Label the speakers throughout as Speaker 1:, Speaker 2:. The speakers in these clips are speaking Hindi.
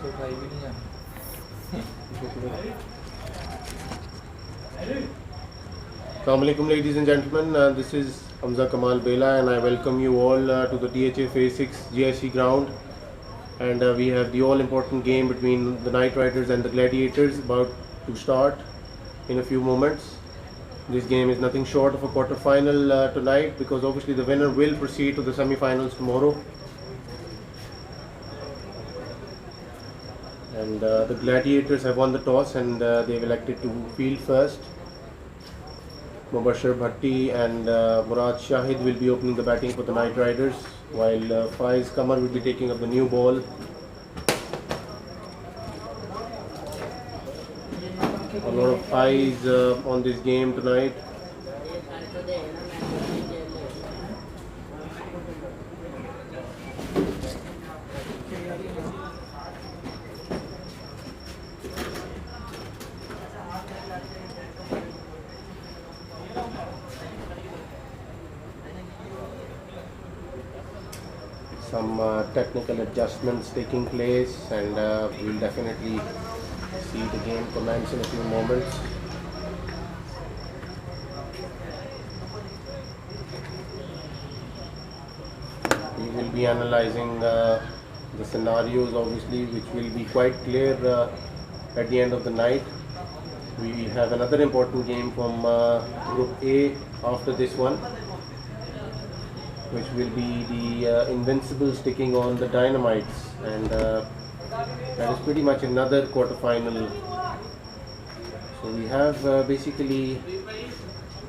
Speaker 1: Assalamu alaikum, ladies and gentlemen. This is Hamza Kamal Bela, and I welcome you all to the DHA Phase 6 GIC ground. And we have the all-important game between the Knight Riders and the Gladiators about to start in a few moments. This game is nothing short of a quarter-final tonight, because obviously the winner will proceed to the semi-finals tomorrow. And the Gladiators have won the toss, and they've elected to field first. Mubashir Bhatti and Murad Shahid will be opening the batting for the Knight Riders, while Faiz Kamar will be taking up the new ball. A lot of eyes on this game tonight. Some technical adjustments taking place, and we'll definitely see the game commence in a few moments. We will be analyzing the scenarios, obviously, which will be quite clear at the end of the night. We have another important game from Group A after this one, which will be the Invincibles taking on the Dynamites, and that is pretty much another quarter-final. So we have basically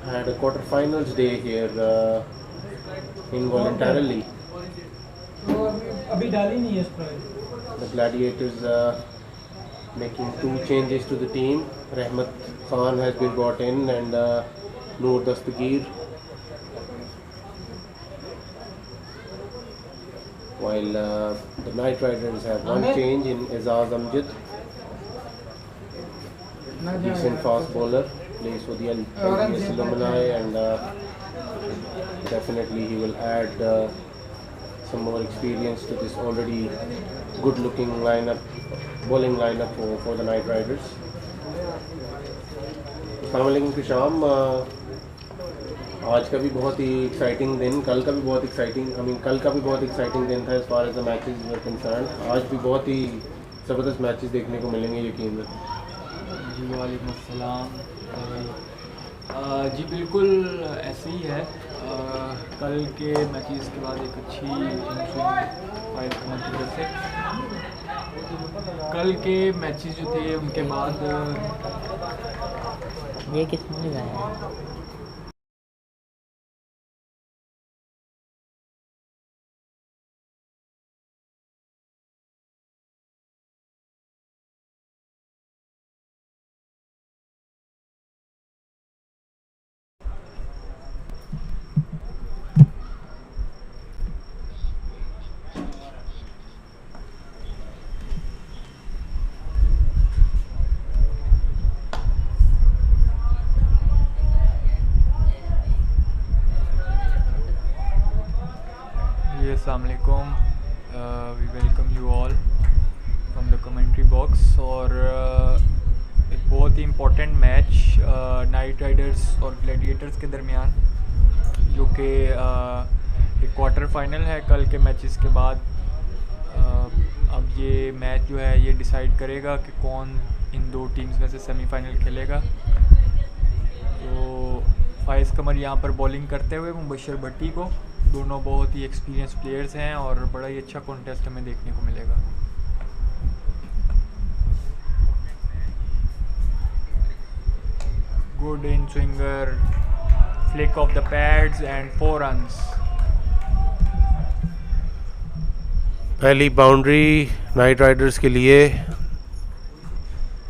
Speaker 1: had a quarter-finals day here involuntarily. The Gladiators making two changes to the team. Rahmat Khan has been brought in, and Noor Dastagir. While the Knight Riders have one change in Azaz Amjad, decent fast bowler, plays for the LGS alumni, and definitely he will add some more experience to this already good-looking lineup, bowling lineup for the Knight Riders. Assalamu alaikum Kisham. आज का भी बहुत ही एक्साइटिंग दिन, कल का भी बहुत एक्साइटिंग दिन था as far as the matches were concerned. आज भी बहुत ही ज़बरदस्त मैचेस देखने को मिलेंगे यकीन है.
Speaker 2: जी वालेकुम अस्सलाम. जी बिल्कुल ऐसे ही है. कल के मैचेस के बाद एक अच्छी फाइट की वजह से कल के मैचेस जो थे उनके बाद
Speaker 3: ये किसने लगाया है?
Speaker 2: Assalamualaikum. We welcome you all from the commentary box. और एक बहुत ही इम्पोर्टेंट मैच नाइट राइडर्स और ग्लैडिएटर्स के दरमियान, जो कि एक क्वार्टर फाइनल है कल के मैचेस के बाद. अब ये मैच जो है ये डिसाइड करेगा कि कौन इन दो टीम्स में से सेमीफाइनल खेलेगा. तो फाइज कमर यहाँ पर बॉलिंग करते हुए मुबशर भट्टी को. दोनों बहुत ही एक्सपीरियंस प्लेयर्स हैं और बड़ा ही अच्छा कॉन्टेस्ट हमें देखने को मिलेगा. Good in swinger, flick of the pads and 4 runs.
Speaker 1: पहली बाउंड्री नाइट राइडर्स के लिए.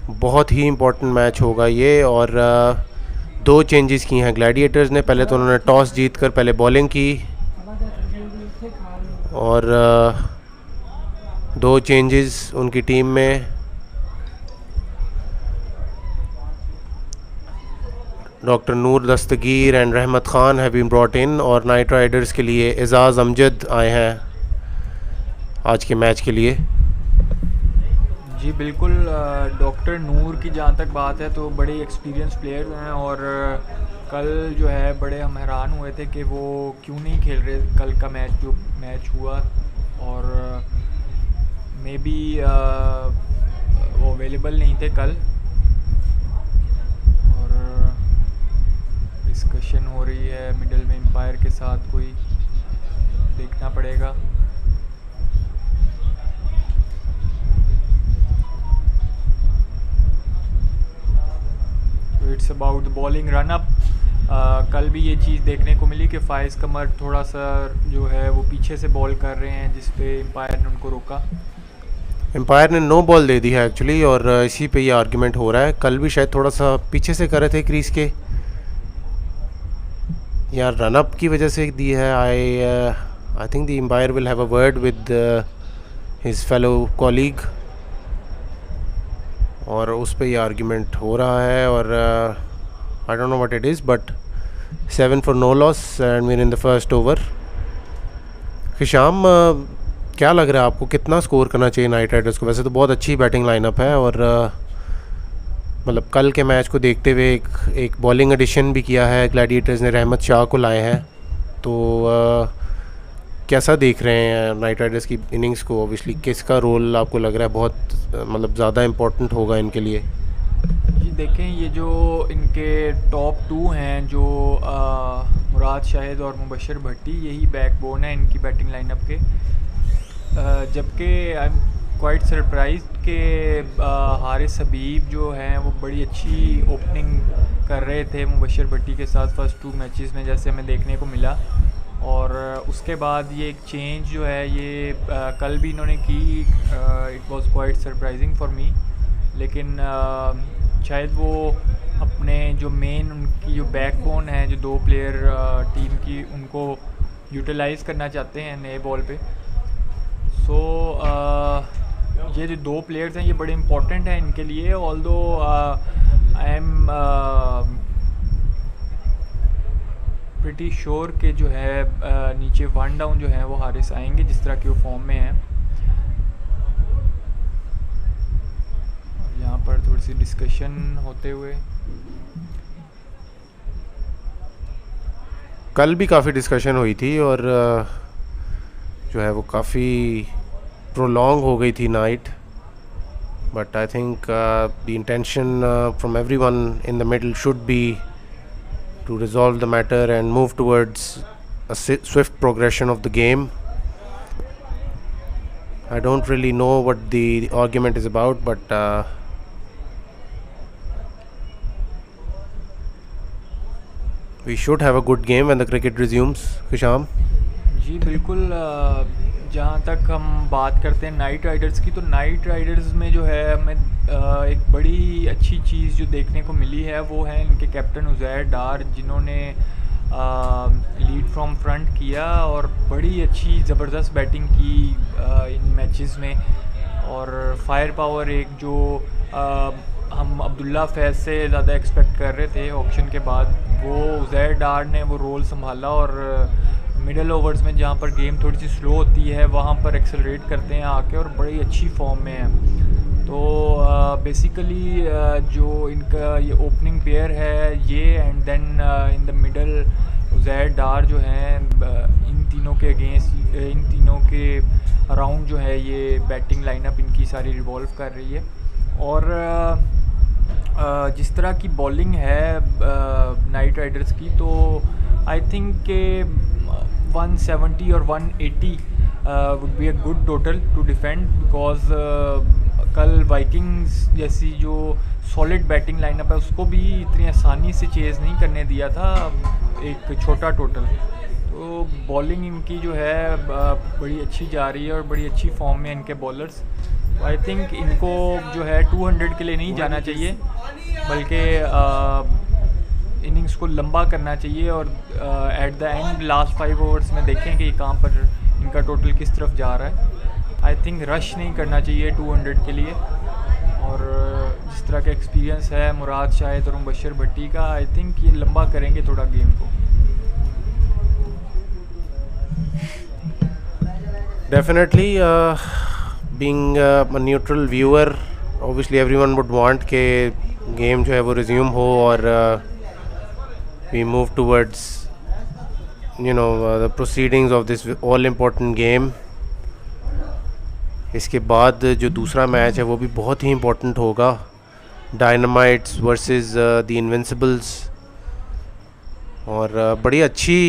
Speaker 1: बहुत ही इम्पोर्टेंट मैच होगा ये, और दो चेंजेस की हैं ग्लैडिएटर्स ने. पहले तो उन्होंने टॉस जीतकर पहले बॉलिंग की, और दो चेंजेस उनकी टीम में. Doctor Noor Dastagir and Rahmat Khan have been brought in, और नाइट राइडर्स के लिए एजाज़ अमजद आए हैं आज के मैच के लिए.
Speaker 2: जी बिल्कुल। डॉक्टर नूर की जहाँ तक बात है तो बड़े एक्सपीरियंस प्लेयर हैं और कल जो है बड़े हम हैरान हुए थे कि वो क्यों नहीं खेल रहे कल का मैच जो मैच हुआ, और मे बी वो अवेलेबल नहीं थे कल, और डिस्कशन हो रही है मिडल में एम्पायर के साथ, कोई देखना पड़ेगा। It's about the bowling run up. कल भी ये चीज़ देखने को मिली कि फ़ाइज़ कमर थोड़ा सा जो है वो पीछे से बॉल कर रहे हैं, जिस पे एम्पायर ने उनको रोका।
Speaker 1: एम्पायर ने नो बॉल दे दी है एक्चुअली, और इसी पे ये आर्ग्यूमेंट हो रहा है। कल भी शायद थोड़ा सा पीछे से कर रहे थे क्रीज के, यार रन अप की वजह से दी है। I think the umpire will have a word with his fellow colleague, और उस पे ये आर्ग्यूमेंट हो रहा है। और I don't know what it is, but 7 for no loss and we're in the first over. Hisham, क्या लग रहा है आपको, कितना स्कोर करना चाहिए नाइट राइडर्स को? वैसे तो बहुत अच्छी बैटिंग लाइनअप है, और मतलब कल के मैच को देखते हुए एक बॉलिंग एडिशन भी किया है ग्लैडिएटर्स ने, रहमत शाह को लाए हैं। तो कैसा देख रहे हैं नाइट राइडर्स की इनिंग्स को? ऑब्वियसली किसका रोल आपको लग रहा है बहुत मतलब ज़्यादा इम्पोर्टेंट होगा इनके लिए?
Speaker 2: जी देखें, ये जो इनके टॉप 2 हैं, जो मुराद शाहिद और मुबशर भट्टी, यही बैकबोन है इनकी बैटिंग लाइनअप के। जबकि आई एम क्वाइट सरप्राइज्ड कि हारिस हबीब जो हैं वो बड़ी अच्छी ओपनिंग कर रहे थे मुबशर भट्टी के साथ फर्स्ट 2 मैचेस में, जैसे हमें देखने को मिला। और उसके बाद ये एक चेंज जो है ये कल भी इन्होंने की। It was quite surprising for me, लेकिन शायद वो अपने जो मेन उनकी जो बैकबोन है, जो 2 प्लेयर टीम की, उनको यूटिलाइज़ करना चाहते हैं नए बॉल पे। सो ये जो 2 प्लेयर्स हैं ये बड़े इम्पोर्टेंट हैं इनके लिए। Although I am pretty sure के जो है नीचे 1 डाउन जो है वो हारिस आएंगे, जिस तरह के वो फॉर्म में हैं। यहाँ पर थोड़ी सी डिस्कशन होते हुए,
Speaker 1: कल भी काफ़ी डिस्कशन हुई थी, और जो है वो काफ़ी प्रोलॉन्ग हो गई थी night. But I think the intention from everyone in the middle should be to resolve the matter and move towards a swift progression of the game. I don't really know what the argument is about, but we should have a good game when the cricket resumes. Hisham?
Speaker 2: जी बिल्कुल। जहाँ तक हम बात करते हैं नाइट राइडर्स की, तो नाइट राइडर्स में जो है हमें एक बड़ी अच्छी चीज़ जो देखने को मिली है वो है इनके कैप्टन उज़ैर डार, जिन्होंने लीड फ्रॉम फ्रंट किया और बड़ी अच्छी ज़बरदस्त बैटिंग की इन मैचेस में। और फायर पावर एक जो हम अब्दुल्ला फैज़ से ज़्यादा एक्सपेक्ट कर रहे थे ऑक्शन के बाद, वो उज़ैर डार ने वो रोल संभाला। और मिडल ओवर्स में जहाँ पर गेम थोड़ी सी स्लो होती है वहाँ पर एक्सेलरेट करते हैं आके, और बड़ी अच्छी फॉर्म में हैं। तो बेसिकली जो इनका ये ओपनिंग पेयर है ये, and then in the middle Uzair Dar जो हैं, इन तीनों के अगेंस्ट, इन तीनों के अराउंड जो है ये बैटिंग लाइनअप इनकी सारी रिवॉल्व कर रही है। और जिस तरह की बॉलिंग है नाइट राइडर्स की, तो आई थिंक के 170 और 180 would be a good total two defend, because कल वाइकिंग्स जैसी जो सॉलिड बैटिंग लाइनअप है उसको भी इतनी आसानी से चेज़ नहीं करने दिया था एक छोटा टोटल। तो बॉलिंग इनकी जो है बड़ी अच्छी जा रही है और बड़ी अच्छी फॉर्म में इनके बॉलर्स। आई थिंक इनको जो है 200 के लिए नहीं जाना चाहिए, बल्कि इनिंग्स को लंबा करना चाहिए, और at the end last 5 overs में देखें कि कहाँ पर इनका टोटल किस तरफ जा रहा है। आई थिंक रश नहीं करना चाहिए 200 के लिए। और जिस तरह का एक्सपीरियंस है मुराद शाहिद और मुबशर भट्टी का, आई थिंक ये लंबा करेंगे थोड़ा गेम को।
Speaker 1: Definitely, being a neutral viewer obviously everyone would want के गेम जो है वो रिज्यूम हो और we move towards the proceedings of this all important game. इसके बाद जो दूसरा मैच है वो भी बहुत ही इम्पोर्टेंट होगा, डायनामाइट्स वर्सेस द इनविंसिबल्स. और बड़ी अच्छी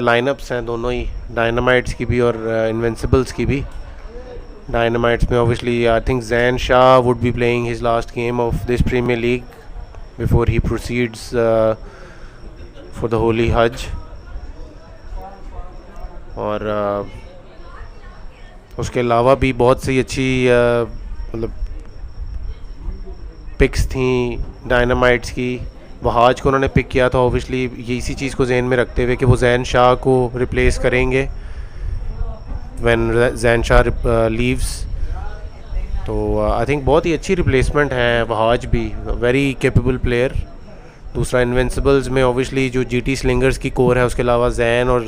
Speaker 1: लाइनअप्स हैं दोनों ही, डायनामाइट्स की भी और इनविंसिबल्स की भी. डायनामाइट्स में obviously I think Zain Shah would be playing his last game of this premier league before he proceeds for the holy Hajj. और उसके अलावा भी बहुत सी अच्छी मतलब पिक्स थी डायनामाइट्स की. वहाज को उन्होंने पिक किया था ऑब्वियसली ये इसी चीज़ को जहन में रखते हुए कि वो जैन शाह को रिप्लेस करेंगे व्हेन जैन शाह लीव्स. तो आई थिंक बहुत ही अच्छी रिप्लेसमेंट है वहाज भी, वेरी कैपेबल प्लेयर. दूसरा इनविंसिबल्स में ऑब्वियसली जो जीटी स्लिंगर्स की कोर है, उसके अलावा जैन और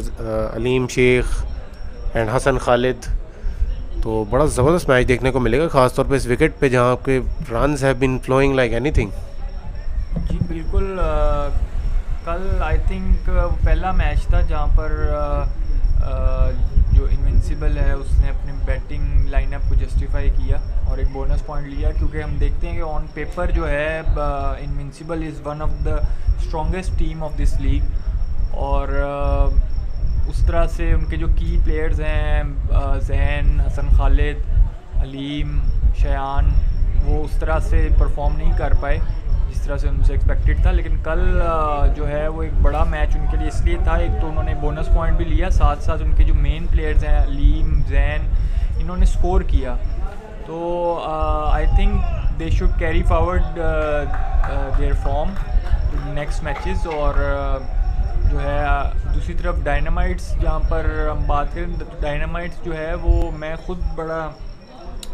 Speaker 1: अलीम शेख एंड हसन खालिद. तो बड़ा ज़बरदस्त मैच देखने को मिलेगा, ख़ासतौर पे इस विकेट पे जहाँ पे runs have been flowing like anything.
Speaker 2: जी बिल्कुल. कल आई थिंक पहला मैच था जहाँ पर जो इनविंसिबल है उसने अपने बैटिंग लाइनअप को जस्टिफाई किया और एक बोनस पॉइंट लिया, क्योंकि हम देखते हैं कि ऑन पेपर जो है invincible is one of the strongest team of this league. और उस तरह से उनके जो की प्लेयर्स हैं जैन, हसन खालिद, अलीम, शयान, वो उस तरह से परफॉर्म नहीं कर पाए जिस तरह से उनसे एक्सपेक्टेड था. लेकिन कल जो है वो एक बड़ा मैच उनके लिए इसलिए था, एक तो उन्होंने बोनस पॉइंट भी लिया, साथ साथ उनके जो मेन प्लेयर्स हैं अलीम, जैन, इन्होंने स्कोर किया. तो I think they should carry forward there form next matches. और जो है दूसरी तरफ डायनामाइट्स, जहाँ पर हम बात करें तो डायनामाइट्स जो है वो मैं ख़ुद बड़ा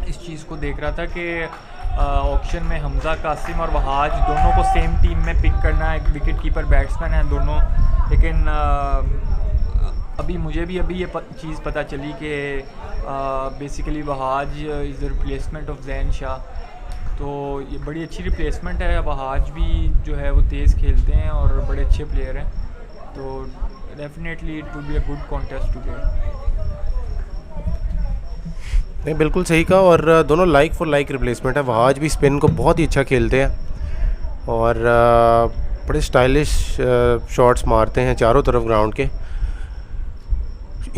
Speaker 2: इस चीज़ को देख रहा था कि ऑक्शन में हमज़ा कासिम और वहाज दोनों को सेम टीम में पिक करना, एक विकेट कीपर बैट्समैन हैं दोनों. लेकिन अभी मुझे भी ये चीज़ पता चली कि basically Wahaj is the replacement of Jain Shah. तो ये बड़ी अच्छी रिप्लेसमेंट है. वहाज भी जो है वो तेज़ खेलते हैं और बड़े अच्छे प्लेयर हैं. तो definitely it will be a good contest today.
Speaker 1: नहीं, बिल्कुल सही कहा. और दोनों लाइक फॉर लाइक रिप्लेसमेंट है. वहाज भी स्पिन को बहुत ही अच्छा खेलते हैं और बड़े स्टाइलिश शॉट्स मारते हैं चारों तरफ ग्राउंड के.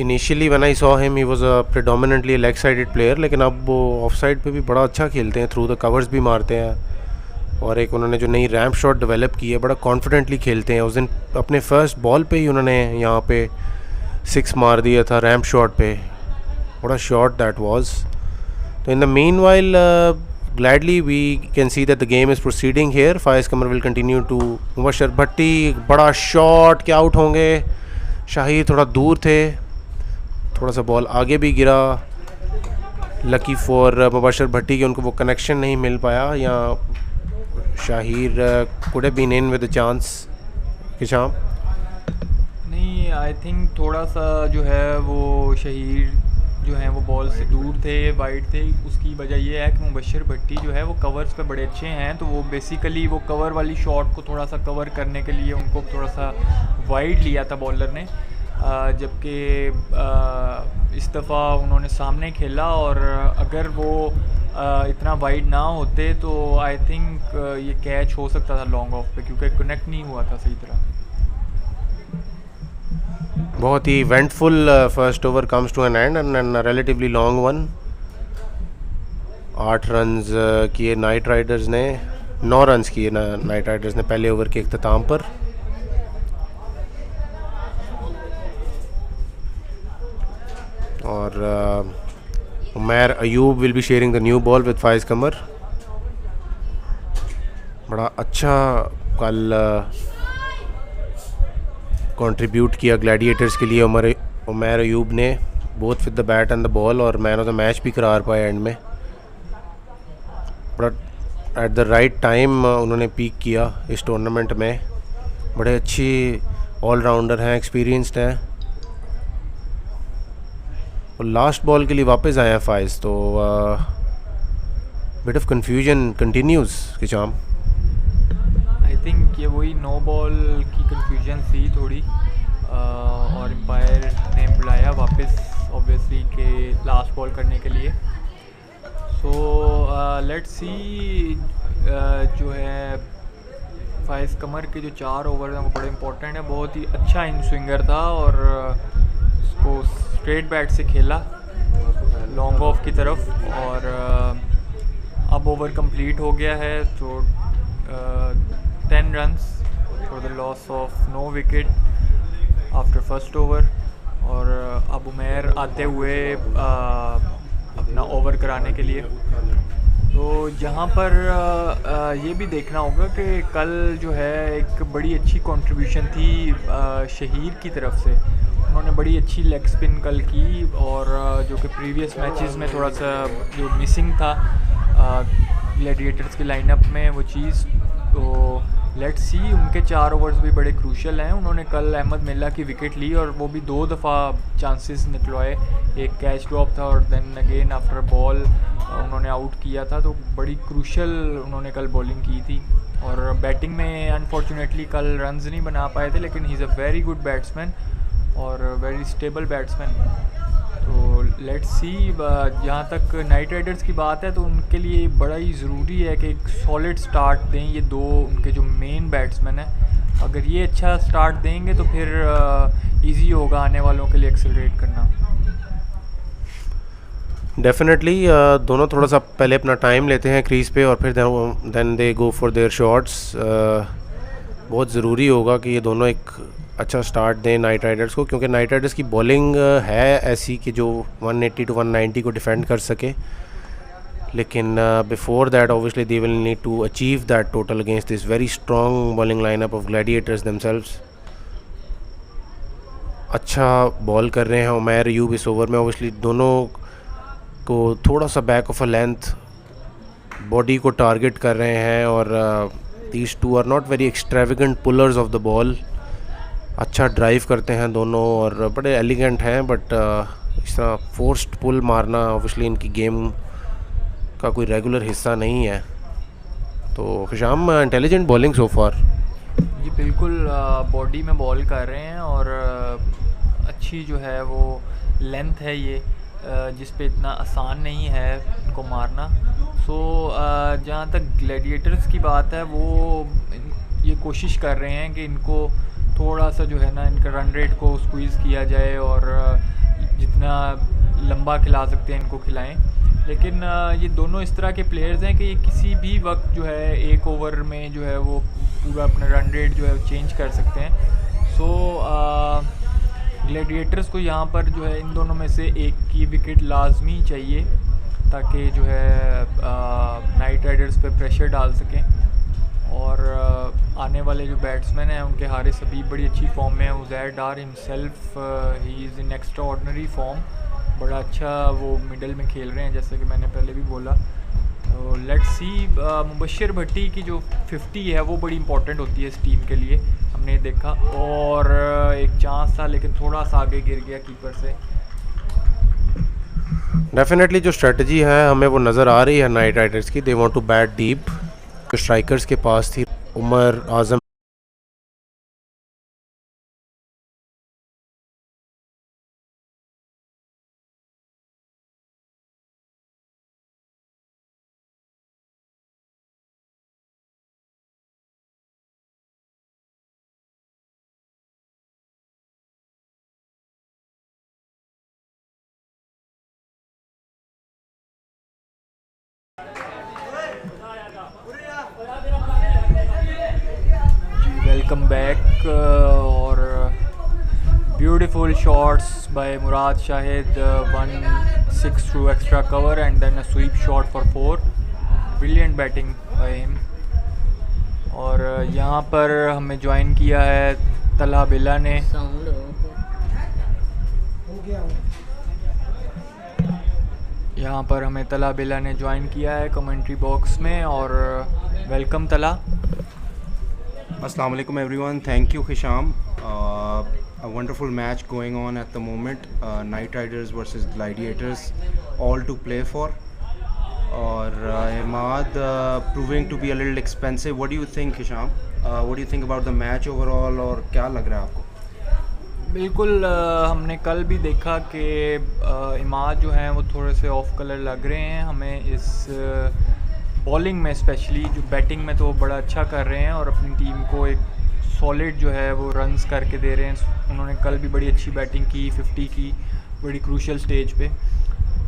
Speaker 1: Initially when I saw him he was a predominantly leg sided player, लेकिन अब वो ऑफ साइड पे भी बड़ा अच्छा खेलते हैं, थ्रू द कवर्स भी मारते हैं. और एक उन्होंने जो नई रैम्प शॉट डेवलप की है, बड़ा कॉन्फिडेंटली खेलते हैं. उस दिन अपने फर्स्ट बॉल पे ही उन्होंने यहाँ पे 6 मार दिया था रैम्प शॉट पे. What a shot that was. So in the meanwhile, gladly we can see that the game is proceeding here. Faiz Qamar will continue to Mubashar Bhatti, बड़ा शॉट, क्या आउट होंगे. शाहिर थोड़ा दूर थे, थोड़ा सा बॉल आगे भी गिरा. लकी फॉर मुबशर भट्टी कि उनको वो कनेक्शन नहीं मिल पाया. या Shahir could have been in with a chance. किशाम
Speaker 2: नहीं, आई थिंक थोड़ा सा जो है वो शहीर जो हैं वो बॉल से दूर थे, वाइड थे. उसकी वजह ये है कि मुबशर भट्टी जो है वो कवर्स पे बड़े अच्छे हैं. तो वो बेसिकली वो कवर वाली शॉट को थोड़ा सा कवर करने के लिए उनको थोड़ा सा वाइड लिया था बॉलर ने, जबकि इस दफ़ा उन्होंने सामने खेला. और अगर वो इतना वाइड ना होते तो आई थिंक ये कैच हो सकता था लॉन्ग ऑफ पे, क्योंकि कनेक्ट नहीं हुआ था सही तरह.
Speaker 1: बहुत ही eventful first over comes to an end end relatively long one. 8 runs किए नाइट राइडर्स ने, 9 रन्स किए नाइट राइडर्स ने पहले ओवर के इख्तिताम पर. और Umair Ayub will be sharing the new ball with Faiz Qamar. बड़ा अच्छा कल कंट्रीब्यूट किया ग्लैडिएटर्स के लिए उमैर अयूब ने, both with the bat and the ball. और मैन ऑफ द मैच भी करार पाए एंड में. But at the right time उन्होंने पीक किया इस टूर्नामेंट में. बड़े अच्छी ऑलराउंडर हैं, एक्सपीरियंस्ड हैं. और लास्ट बॉल के लिए वापस आए हैं फाइज. तो Bit of confusion continues, Kisham.
Speaker 2: I think ये वही नो बॉल की कंफ्यूजन थी थोड़ी, और एम्पायर ने बुलाया वापस ऑब्वियसली के लास्ट बॉल करने के लिए। सो लेट्स सी, जो है फाइज कमर के जो 4 ओवर हैं वो बड़े इंपॉर्टेंट है। बहुत ही अच्छा इन स्विंगर था और उसको स्ट्रेट बैट से खेला लॉन्ग ऑफ की तरफ, और अब ओवर कंप्लीट हो गया है। तो 10 runs for the loss of no wicket after first over. और अब उमेर आते हुए अपना ओवर कराने के लिए। तो यहाँ पर ये भी देखना होगा कि कल जो है एक बड़ी अच्छी कंट्रीब्यूशन थी शहीर की तरफ से। उन्होंने बड़ी अच्छी लेग स्पिन कल की, और जो कि प्रीवियस मैचेस में थोड़ा सा जो मिसिंग था ग्लैडिएटर्स की लाइनअप में वो चीज़। तो लेट्स सी, उनके 4 ओवर्स भी बड़े क्रूशल हैं। उन्होंने कल अहमद मिल्ला की विकेट ली और वो भी 2 दफ़ा चांसेस निकलवाए। एक कैच ड्रॉप था और देन अगेन आफ्टर बॉल उन्होंने आउट किया था। तो बड़ी क्रूशल उन्होंने कल बॉलिंग की थी। और बैटिंग में अनफॉर्चुनेटली कल रन्स नहीं बना पाए थे, लेकिन he is a very good batsman और वेरी स्टेबल बैट्समैन। तो लेट्स सी, जहाँ तक नाइट राइडर्स की बात है तो उनके लिए बड़ा ही ज़रूरी है कि एक सॉलिड स्टार्ट दें ये 2 उनके जो मेन बैट्समैन हैं। अगर ये अच्छा स्टार्ट देंगे तो फिर इजी होगा आने वालों के लिए एक्सेलरेट करना।
Speaker 1: डेफिनेटली दोनों थोड़ा सा पहले अपना टाइम लेते हैं क्रीज पे और फिर then they go for their shots. बहुत ज़रूरी होगा कि ये दोनों एक अच्छा स्टार्ट दें नाइट राइडर्स को, क्योंकि नाइट राइडर्स की बॉलिंग है ऐसी कि जो 180 टू 190 को डिफेंड कर सके। लेकिन before that obviously they will need to achieve that total against this very strong bowling lineup of Gladiators themselves. अच्छा बॉल कर रहे हैं उमैर अयूब इस ओवर में। ऑब्वियसली दोनों को थोड़ा सा back of a length body को टारगेट कर रहे हैं, और these two are not very extravagant pullers of the ball. अच्छा ड्राइव करते हैं दोनों और बड़े एलिगेंट हैं, बट इस तरह फोर्स्ड पुल मारना ऑब्वियसली इनकी गेम का कोई रेगुलर हिस्सा नहीं है। तो खुशाम, इंटेलिजेंट बॉलिंग सो फार।
Speaker 2: जी बिल्कुल, बॉडी में बॉल कर रहे हैं और अच्छी जो है वो लेंथ है ये, जिस पे इतना आसान नहीं है इनको मारना। सो जहाँ तक ग्लैडिएटर्स की बात है वो ये कोशिश कर रहे हैं कि इनको थोड़ा सा जो है ना इनका रन रेट को स्क्वीज़ किया जाए और जितना लंबा खिला सकते हैं इनको खिलाएं। लेकिन ये दोनों इस तरह के प्लेयर्स हैं कि ये किसी भी वक्त जो है एक ओवर में जो है वो पूरा अपना रन रेट जो है चेंज कर सकते हैं। सो ग्लैडिएटर्स को यहाँ पर जो है इन दोनों में से एक की विकेट लाजमी चाहिए ताकि जो है नाइट राइडर्स पे प्रेशर डाल सकें। और आने वाले जो बैट्समैन हैं उनके हारिस हबीब बड़ी अच्छी फॉर्म में है। Uzair Dar himself he is in extraordinary form, बड़ा अच्छा वो मिडल में खेल रहे हैं जैसे कि मैंने पहले भी बोला। तो लेट्स सी, मुबशिर भट्टी की जो 50 है वो बड़ी इंपॉर्टेंट होती है इस टीम के लिए, हमने देखा। और एक चांस था लेकिन थोड़ा सा आगे गिर गया कीपर से।
Speaker 1: डेफिनेटली जो स्ट्रेटजी है हमें वो नज़र आ रही है नाइट राइडर्स की। They want to bat deep. जो स्ट्राइकर्स के पास थी उमर आज़म,
Speaker 2: वेलकम बैक। और beautiful shots by Murad Shahid, 1-6 through extra cover and then a sweep shot for 4। Brilliant batting by him. और यहाँ पर हमें ज्वाइन किया है तला बिला ने। यहाँ पर हमें तला बिला ने ज्वाइन किया है कमेंट्री बॉक्स में, और वेलकम तला।
Speaker 4: Assalamu alaikum everyone. Thank you Hisham. A wonderful match going on at the moment. Night Riders versus Gladiators, all to play for. और Imad proving to be a little expensive. What do you think, Hisham? What do you think about the match overall? और क्या लग रहा है आपको?
Speaker 2: बिल्कुल हमने कल भी देखा कि इमाद जो हैं वो थोड़े से ऑफ कलर लग रहे हैं हमें इस बॉलिंग में, स्पेशली जो बैटिंग में तो वो बड़ा अच्छा कर रहे हैं और अपनी टीम को एक सॉलिड जो है वो रन्स करके दे रहे हैं। उन्होंने कल भी बड़ी अच्छी बैटिंग की, 50 की, बड़ी क्रूशल स्टेज पे।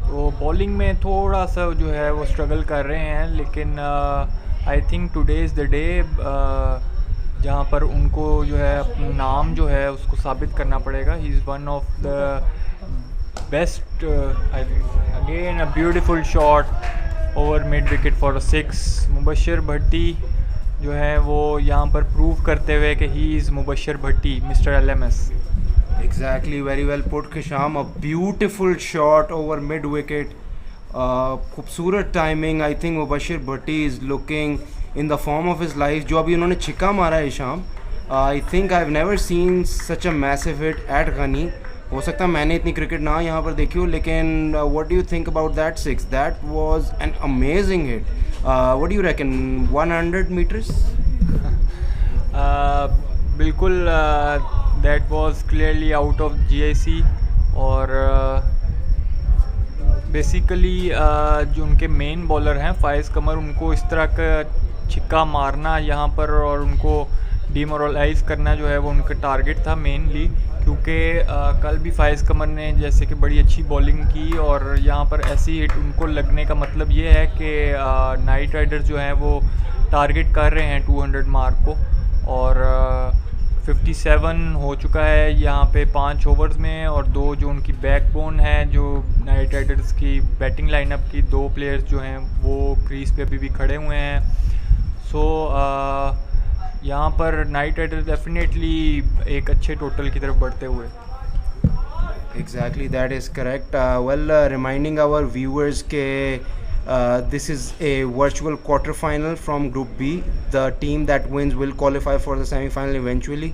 Speaker 2: तो बॉलिंग में थोड़ा सा जो है वो स्ट्रगल कर रहे हैं, लेकिन I think today is the day जहाँ पर उनको जो है अपना नाम जो है उसको साबित करना पड़ेगा। He is one of the best. Again a beautiful shot over mid wicket for 6। Mubashar Bhatti जो है वो यहाँ पर प्रूव करते हुए कि he is Mubashar Bhatti, mister LMS।
Speaker 4: Exactly, very well put, Kisham. A beautiful shot over mid wicket. खूबसूरत timing. I think Mubashir Bhatti is looking in the form of his life. जो अभी उन्होंने छिक्का मारा है शाम, I think I've never seen such a massive hit at Ghani. हो सकता है मैंने इतनी क्रिकेट ना यहाँ पर देखी हो, लेकिन what do you think about that six? That was an amazing hit. What do you reckon? 100 meters?
Speaker 2: बिल्कुल that was clearly out of GIC। और बेसिकली जो उनके मेन बॉलर हैं फाइज़ कमर, उनको इस तरह का छिक्का मारना यहाँ पर और उनको डिमोरलाइज करना जो है वो उनका टारगेट था मेनली, क्योंकि कल भी फाइज़ कमर ने जैसे कि बड़ी अच्छी बॉलिंग की और यहाँ पर ऐसी हिट उनको लगने का मतलब ये है कि नाइट राइडर्स जो हैं वो टारगेट कर रहे हैं 200 मार्क को। और 57 हो चुका है यहाँ पे 5 ओवर्स में, और 2 जो उनकी बैकबोन है जो नाइट राइडर्स की बैटिंग लाइनअप की 2 प्लेयर्स जो हैं वो क्रीज पे अभी भी खड़े हुए हैं। सो यहाँ पर नाइट राइडर्स डेफिनेटली एक अच्छे टोटल की तरफ बढ़ते हुए।
Speaker 4: Exactly, that is correct. Reminding our viewers के this is a virtual quarter-final from Group B. The team that wins will qualify for the semi-final eventually.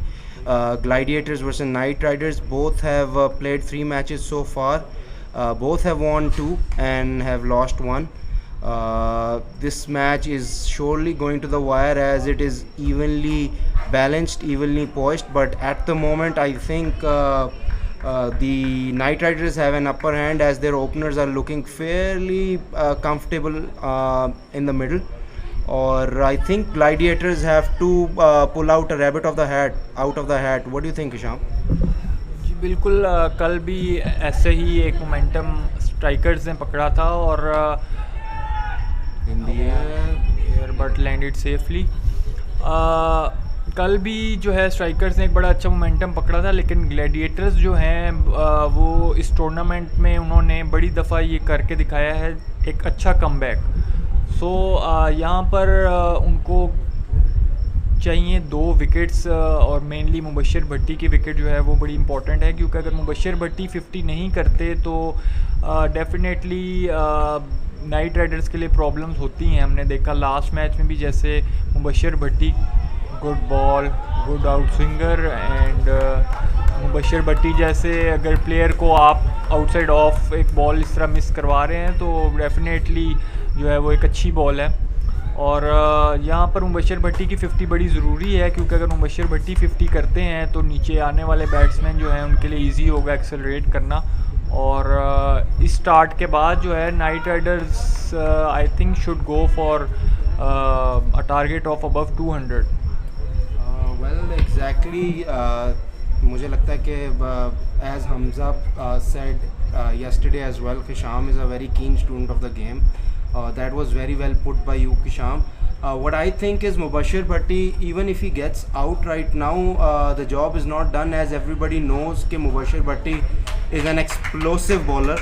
Speaker 4: Gladiators versus Night Riders. Both have played 3 matches so far. Both have won 2 and have lost 1. This match is surely going to the wire as it is evenly balanced, evenly poised. But at the moment, I think the Night Riders have an upper hand as their openers are looking fairly comfortable in the middle. Or I think Gladiators have to pull out a rabbit of the hat out of the hat. What do you think, Hisham?
Speaker 2: जी बिल्कुल, कल भी ऐसे ही एक मोमेंटम स्ट्राइकर्स ने पकड़ा था और एयर बट लैंडेड सेफली। कल भी जो है स्ट्राइकर्स ने एक बड़ा अच्छा मोमेंटम पकड़ा था, लेकिन ग्लैडिएटर्स जो हैं वो इस टूर्नामेंट में उन्होंने बड़ी दफ़ा ये करके दिखाया है एक अच्छा कमबैक। सो यहाँ पर उनको चाहिए 2 विकेट्स और मेनली मुबशर भट्टी की विकेट जो है वो बड़ी इंपॉर्टेंट है, क्योंकि अगर मुबशर भट्टी 50 नहीं करते तो डेफिनेटली नाइट राइडर्स के लिए प्रॉब्लम्स होती हैं। हमने देखा लास्ट मैच में भी, जैसे Mubashar Bhatti good ball, good outswinger, and Mubashar Bhatti जैसे अगर प्लेयर को आप आउटसाइड ऑफ एक बॉल इस तरह मिस करवा रहे हैं तो डेफिनेटली जो है वो एक अच्छी बॉल है। और यहाँ पर मुबशर भट्टी की 50 बड़ी ज़रूरी है, क्योंकि अगर मुबशर भट्टी 50 करते हैं तो नीचे आने वाले बैट्समैन जो हैं उनके लिए ईजी होगा एक्सेलरेट करना। और इस स्टार्ट के बाद जो है Knight riders I think should go for a target of above 200।
Speaker 4: Well, exactly. मुझे लगता है कि as Hamza said yesterday as well, Kisham is a very keen student of the game. That was very well put by you, Kisham. What I think is Mubashir Bhatti, even if he gets out right now, the job is not done, as everybody knows कि Mubashir Bhatti is an explosive bowler.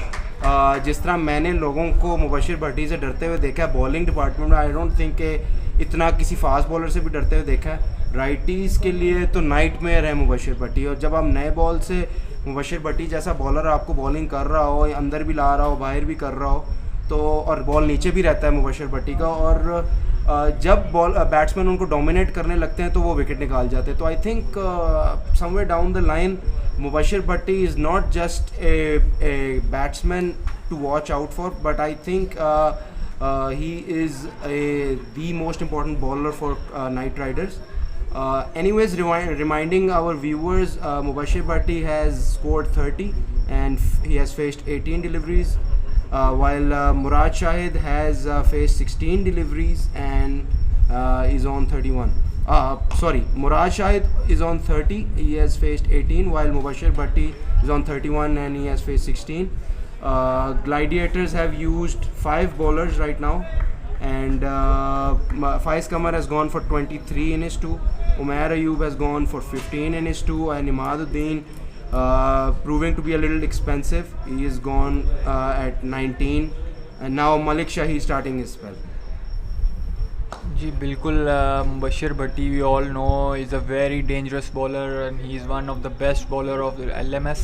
Speaker 4: जिस तरह मैंने लोगों को मुबशर भट्टी से डरते हुए देखा है बॉलिंग डिपार्टमेंट में, आई डोंट थिंक कि इतना किसी फास्ट बॉलर से भी डरते हुए देखा है। राइटीज़ के लिए तो नाइट मेयर है मुबशर भट्टी, और जब आप नए बॉल से मुबशर भट्टी जैसा बॉलर आपको बॉलिंग कर रहा हो, अंदर भी ला रहा हो, बाहर भी कर रहा हो, तो और बॉल नीचे भी रहता है मुबशर भट्टी का, और जब बॉल बैट्समैन उनको डोमिनेट करने लगते हैं तो वो विकेट निकाल जाते हैं। तो I think somewhere down the line Mubashir Bhatti is not just a batsman to watch out for, but I think He is the most important bowler for Knight Riders. Anyways, reminding our viewers, Mubashir Bhatti has scored 30 and he has faced 18 deliveries, while Murad Shahid has faced 16 deliveries and is on 31. Sorry, Murad Shahid is on 30, he has faced 18, while Mubashir Bhatti is on 31 and he has faced 16. Gladiators have used 5 bowlers right now, and Faiz Kamar has gone for 23 in his 2, Umair Ayub has gone for 15 in his 2, and Imaduddin, proving to be a little expensive, he is gone at 19, and now Malik Shahi starting his spell.
Speaker 2: जी बिल्कुल, Mubashir Bhatti we all know is a very dangerous bowler and he is one of the best bowler of the LMS.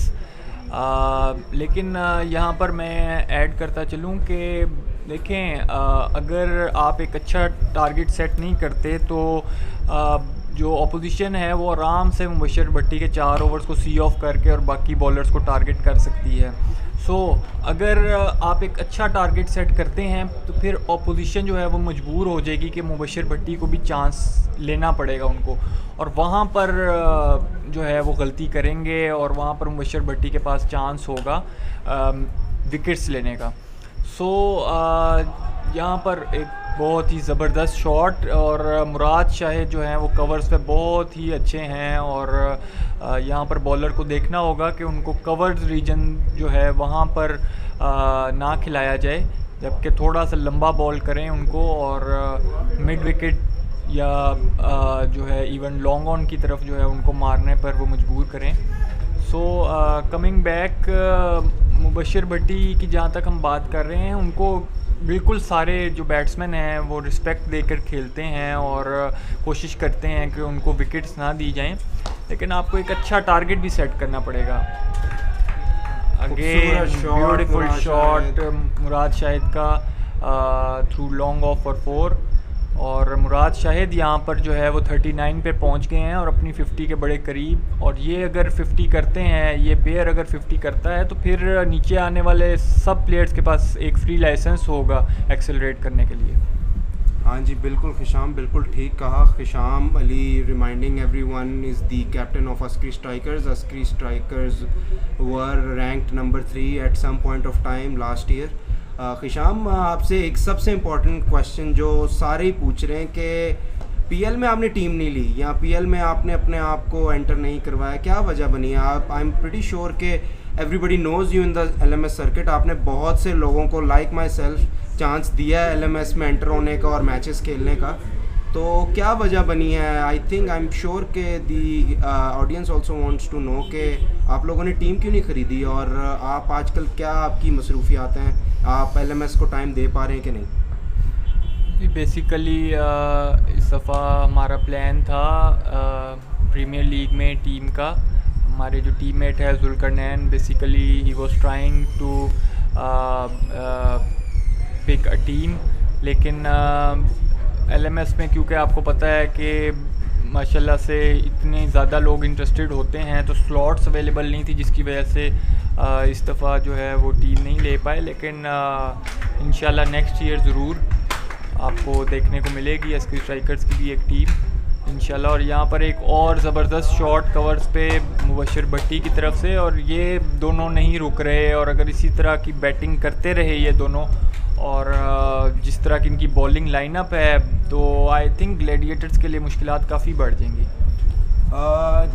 Speaker 2: लेकिन यहाँ पर मैं ऐड करता चलूँ कि देखें, अगर आप एक अच्छा टारगेट सेट नहीं करते तो जो अपोजिशन है वो आराम से मुबशिर भट्टी के 4 ओवर्स को सी ऑफ करके और बाकी बॉलर्स को टारगेट कर सकती है. सो अगर आप एक अच्छा टारगेट सेट करते हैं तो फिर अपोजिशन जो है वो मजबूर हो जाएगी कि मुबशिर भट्टी को भी चांस लेना पड़ेगा उनको, और वहाँ पर जो है वो गलती करेंगे और वहाँ पर मुबशिर भट्टी के पास चांस होगा विकेट्स लेने का. सो यहाँ पर एक बहुत ही ज़बरदस्त शॉट, और मुराद शाहिद जो हैं वो कवर्स पे बहुत ही अच्छे हैं, और यहाँ पर बॉलर को देखना होगा कि उनको कवर्ड रीजन जो है वहाँ पर ना खिलाया जाए, जबकि थोड़ा सा लंबा बॉल करें उनको और मिड विकेट या जो है इवन लॉन्ग ऑन की तरफ जो है उनको मारने पर वो मजबूर करें. सो कमिंग बैक, मुबशिर भट्टी की जहाँ तक हम बात कर रहे हैं, उनको बिल्कुल सारे जो बैट्समैन हैं वो रिस्पेक्ट देकर खेलते हैं और कोशिश करते हैं कि उनको विकेट्स ना दी जाएं, लेकिन आपको एक अच्छा टारगेट भी सेट करना पड़ेगा. अगेन ब्यूटीफुल शॉट मुराद शाहिद का थ्रू लॉन्ग ऑफ फॉर 4, और मुराद शाहिद यहाँ पर जो है वो 39 पे पहुँच गए हैं और अपनी 50 के बड़े करीब. और ये अगर 50 करते हैं, ये पेयर अगर 50 करता है तो फिर नीचे आने वाले सब प्लेयर्स के पास एक फ्री लाइसेंस होगा एक्सेलरेट करने के लिए.
Speaker 4: हाँ जी बिल्कुल, खिशाम बिल्कुल ठीक कहा. Hisham Ali reminding everyone is the captain of Askari strikers. Askari strikers were ranked number 3 at some point of time last year. Hisham, आपसे एक सबसे इम्पॉर्टेंट क्वेश्चन जो सारे ही पूछ रहे हैं कि PL में आपने टीम नहीं ली या PL में आपने अपने आप को एंटर नहीं करवाया, क्या वजह बनी है? आप आई एम प्रीटी श्योर कि everybody nose you in the LMS circuit. आपने बहुत से लोगों को लाइक माई सेल्फ चांस दिया है LMS में एंटर होने का और मैचेस खेलने का, तो क्या वजह बनी है? I think I am sure कि the audience also wants to know कि आप लोगों ने टीम क्यों नहीं ख़रीदी, और आप आजकल क्या आपकी मसरूफियात हैं, आप LMS को टाइम दे पा रहे हैं कि नहीं?
Speaker 2: बेसिकली इस दफ़ा हमारा प्लान था प्रीमियर लीग में टीम का. हमारे जो टीममेट है Zulqarnain, basically he was trying to pick a team, लेकिन LMS में क्योंकि आपको पता है कि माशाल्लाह से इतने ज़्यादा लोग इंटरेस्टेड होते हैं तो स्लॉट्स अवेलेबल नहीं थी, जिसकी वजह से इस दफ़ा जो है वो टीम नहीं ले पाए. लेकिन इंशाल्लाह नेक्स्ट ईयर ज़रूर आपको देखने को मिलेगी अस्करी स्ट्राइकर्स की भी एक टीम इंशाल्लाह. और यहाँ पर एक और ज़बरदस्त शॉट कवर्स पे मुबशिर भट्टी की तरफ से, और ये दोनों नहीं रुक रहे, और अगर इसी तरह की बैटिंग करते रहे ये दोनों और जिस तरह की इनकी बॉलिंग लाइनअप है, तो आई थिंक ग्लैडिएटर्स के लिए मुश्किलात काफ़ी बढ़ जाएंगी.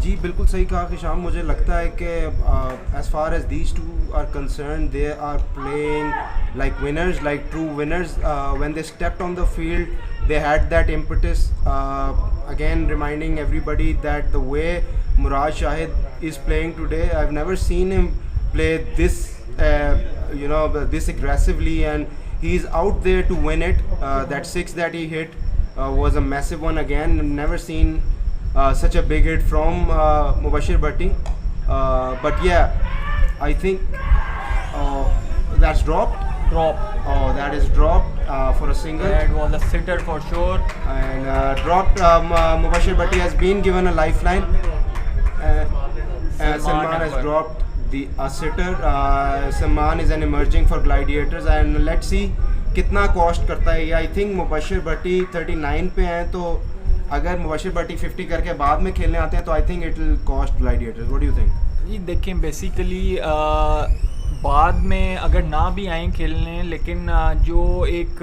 Speaker 4: जी बिल्कुल सही कहा खिशाम. मुझे लगता है कि as far as these two are concerned, they are playing like winners, like true winners. When they stepped on the field, they had that impetus. Again, reminding everybody that the way Murad Shahid is playing today, I've never seen him play this, this aggressively, and he's out there to win it. That 6 that he hit was a massive one again. Never seen such a big hit from Mubashir Bhatti. But yeah, I think that's dropped. Oh, that is dropped for a single.
Speaker 2: That was a sitter for sure.
Speaker 4: And dropped. Mubashir Bhatti has been given a lifeline. Salman has dropped a sitter. Salman is an emerging for Gladiators, and let's see कितना कॉस्ट करता है? या आई थिंक मुबशिर भट्टी 39 पे हैं, तो अगर मुबशिर भट्टी 50 करके बाद में खेलने आते हैं तो I think it will cost Gladiators. What do you think?
Speaker 2: ये देखें बेसिकली बाद में अगर ना भी आएँ खेलने, लेकिन जो एक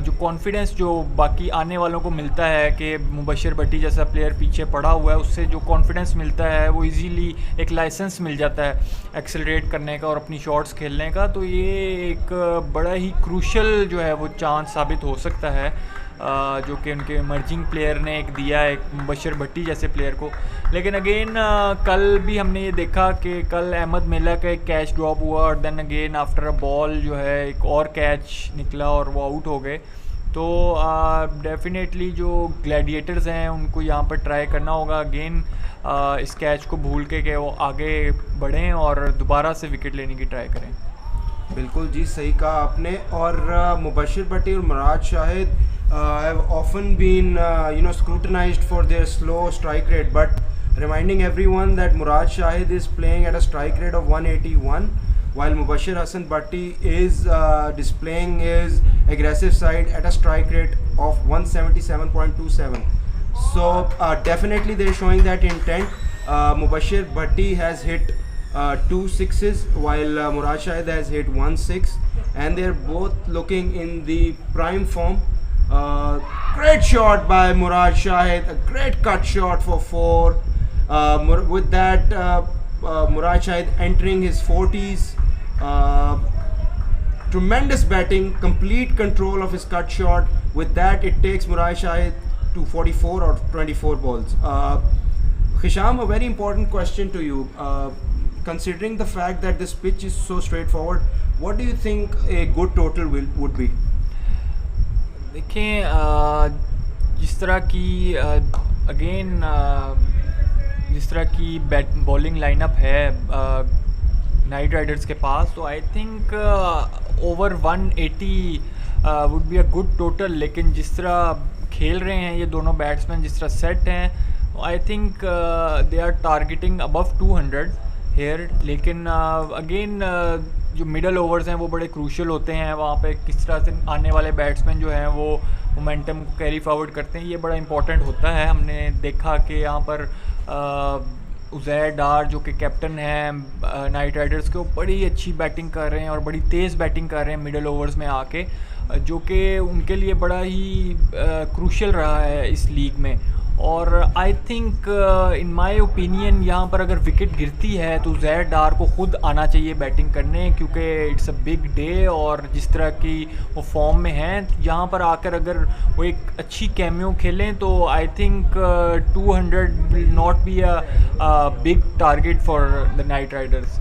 Speaker 2: जो कॉन्फिडेंस जो बाकी आने वालों को मिलता है कि मुबशिर भट्टी जैसा प्लेयर पीछे पड़ा हुआ है, उससे जो कॉन्फिडेंस मिलता है वो इजीली एक लाइसेंस मिल जाता है एक्सेलरेट करने का और अपनी शॉट्स खेलने का. तो ये एक बड़ा ही क्रूशल जो है वो चांस साबित हो सकता है जो कि उनके इमर्जिंग प्लेयर ने एक दिया है, एक मुबशिर भट्टी जैसे प्लेयर को. लेकिन अगेन कल भी हमने ये देखा कि कल अहमद मिला का एक कैच ड्रॉप हुआ और then again after a ball जो है एक और कैच निकला और वो आउट हो गए. तो डेफिनेटली जो ग्लैडिएटर्स हैं उनको यहाँ पर ट्राई करना होगा अगेन इस कैच को भूल के वो आगे बढ़ें और दोबारा से विकेट लेने की ट्राई करें.
Speaker 4: बिल्कुल जी, सही कहा आपने. और मुबशिर भट्टी और Murad Shahid have often been scrutinized for their slow strike rate, but reminding everyone that Murad Shahid is playing at a strike rate of 181 while Mubashir Hassan Bhatti is displaying his aggressive side at a strike rate of 177.27. So definitely they're showing that intent. Mubashir Bhatti has hit 2 sixes while Murad Shahid has hit 1 6, and they're both looking in the prime form. Great shot by Murad Shahid, a great cut shot for 4. With that, Murad Shahid entering his 40s. Tremendous batting, complete control of his cut shot. With that, it takes Murad Shahid to 44 or 24 balls. Hisham, a very important question to you. Considering the fact that this pitch is so straightforward, what do you think a good total would be?
Speaker 2: देखें जिस तरह की अगेन जिस तरह की बॉलिंग लाइनअप है नाइट राइडर्स के पास, तो I think over 180 would be a good total. लेकिन जिस तरह खेल रहे हैं ये दोनों बैट्समैन, जिस तरह सेट हैं, I think they are targeting above 200 here. लेकिन अगेन जो मिडल ओवर्स हैं वो बड़े क्रूशल होते हैं. वहाँ पे किस तरह से आने वाले बैट्समैन जो हैं वो मोमेंटम को कैरी फॉरवर्ड करते हैं, ये बड़ा इंपॉर्टेंट होता है. हमने देखा कि यहाँ पर उज़ैर डार जो कि कैप्टन हैं नाइट राइडर्स के, वो बड़ी अच्छी बैटिंग कर रहे हैं और बड़ी तेज़ बैटिंग कर रहे हैं मिडल ओवर्स में आके, जो कि उनके लिए बड़ा ही क्रूशल रहा है इस लीग में. और I think in my opinion यहाँ पर अगर विकेट गिरती है तो ज़ैर डार को ख़ुद आना चाहिए बैटिंग करने, क्योंकि इट्स अ बिग डे. और जिस तरह की वो फॉर्म में हैं, यहाँ पर आकर अगर वो एक अच्छी कैमियो खेलें तो I think 200 will not be a big target for the Knight Riders.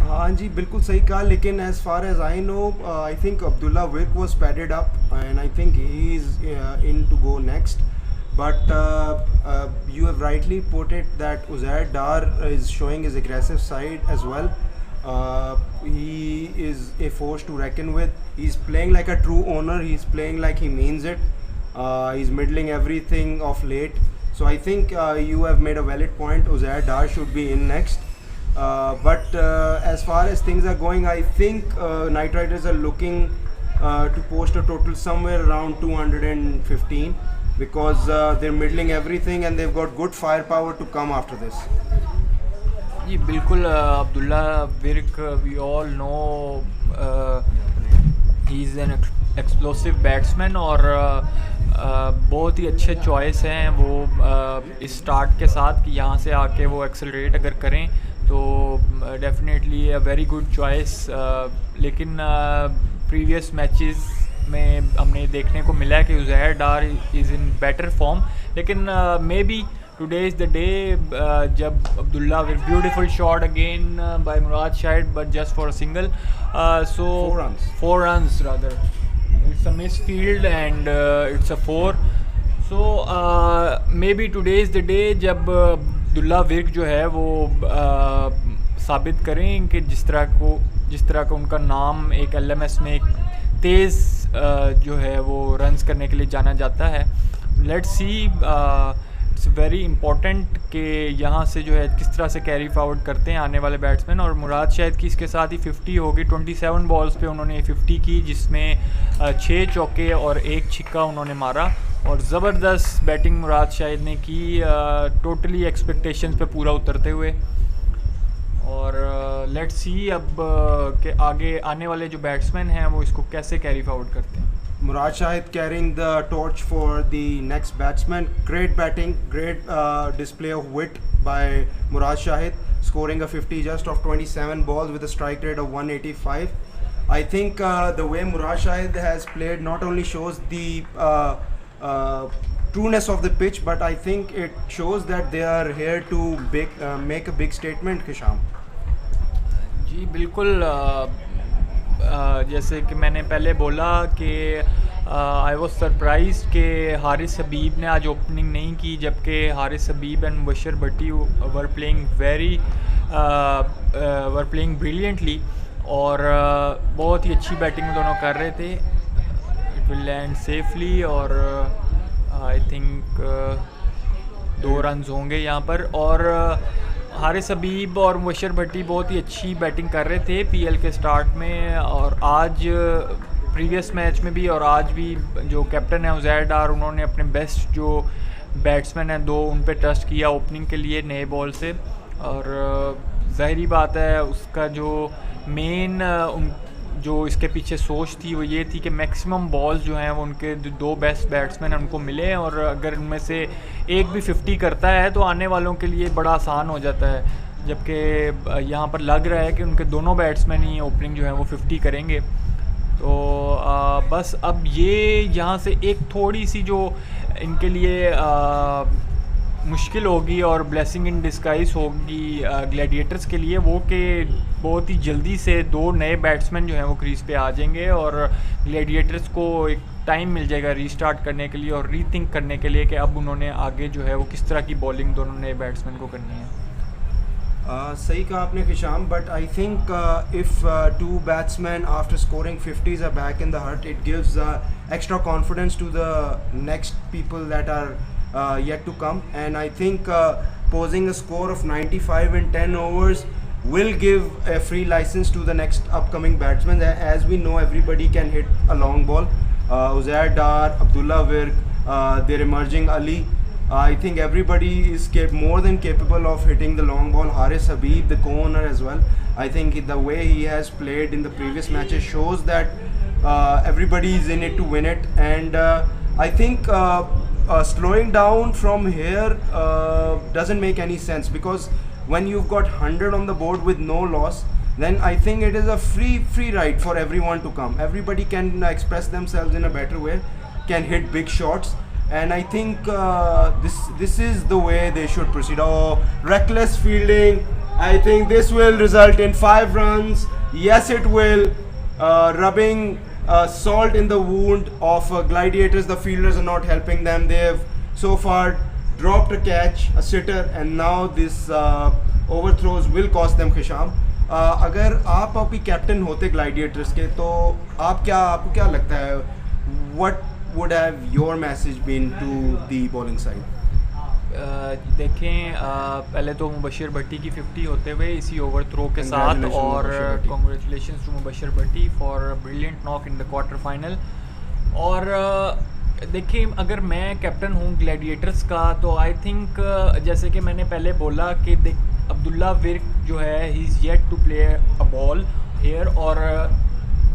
Speaker 4: हाँ जी, बिल्कुल सही कहा. लेकिन as far as I know, I think Abdullah Virk was padded up and I think he is in to go next. But you have rightly put it that Uzair Dar is showing his aggressive side as well. He is a force to reckon with. He's playing like a true owner. He's playing like he means it. He's middling everything of late. So I think you have made a valid point. Uzair Dar should be in next. But as far as things are going, I think Knight Riders are looking to post a total somewhere around 215. Because they're middling everything and they've got good firepower to come after this.
Speaker 2: जी बिल्कुल. Abdullah Virk, we all know he is an explosive batsman और बहुत ही अच्छे चॉइस हैं वो इस स्टार्ट के साथ कि यहाँ से आके वो एक्सेलरेट अगर करें तो definitely a very good choice. लेकिन प्रीवियस मैचेस में हमने देखने को मिला है कि Uzair Dar is in better form. लेकिन maybe today is the day जब Abdullah with beautiful shot again by Murad Shahid but just for a single. So 4 runs rather. It's a miss field and it's a 4. So maybe today is the day जब अब्दुल्ला विर्क जो है वो साबित करें कि जिस तरह का उनका नाम एक LMS में एक तेज़ जो है वो रन्स करने के लिए जाना जाता है. Let's see. It's very important कि यहाँ से जो है किस तरह से कैरी फॉरवर्ड करते हैं आने वाले बैट्समैन। और मुराद शाहिद की इसके साथ ही 50 होगी। 27 बॉल्स पे उन्होंने 50 की, जिसमें 6 चौके और 1 छिक्का उन्होंने मारा और ज़बरदस्त बैटिंग मुराद शाहिद ने की, टोटली एक्सपेक्टेशंस पे पूरा उतरते हुए। और लेट्स सी अब के आगे आने वाले जो बैट्समैन हैं वो इसको कैसे कैरी फॉरवर्ड करते हैं।
Speaker 4: Murad Shahid carrying the torch for the next batsman. Great batting, great display of wit by Murad Shahid, scoring a 50 just off 27 balls with a strike rate of 185. I think the way Murad Shahid has played not only shows the trueness of the pitch, but I think it shows that they are here to make a big statement. Hisham.
Speaker 2: जी बिल्कुल, जैसे कि मैंने पहले बोला कि आई वॉज सरप्राइज कि हारिस हबीब ने आज ओपनिंग नहीं की, जबकि Haris Habib and Mubashar Bhatti were playing brilliantly और बहुत ही अच्छी बैटिंग दोनों कर रहे थे। इट विल लैंड सेफली और आई थिंक 2 रन्स होंगे यहाँ पर। और हारिस हबीब और मुबशर भट्टी बहुत ही अच्छी बैटिंग कर रहे थे पीएल के स्टार्ट में, और आज प्रीवियस मैच में भी और आज भी जो कैप्टन है उज़ैर डार, उन्होंने अपने बेस्ट जो बैट्समैन हैं 2 उन पे ट्रस्ट किया ओपनिंग के लिए नए बॉल से। और ज़ाहिरी बात है उसका जो मेन जो इसके पीछे सोच थी वो ये थी कि मैक्सिमम बॉल्स जो हैं वो उनके 2 बेस्ट बैट्समैन उनको मिले, और अगर उनमें से एक भी 50 करता है तो आने वालों के लिए बड़ा आसान हो जाता है। जबकि यहाँ पर लग रहा है कि उनके दोनों बैट्समैन ही ओपनिंग जो है वो 50 करेंगे। तो बस अब ये यहाँ से एक थोड़ी सी जो इनके लिए मुश्किल होगी और ब्लेसिंग इन डिस्गाइज होगी ग्लैडिएटर्स के लिए, वो कि बहुत ही जल्दी से 2 नए बैट्समैन जो हैं वो क्रीज पे आ जाएंगे और ग्लैडिएटर्स को एक टाइम मिल जाएगा रीस्टार्ट करने के लिए और रीथिंक करने के लिए कि अब उन्होंने आगे जो है वो किस तरह की बॉलिंग दोनों नए बैट्समैन को करनी है।
Speaker 4: सही कहा आपने Hisham, but I think if 2 batsmen after scoring 50s are back in the hut, it gives extra confidence to the next people that are yet to come, and I think posing a score of 95 in 10 overs will give a free license to the next upcoming batsmen. As we know, everybody can hit a long ball. Uzair Dar, Abdullah Virk, their emerging Ali. I think everybody is more than capable of hitting the long ball. Haris Habib, the co-owner as well. I think the way he has played in the previous matches shows that everybody is in it to win it. And I think slowing down from here doesn't make any sense, because when you've got 100 on the board with no loss, then I think it is a free ride for everyone to come. Everybody can express themselves in a better way, can hit big shots. And I think this is the way they should proceed. Oh, reckless fielding. I think this will result in 5 runs. Yes, it will. Rubbing salt in the wound of Gladiators. The fielders are not helping them. They have so far dropped a catch, a sitter, and now this overthrows will cost them. Hisham, अगर आप अभी कैप्टन होते ग्लाइडिएटर्स के तो आपको क्या लगता है, what would have your message been to the bowling side?
Speaker 2: देखें, पहले तो मुबशर भट्टी की 50 होते हुए इसी ओवर थ्रो के साथ, और congratulations to Mubashir Bhatti for brilliant knock in the quarter final. और देखिए, अगर मैं कैप्टन हूँ ग्लैडिएटर्स का तो आई थिंक जैसे कि मैंने पहले बोला कि अब्दुल्ला विर्क जो है he is yet to play a ball here, और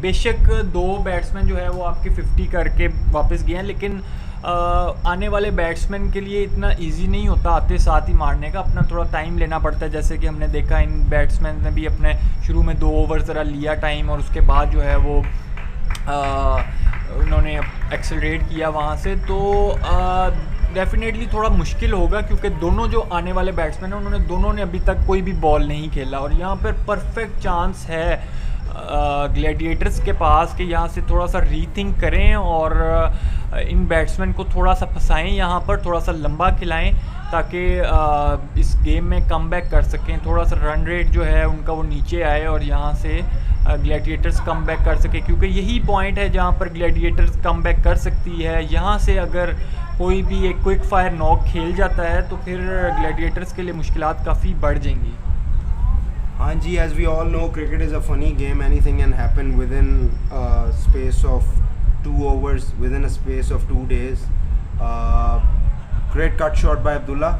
Speaker 2: बेशक 2 बैट्समैन जो है वो आपके 50 करके वापस गए हैं, लेकिन आने वाले बैट्समैन के लिए इतना इजी नहीं होता आते साथ ही मारने का, अपना थोड़ा टाइम लेना पड़ता है। जैसे कि हमने देखा इन बैट्समैन ने भी अपने शुरू में 2 ओवर ज़रा लिया टाइम, और उसके बाद जो है वो उन्होंने एक्सेलरेट किया वहाँ से। तो डेफिनेटली थोड़ा मुश्किल होगा, क्योंकि दोनों जो आने वाले बैट्समैन हैं दोनों ने अभी तक कोई भी बॉल नहीं खेला, और यहाँ पर परफेक्ट चांस है ग्लैडिएटर्स के पास कि यहाँ से थोड़ा सा रीथिंक करें और इन बैट्समैन को थोड़ा सा फंसाएं, यहाँ पर थोड़ा सा लंबा खिलाएं ताकि इस गेम में कमबैक कर सकें। थोड़ा सा रन रेट जो है उनका वो नीचे आए और यहाँ से ग्लैडिएटर्स कमबैक कर सके, क्योंकि यही पॉइंट है जहाँ पर ग्लैडिएटर्स कमबैक कर सकती है। यहाँ से अगर कोई भी एक क्विक फायर नॉक खेल जाता है तो फिर ग्लैडिएटर्स के लिए मुश्किलात काफ़ी बढ़ जाएंगी।
Speaker 4: हाँ जी, as we all know, cricket is a funny game. Anything can happen within a space of 2 overs, within a space of 2 days. Uh, Great cut shot by Abdullah.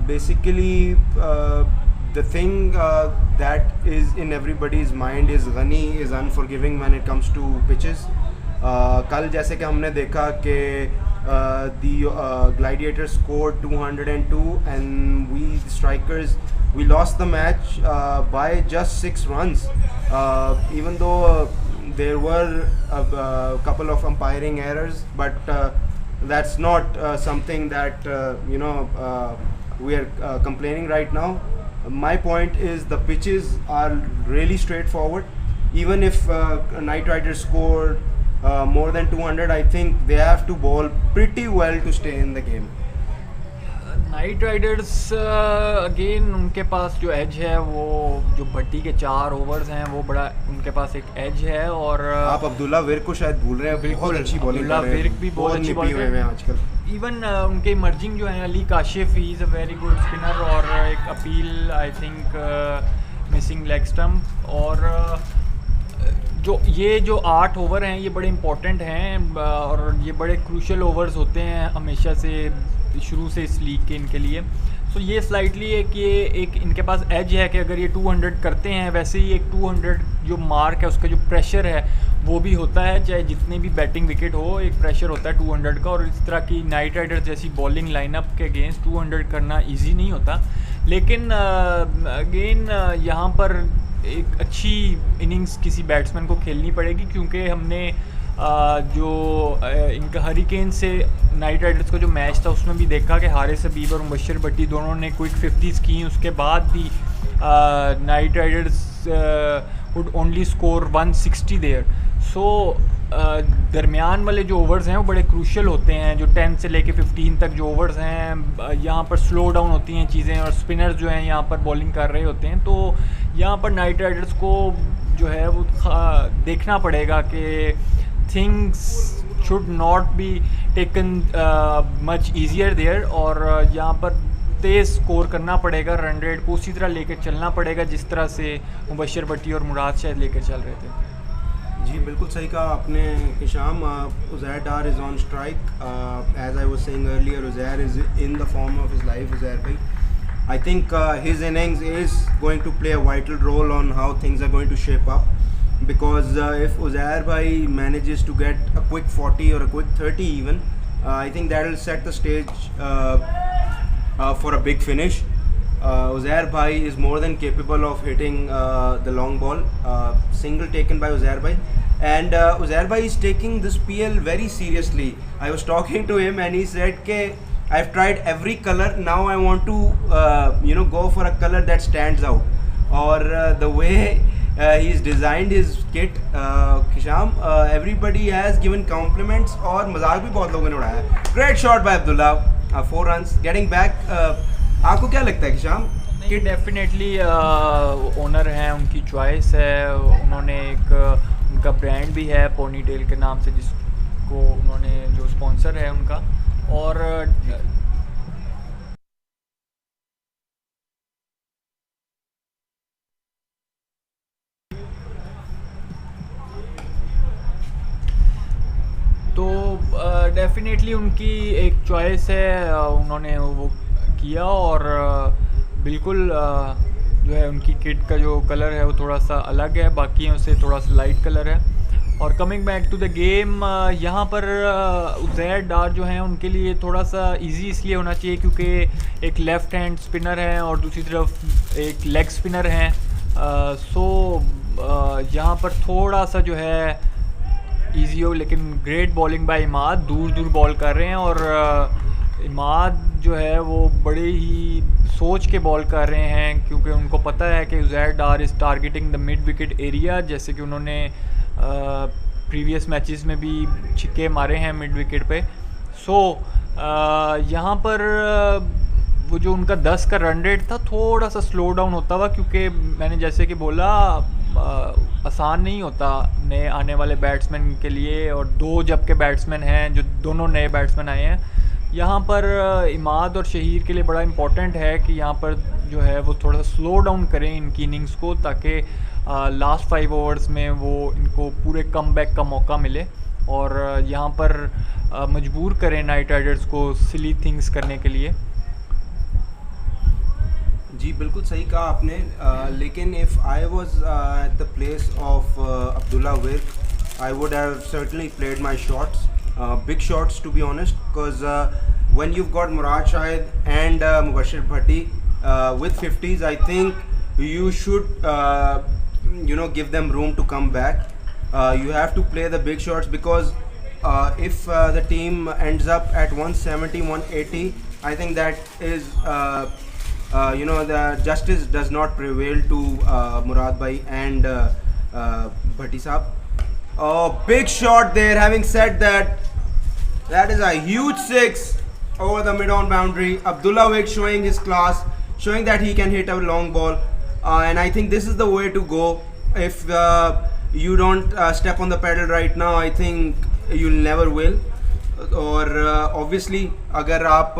Speaker 4: Basically, the thing that is in everybody's mind is Ghani is unforgiving when it comes to pitches. कल जैसे कि हमने देखा कि the Gladiators scored 202 and we strikers we lost the match by just 6 runs, even though there were a couple of umpiring errors, but that's not something that we are complaining right now. My point is the pitches are really straightforward. Even if Knight Riders scored more than 200, I think they have to bowl pretty well to stay in the game.
Speaker 2: Night Riders again उनके पास जो एज है वो जो भट्टी के 4 ओवर्स हैं वो बड़ा उनके पास एक एज है। और
Speaker 4: आप अब्दुल्ला विर्क को शायद भूल रहे हैं, बहुत अच्छी बॉलिंग कर रहे हैं,
Speaker 2: विर्क भी बहुत अच्छी बॉलिंग
Speaker 4: हुए हैं आजकल।
Speaker 2: इवन उनके इमर्जिंग जो है Ali Kashif, he is a very good spinner और एक appeal I think missing leg stump. और जो 8 ओवर हैं ये बड़े इंपॉर्टेंट हैं और ये बड़े क्रूशल ओवर्स होते हैं हमेशा से शुरू से इस लीग के इनके लिए। सो ये स्लाइटली एक इनके पास एज है कि अगर ये 200 करते हैं, वैसे ही एक 200 जो मार्क है उसका जो प्रेशर है वो भी होता है, चाहे जितने भी बैटिंग विकेट हो एक प्रेशर होता है 200 का। और इस तरह की नाइट राइडर्स जैसी बॉलिंग लाइनअप के अगेंस्ट 200 करना ईजी नहीं होता। लेकिन अगेन यहाँ पर एक अच्छी इनिंग्स किसी बैट्समैन को खेलनी पड़ेगी, क्योंकि हमने जो इनका हरिकेन से नाइट राइडर्स का जो मैच था उसमें भी देखा कि हारिस हबीब और मुबशर भट्टी दोनों ने क्विक 50s की। उसके बाद भी knight riders would only score 160 there. So दरमियान वाले जो ओवर्स हैं वो बड़े क्रूशल होते हैं, जो 10 से लेके 15 तक जो ओवर्स हैं यहाँ पर स्लो डाउन होती हैं चीज़ें और स्पिनर्स जो हैं यहाँ पर बॉलिंग कर रहे होते हैं। तो यहाँ पर नाइट राइडर्स को जो है वो देखना पड़ेगा कि things should not be taken much easier there और यहाँ पर तेज़ स्कोर करना पड़ेगा, रन रेट को उसी तरह लेकर चलना पड़ेगा जिस तरह से मुबशर भट्टी और मुराद शायद लेकर चल रहे थे।
Speaker 4: जी बिल्कुल सही कहा आपने Hisham. Uzair Dar is on strike, as I was saying earlier, Uzair is in the form of his life. Uzair भाई, I think his innings is going to play a vital role on how things are going to shape up, because if Uzair bhai manages to get a quick 40 or a quick 30 even, I think that will set the stage for a big finish. Uzair bhai is more than capable of hitting the long ball. Single taken by Uzair bhai, and Uzair bhai is taking this PL very seriously. I was talking to him and he said ke I've tried every color, now I want to go for a color that stands out. Or the way he's designed his kit, Hisham, everybody has given compliments और मजाक भी बहुत लोगों ने उड़ाया। Great shot by Abdullah, 4 runs, getting back. आपको क्या लगता है हिशाम?
Speaker 2: कि डेफिनेटली ओनर हैं, उनकी चॉइस है, उन्होंने एक उनका ब्रांड भी है पोनी टेल के नाम से जिसको उन्होंने जो स्पॉन्सर है उनका। और तो डेफिनेटली उनकी एक चॉइस है, उन्होंने वो किया। और बिल्कुल जो है उनकी किट का जो कलर है वो थोड़ा सा अलग है, बाकियों से थोड़ा सा लाइट कलर है। और coming back to the game, यहाँ पर उज़ैर डार जो हैं उनके लिए थोड़ा सा इजी इसलिए होना चाहिए क्योंकि एक लेफ़्ट हैंड स्पिनर हैं और दूसरी तरफ एक लेग स्पिनर हैं। सो यहाँ पर थोड़ा सा जो है इजी हो, लेकिन ग्रेट बॉलिंग बाय इमाद, दूर दूर बॉल कर रहे हैं। और इमाद जो है वो बड़े ही सोच के बॉल कर रहे हैं क्योंकि उनको पता है कि Uzair Dar is targeting the mid wicket area, जैसे कि उन्होंने प्रीवियस मैचेस में भी छिक्के मारे हैं मिड विकेट पे। सो यहाँ पर वो जो उनका 10 का रन रेट था थोड़ा सा स्लो डाउन होता हुआ, क्योंकि मैंने जैसे कि बोला आसान नहीं होता नए आने वाले बैट्समैन के लिए, और दो जबकि बैट्समैन हैं जो दोनों नए बैट्समैन आए हैं यहाँ पर। इमाद और शहीर के लिए बड़ा इम्पोर्टेंट है कि यहाँ पर जो है वो थोड़ा सा स्लो डाउन करें इनकी इनिंग्स को, ताकि लास्ट 5 ओवर्स में वो इनको पूरे कमबैक का मौका मिले और यहाँ पर मजबूर करें नाइट राइडर्स को सिली थिंग्स करने के लिए।
Speaker 4: जी बिल्कुल सही कहा आपने, लेकिन if I was at the place of Abdullah Virk I would have certainly played my shots, big shots to be honest, because when you've got Murad Shahid and Mubashir Bhatti with 50s, I think you should give them room to come back. You have to play the big shots, because if the team ends up at 170 180, I think that is the justice does not prevail to Murad Bhai and Bhatti Saab. Oh, big shot there. Having said that, that is a huge 6 over the mid-on boundary. Abdullah Wik showing his class, showing that he can hit a long ball, and I think this is the way to go. If you don't step on the pedal right now, I think you'll never will. और obviously अगर आप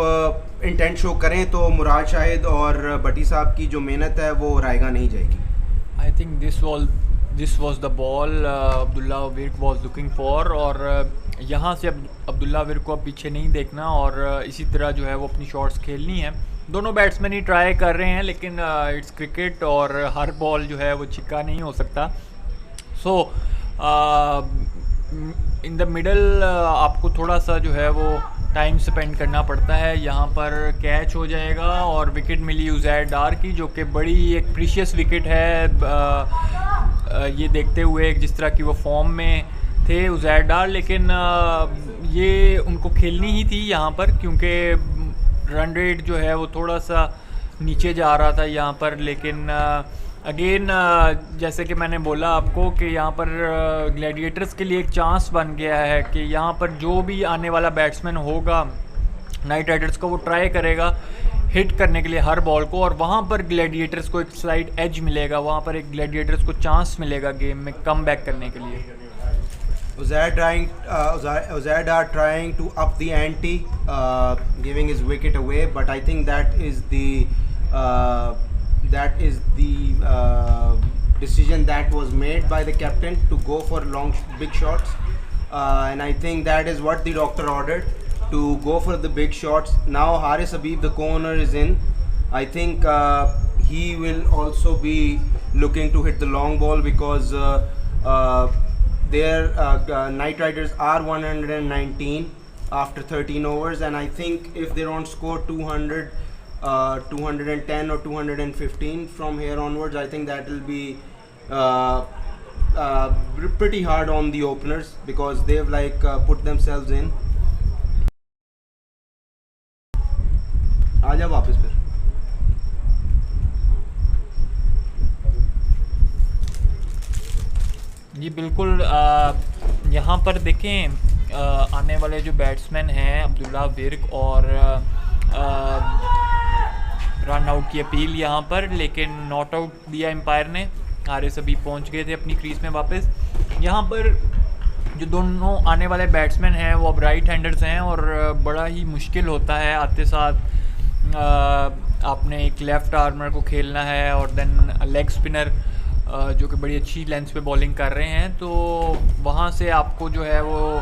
Speaker 4: इंटेंट शो करें तो मुराद शाहिद और भट्टी साहब की जो मेहनत है वो रायगा नहीं जाएगी।
Speaker 2: I think this was the ball Abdullah Virk was looking for, और यहाँ से अब अब्दुल्ला विर्क को अब पीछे नहीं देखना और इसी तरह जो है वो अपनी शॉट्स खेलनी है। दोनों बैट्समैन ही ट्राई कर रहे हैं, लेकिन इट्स क्रिकेट और हर बॉल जो है वो छिक्का नहीं हो सकता। सो इन द मिडल आपको थोड़ा सा जो है वो टाइम स्पेंड करना पड़ता है। यहाँ पर कैच हो जाएगा और विकेट मिली उज़ैर डार की, जो कि बड़ी एक प्रीशियस विकेट है ये देखते हुए जिस तरह की वो फॉर्म में थे उज़ैर डार, लेकिन ये उनको खेलनी ही थी यहाँ पर, क्योंकि रन रेट जो है वो थोड़ा सा नीचे जा रहा था यहाँ पर। लेकिन अगेन जैसे कि मैंने बोला आपको कि यहाँ पर ग्लैडिएटर्स के लिए एक चांस बन गया है कि यहाँ पर जो भी आने वाला बैट्समैन होगा नाइट राइडर्स का, वो ट्राई करेगा हिट करने के लिए हर बॉल को, और वहाँ पर ग्लैडिएटर्स को एक स्लाइड एज मिलेगा, वहाँ पर एक ग्लैडिएटर्स को चांस मिलेगा गेम में कम बैक करने के लिए।
Speaker 4: Uzair Dar trying to up the ante, giving his wicket away, but I think that is the decision that was made by the captain to go for long big shots, and I think that is what the doctor ordered, to go for the big shots. Now Haris Habib, the co-owner, is in. I think he will also be looking to hit the long ball, because their Night Riders are 119 after 13 overs, and I think if they don't score 200, 210 or 215 from here onwards, I think that will be pretty hard on the openers, because they've put themselves in. आजा वापस फिर।
Speaker 2: जी बिल्कुल, यहाँ पर देखें आने वाले जो बैट्समैन हैं अब्दुल्ला विर्क और रन आउट की अपील यहाँ पर, लेकिन नॉट आउट दिया एम्पायर ने। हारिस अभी पहुँच गए थे अपनी क्रीज में वापस। यहाँ पर जो दोनों आने वाले बैट्समैन हैं वो अब राइट हैंडर्स हैं, और बड़ा ही मुश्किल होता है आते साथ आपने एक लेफ़्ट आर्मर को खेलना है और देन लेग स्पिनर जो कि बड़ी अच्छी लेंथ पे बॉलिंग कर रहे हैं, तो वहाँ से आपको जो है वो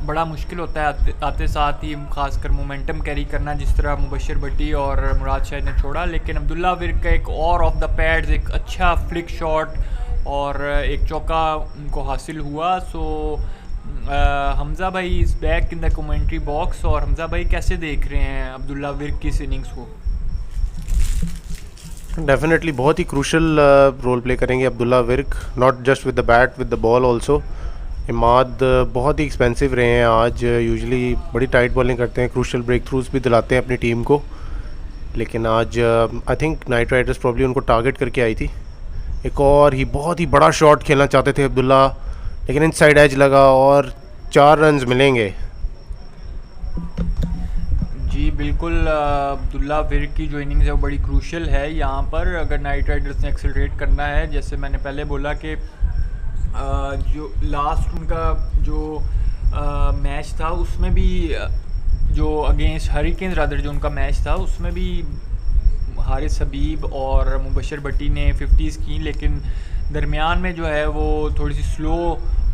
Speaker 2: बड़ा मुश्किल होता है आते साथ ही खासकर मोमेंटम कैरी करना, जिस तरह मुबशिर भट्टी और मुराद शाहिद ने छोड़ा। लेकिन अब्दुल्ला विर्क का एक और ऑफ द पैड्स एक अच्छा फ्लिक शॉट और एक चौका उनको हासिल हुआ। सो हमज़ा भाई is back in the commentary box, और हमज़ा भाई कैसे देख रहे हैं अब्दुल्ला विर्क की इस इनिंग्स को?
Speaker 1: डेफिनेटली बहुत ही क्रूशल रोल प्ले करेंगे Abdullah Virk, not just with the bat with the ball also. Imad बहुत ही एक्सपेंसिव रहे हैं आज, यूजुअली बड़ी टाइट बॉलिंग करते हैं, क्रूशल ब्रेक थ्रूज भी दिलाते हैं अपनी टीम को, लेकिन आज I think night Riders probably उनको टारगेट करके आई थी। एक और ही बहुत ही बड़ा शॉट खेलना चाहते थे अब्दुल्ला, लेकिन इनसाइड एज लगा और 4 रन्स मिलेंगे।
Speaker 2: जी बिल्कुल अब्दुल्ला विर्क की जो इनिंग्स है वो बड़ी क्रूशल है यहाँ पर। अगर नाइट राइडर्स ने एक्सेलरेट करना है, जैसे मैंने पहले बोला कि जो लास्ट उनका जो मैच था उसमें भी जो अगेंस्ट हरिकेन्स रादर जो उनका मैच था उसमें भी हारिस हबीब और मुबशर भट्टी ने 50s की, लेकिन दरमियान में जो है वो थोड़ी सी स्लो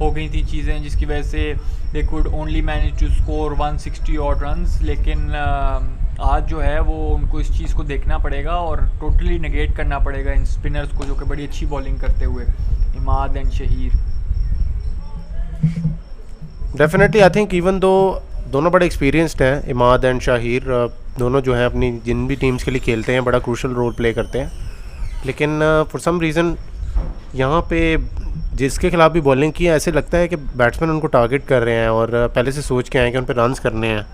Speaker 2: हो गई थी चीज़ें, जिसकी वजह से they could only manage to score 160 odd runs. लेकिन आज जो है वो उनको इस चीज़ को देखना पड़ेगा और टोटली नेगेट करना पड़ेगा इन स्पिनर्स को जो कि बड़ी अच्छी बॉलिंग करते हुए, Imad and Shaheer.
Speaker 1: Definitely I think even though दोनों बड़े एक्सपीरियंस्ड हैं, इमाद एंड शाहिर, दोनों जो हैं अपनी जिन भी टीम्स के लिए खेलते हैं बड़ा क्रूशल रोल प्ले करते हैं। लेकिन फॉर सम रीज़न यहाँ पे जिसके खिलाफ भी बॉलिंग की है ऐसे लगता है कि बैट्समैन उनको टारगेट कर रहे हैं और पहले से सोच के आए कि उन पर रन्स करने हैं,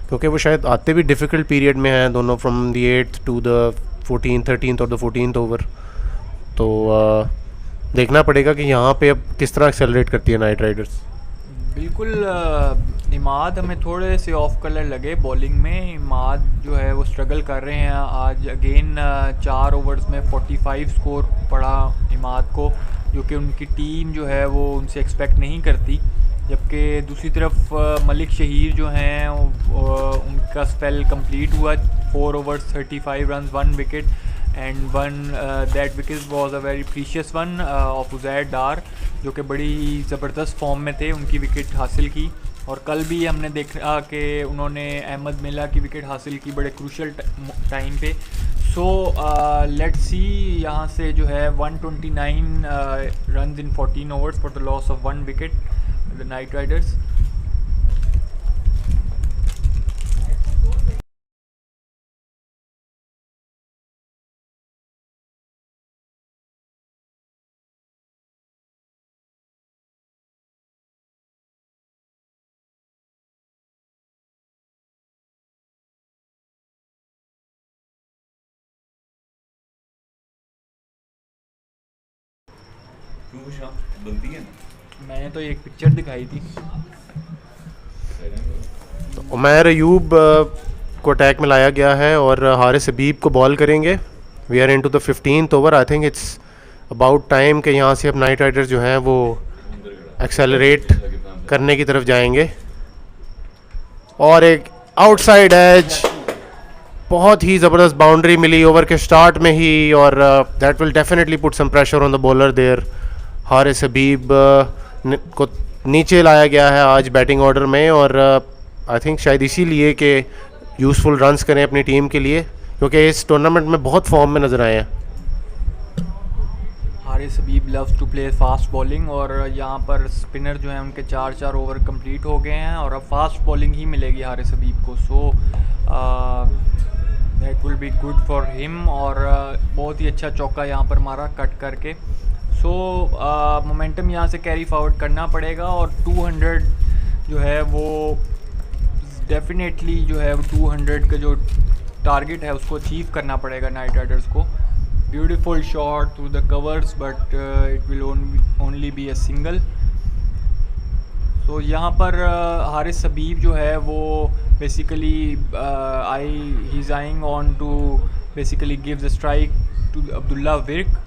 Speaker 1: क्योंकि वो शायद आते भी डिफ़िकल्ट पीरियड में हैं दोनों, from the 8th to the 13th और द 14th ओवर। तो देखना पड़ेगा कि यहाँ पे अब किस तरह एक्सेलरेट करती है नाइट राइडर्स।
Speaker 2: बिल्कुल इमाद हमें थोड़े से ऑफ कलर लगे बॉलिंग में। इमाद जो है वो स्ट्रगल कर रहे हैं आज अगेन। 4 ओवर्स में 45 स्कोर पड़ा इमाद को, जो कि उनकी टीम जो है वो उनसे एक्सपेक्ट नहीं करती। जबकि दूसरी तरफ मलिक शहीर जो हैं उनका स्पेल कंप्लीट हुआ, 4 overs 35 runs 1 wicket and that wicket was a very precious one of Uzair Dar, जो कि बड़ी ज़बरदस्त फॉर्म में थे, उनकी विकेट हासिल की। और कल भी हमने देखा कि उन्होंने अहमद मिला की विकेट हासिल की बड़े क्रूशल टाइम पे। सो लेट्स सी यहाँ से जो है 129 runs in 14 overs for the loss of 1 wicket the Knight Riders.
Speaker 5: क्यों शाम बनती है ना?
Speaker 2: मैंने तो एक पिक्चर दिखाई थी।
Speaker 1: तो उमैर अयूब को अटैक में लाया गया है और हारिस हबीब को बॉल करेंगे। We are into the 15th over. I think it's about time कि यहाँ से अब नाइट राइडर्स जो हैं वो एक्सेलरेट करने की तरफ जाएंगे। और एक आउटसाइड एज, बहुत ही ज़बरदस्त बाउंड्री मिली ओवर के स्टार्ट में ही, और that will definitely put some pressure on the bowler there. Haris Habib को नीचे लाया गया है आज बैटिंग ऑर्डर में, और आई थिंक शायद इसीलिए कि यूज़फुल रन्स करें अपनी टीम के लिए, क्योंकि इस टूर्नामेंट में बहुत फॉर्म में नज़र आए हैं।
Speaker 2: Haris Habib loves to play fast bowling, और यहाँ पर स्पिनर जो हैं उनके 4 ओवर कंप्लीट हो गए हैं और अब फास्ट बॉलिंग ही मिलेगी हारिस हबीब को। So that will be good for him. और बहुत ही अच्छा चौका यहाँ पर मारा कट करके। सो मोमेंटम यहाँ से कैरी फॉरवर्ड करना पड़ेगा और 200 जो है वो डेफिनेटली जो है वो 200 का जो टारगेट है उसको अचीव करना पड़ेगा नाइट राइडर्स को। Beautiful shot through the covers but it will only be a single. तो यहाँ पर हारिस हबीब जो है वो basically he is eyeing on to basically give the strike to Abdullah Virk,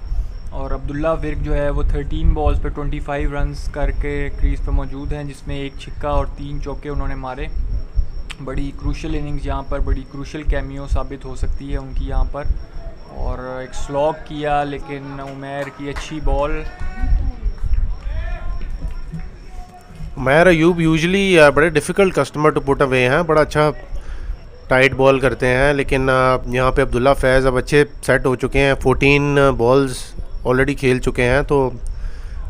Speaker 2: और अब्दुल्ला विर्क जो है वो 13 बॉल्स पे 25 रन्स करके क्रीज पे मौजूद हैं, जिसमें 1 छक्का और 3 चौके उन्होंने मारे। बड़ी क्रूशल इनिंग्स यहाँ पर, बड़ी क्रूशल कैमियो साबित हो सकती है उनकी यहाँ पर। और एक स्लॉग किया, लेकिन उमैर की अच्छी बॉल।
Speaker 1: उमैर अयूब यूजुअली बड़े difficult customer to put away हैं, बड़ा अच्छा टाइट बॉल करते हैं, लेकिन यहाँ पे अब्दुल्ला फैज़ अब अच्छे सेट हो चुके हैं, 14 बॉल्स ऑलरेडी खेल चुके हैं, तो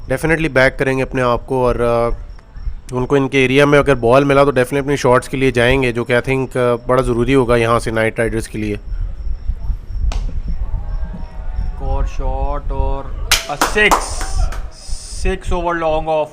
Speaker 1: डेफिनेटली बैक करेंगे अपने आप को। और उनको इनके एरिया में अगर बॉल मिला तो डेफिनेटली अपनी शॉट्स के लिए जाएंगे, जो कि आई थिंक बड़ा ज़रूरी होगा यहाँ से नाइट राइडर्स के लिए।
Speaker 2: और शॉट और अ 6 ओवर लॉन्ग ऑफ,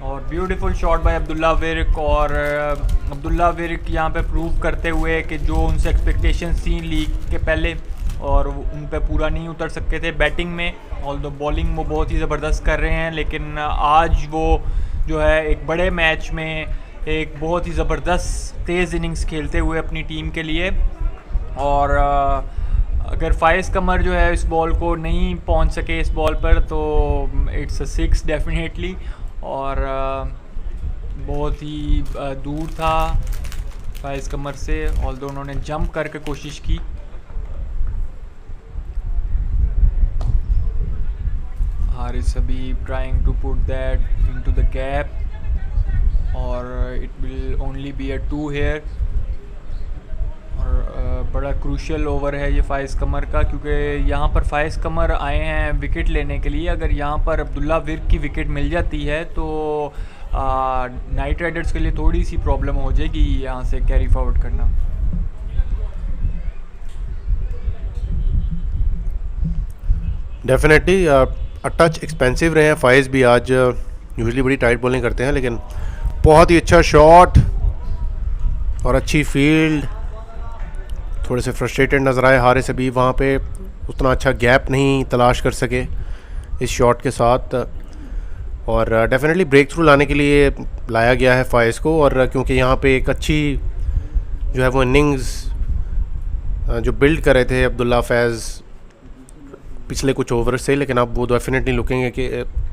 Speaker 2: और beautiful shot bye Abdullah Virk. और अब्दुल्ला विर्क यहाँ पे प्रूव करते हुए कि जो उनसे एक्सपेक्टेशंस थी लीग के पहले और उन पे पूरा नहीं उतर सकते थे बैटिंग में, ऑल द बॉलिंग वो बहुत ही ज़बरदस्त कर रहे हैं। लेकिन आज वो जो है एक बड़े मैच में एक बहुत ही ज़बरदस्त तेज़ इनिंग्स खेलते हुए अपनी टीम के लिए। और अगर फाइज कमर जो है इस बॉल को नहीं पहुंच सके इस बॉल पर तो इट्स अ 6 डेफिनेटली। और बहुत ही दूर था फाइज कमर से, ऑल्दो उन्होंने जंप करके कोशिश की। Haris Habib trying to put that into the gap और it will only be a 2 here. और बड़ा क्रूशियल ओवर है ये फाइज कमर का, क्योंकि यहाँ पर फाइज कमर आए हैं विकेट लेने के लिए। अगर यहाँ पर अब्दुल्ला विर्क की विकेट मिल जाती है तो नाइट राइडर्स के लिए थोड़ी सी प्रॉब्लम हो जाएगी यहाँ से कैरी फॉरवर्ड करना।
Speaker 1: डेफिनेटली टच एक्सपेंसिव रहे हैं फाइज भी आज। यूजुअली बड़ी टाइट बॉलिंग करते हैं, लेकिन बहुत ही अच्छा शॉट और अच्छी फील्ड। थोड़े से फ्रस्ट्रेटेड नज़र आए हारिस हबीब, वहाँ पे उतना अच्छा गैप नहीं तलाश कर सके इस शॉट के साथ। और डेफिनेटली ब्रेक थ्रू लाने के लिए लाया गया है फाइज को। और क्योंकि यहाँ पे एक अच्छी जो है वो इनिंग्स जो बिल्ड कर रहे थे अब्दुल्ला फैज़ पिछले कुछ ओवर से, लेकिन अब वो डेफिनेटली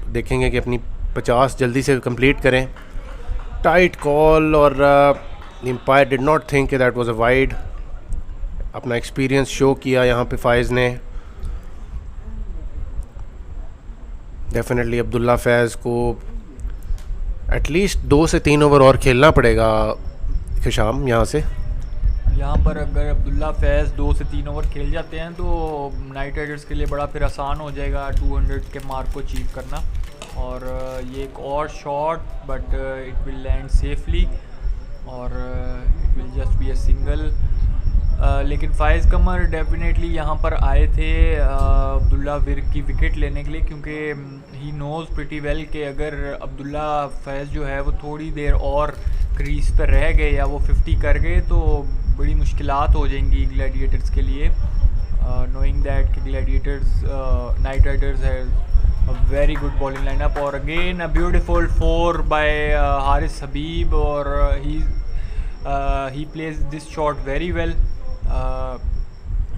Speaker 1: देखेंगे कि अपनी 50 जल्दी से कंप्लीट करें। टाइट कॉल और the umpire did not think that was a wide. अपना एक्सपीरियंस शो किया यहाँ पे फाइज ने। डेफिनेटली अब्दुल्ला फैज़ को एटलीस्ट 2 से 3 ओवर और खेलना पड़ेगा शाम यहाँ से।
Speaker 2: यहाँ पर अगर अब्दुल्ला फैज़ 2 से 3 ओवर खेल जाते हैं तो नाइट राइडर्स के लिए बड़ा फिर आसान हो जाएगा 200 के मार्क को अचीव करना। और ये एक और shot, but it will land safely और it will just be a single. लेकिन फाइज कमर डेफिनेटली यहाँ पर आए थे अब्दुल्ला विर्क की विकेट लेने के लिए, क्योंकि ही नोज़ प्रिटी वेल कि अगर अब्दुल्ला फैज़ जो है वो थोड़ी देर और क्रीज पर रह गए या वो 50 कर गए तो बड़ी मुश्किलात हो जाएंगी ग्लैडिएटर्स के लिए, नोइंग दैट कि ग्लैडिएटर्स नाइट राइडर्स है a very good bowling lineup. और again a beautiful 4 by Haris Habib, और he plays this shot very well.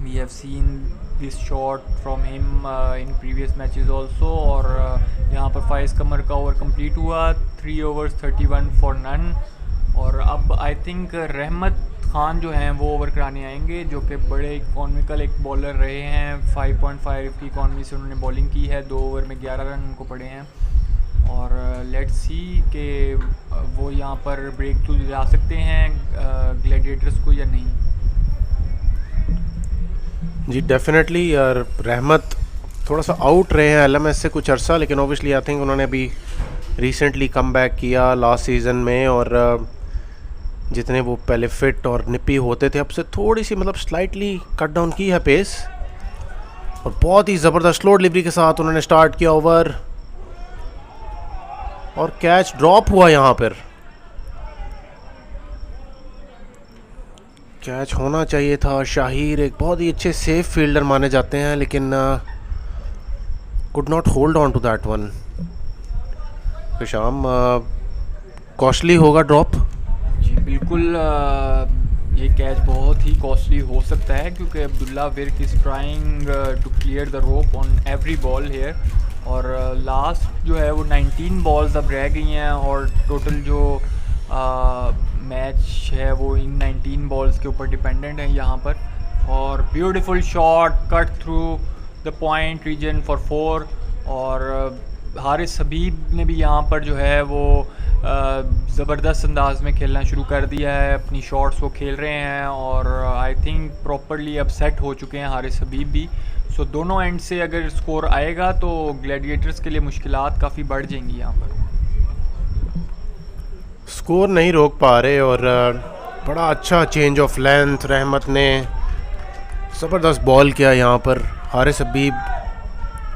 Speaker 2: We have seen this shot from him in previous matches also. और यहाँ पर फाइज कमर का ओवर कंप्लीट हुआ, 3 overs 31 for none। और अब आई थिंक रहमत खान जो हैं वो ओवर कराने आएंगे, जो कि बड़े इकोनॉमिकल एक बॉलर रहे हैं। 5.5 की इकॉनमी से उन्होंने बॉलिंग की है, 2 ओवर में 11 रन उनको पड़े हैं। और लेट्स सी कि वो यहाँ पर ब्रेक थ्रू ला सकते हैं ग्लैडिएटर्स को या नहीं।
Speaker 1: जी डेफिनेटली यार, रहमत थोड़ा सा आउट रहे हैं LMS से कुछ अरसा, लेकिन ओबियसली आई थिंक उन्होंने अभी रिसेंटली कम बैक किया लास्ट सीज़न में। और जितने वो पहले फिट और निपी होते थे, अब से थोड़ी सी मतलब स्लाइटली कट डाउन की है पेस। और बहुत ही ज़बरदस्त स्लो डिलीवरी के साथ उन्होंने स्टार्ट किया ओवर, और कैच ड्रॉप हुआ। यहाँ पर कैच होना चाहिए था। शाहिर एक बहुत ही अच्छे सेफ फील्डर माने जाते हैं, लेकिन could not hold on to that one. तो शाम कॉस्टली होगा ड्रॉप।
Speaker 2: जी बिल्कुल, ये कैच बहुत ही कॉस्टली हो सकता है, क्योंकि Abdullah Virk is trying to clear the rope on every ball here. और लास्ट जो है वो 19 बॉल्स अब रह गई हैं, और टोटल जो मैच है वो इन 19 बॉल्स के ऊपर डिपेंडेंट है यहाँ पर। और beautiful shot cut through the point region for 4। और हारिस हबीब ने भी यहाँ पर जो है वो ज़बरदस्त अंदाज में खेलना शुरू कर दिया है, अपनी शॉट्स को खेल रहे हैं। और आई थिंक प्रॉपरली अब सेट हो चुके हैं हारिस हबीब भी। सो दोनों एंड से अगर स्कोर आएगा तो ग्लैडिएटर्स के लिए मुश्किलात काफ़ी बढ़ जाएंगी यहाँ पर।
Speaker 1: स्कोर नहीं रोक पा रहे, और बड़ा अच्छा चेंज ऑफ लेंथ रहमत ने ज़बरदस्त बॉल किया यहाँ पर। हारिस हबीब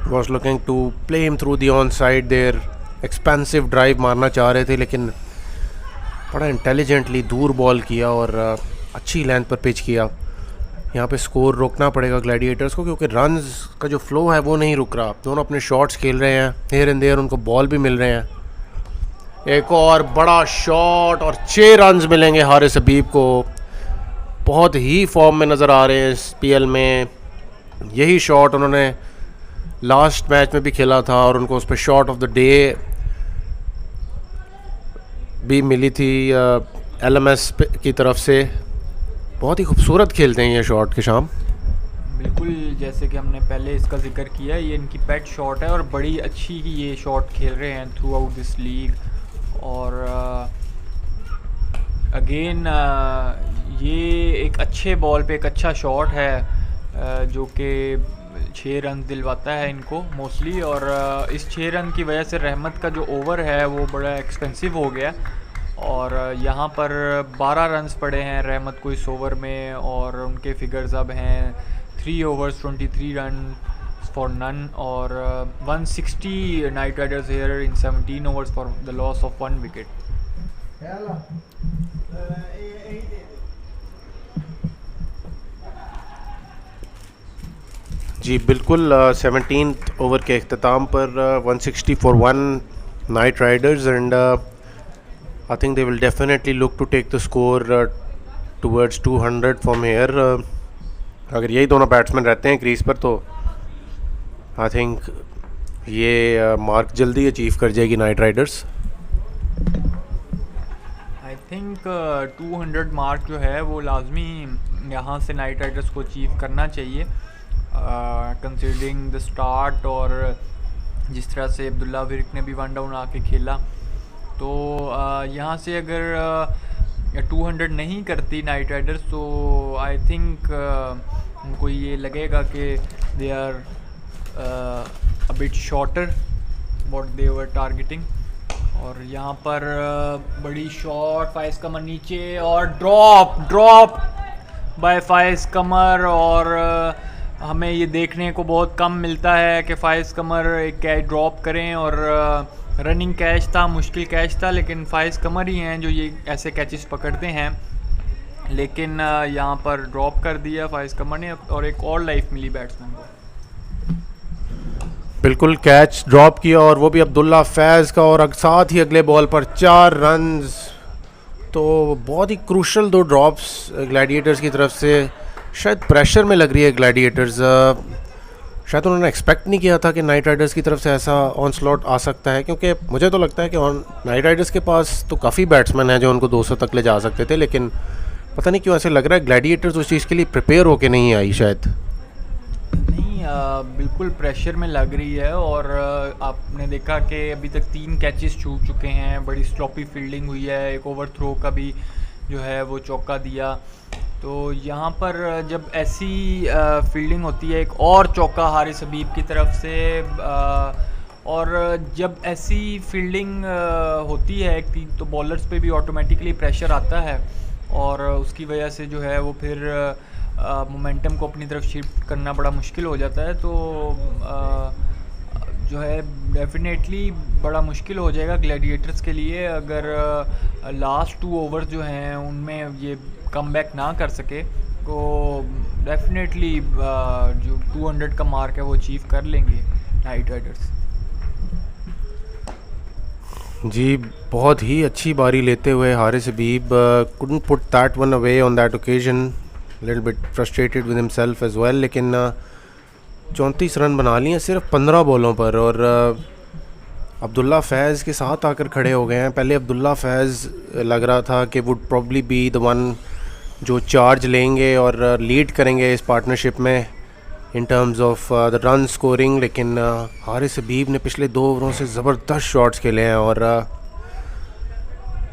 Speaker 1: was looking to play him through the on side there, expensive drive मारना चाह रहे थे, लेकिन बड़ा इंटेलिजेंटली दूर बॉल किया और अच्छी लेंथ पर पिच किया। यहाँ पे स्कोर रोकना पड़ेगा ग्लैडिएटर्स को, क्योंकि रन्स का जो फ्लो है वो नहीं रुक रहा। दोनों अपने शॉट्स खेल रहे हैं, हेयर एंड देयर उनको बॉल भी मिल रहे हैं। एक और बड़ा शॉट और 6 रन्स मिलेंगे हारिस हबीब को। बहुत ही फॉर्म में नज़र आ रहे हैं इस पीएल में। यही शॉट उन्होंने लास्ट मैच में भी खेला था और उनको उस पर शॉट ऑफ द डे भी मिली थी LMS की तरफ से। बहुत ही खूबसूरत खेलते हैं ये शॉट के शाम।
Speaker 2: बिल्कुल, जैसे कि हमने पहले इसका जिक्र किया, ये इनकी पेट शॉट है और बड़ी अच्छी ये शॉट खेल रहे हैं थ्रू आउट दिस लीग। और अगेन ये एक अच्छे बॉल पे एक अच्छा शॉट है जो कि 6 रन दिलवाता है इनको मोस्टली। और इस 6 रन की वजह से रहमत का जो ओवर है वो बड़ा एक्सपेंसिव हो गया और यहाँ पर 12 रन्स पड़े हैं रहमत को इस ओवर में और उनके फिगर्स अब हैं 3 overs 23 रन फॉर नन और 160 knight riders here in 17 overs for the loss of 1 wicket.
Speaker 1: जी बिल्कुल, 17th ओवर के अख्ताम पर 160 for 1 knight riders and I think they will definitely look to take the score towards 200 from here. अगर यही दोनों बैट्समैन रहते हैं क्रीज पर तो आई थिंक ये मार्क जल्दी अचीव कर जाएगी knight riders.
Speaker 2: I think 200 mark जो है वो लाजमी यहाँ से नाइट राइडर्स को अचीव करना चाहिए कंसिडरिंग द स्टार्ट और जिस तरह से अब्दुल्ला विर्क ने भी 1 डाउन आके खेला। तो यहाँ से अगर 200 नहीं करती नाइट राइडर्स तो आई थिंक उनको ये लगेगा कि they are a bit shorter what they were targeting. और यहाँ पर बड़ी शॉट फाइज कमर नीचे और ड्रॉप बाय फाइज कमर। और हमें ये देखने को बहुत कम मिलता है कि फाइज कमर एक कैच ड्रॉप करें और रनिंग कैच था, मुश्किल कैच था, लेकिन फाइज कमर ही हैं जो ये ऐसे कैचेस पकड़ते हैं। लेकिन यहाँ पर ड्रॉप कर दिया फाइज कमर ने और एक और लाइफ मिली बैट्समैन को।
Speaker 1: बिल्कुल कैच ड्रॉप किया और वो भी अब्दुल्ला फैज़ का और साथ ही अगले बॉल पर 4 रन्स। तो बहुत ही क्रूशल 2 ड्रॉप्स ग्लैडिएटर्स की तरफ से। शायद प्रेशर में लग रही है ग्लैडिएटर्स। शायद उन्होंने एक्सपेक्ट नहीं किया था कि नाइट राइडर्स की तरफ से ऐसा ऑन स्लॉट आ सकता है, क्योंकि मुझे तो लगता है कि नाइट राइडर्स के पास तो काफ़ी बैट्समैन हैं जो उनको 200 तक ले जा सकते थे, लेकिन पता नहीं क्यों ऐसे लग रहा है ग्लैडिएटर्स उस चीज़ के लिए प्रिपेयर होके नहीं आई शायद।
Speaker 2: नहीं, बिल्कुल प्रेशर में लग रही है। और आपने देखा कि अभी तक 3 कैचेस छूट चुके हैं, बड़ी स्लॉपी फील्डिंग हुई है, एक ओवर थ्रो का भी जो है वो चौका दिया। तो यहाँ पर जब ऐसी फील्डिंग होती है, एक और चौका हारिस हबीब की तरफ से, और जब ऐसी फील्डिंग होती है तो बॉलर्स पे भी ऑटोमेटिकली प्रेशर आता है और उसकी वजह से जो है वो फिर मोमेंटम को अपनी तरफ शिफ्ट करना बड़ा मुश्किल हो जाता है। तो जो है डेफिनेटली बड़ा मुश्किल हो जाएगा ग्लैडिएटर्स के लिए अगर लास्ट 2 ओवर्स जो हैं उनमें ये कम बैक ना कर सके। तो डेफिनेटली जो 200 का मार्क है वो अचीव कर लेंगे नाइट राइडर्स।
Speaker 1: जी बहुत ही अच्छी बारी लेते हुए हारिस हबीब couldn't put that one away on that occasion, little bit frustrated with himself as well, लेकिन 34 रन बना लिए सिर्फ 15 बॉलों पर। और अब्दुल्ला फैज़ के साथ आकर खड़े हो गए हैं। पहले अब्दुल्ला फैज़ लग रहा था कि would probably be the one जो चार्ज लेंगे और लीड करेंगे इस पार्टनरशिप में in terms of the run scoring, लेकिन हारिस हबीब ने पिछले 2 ओवरों से ज़बरदस्त शॉट्स खेले हैं और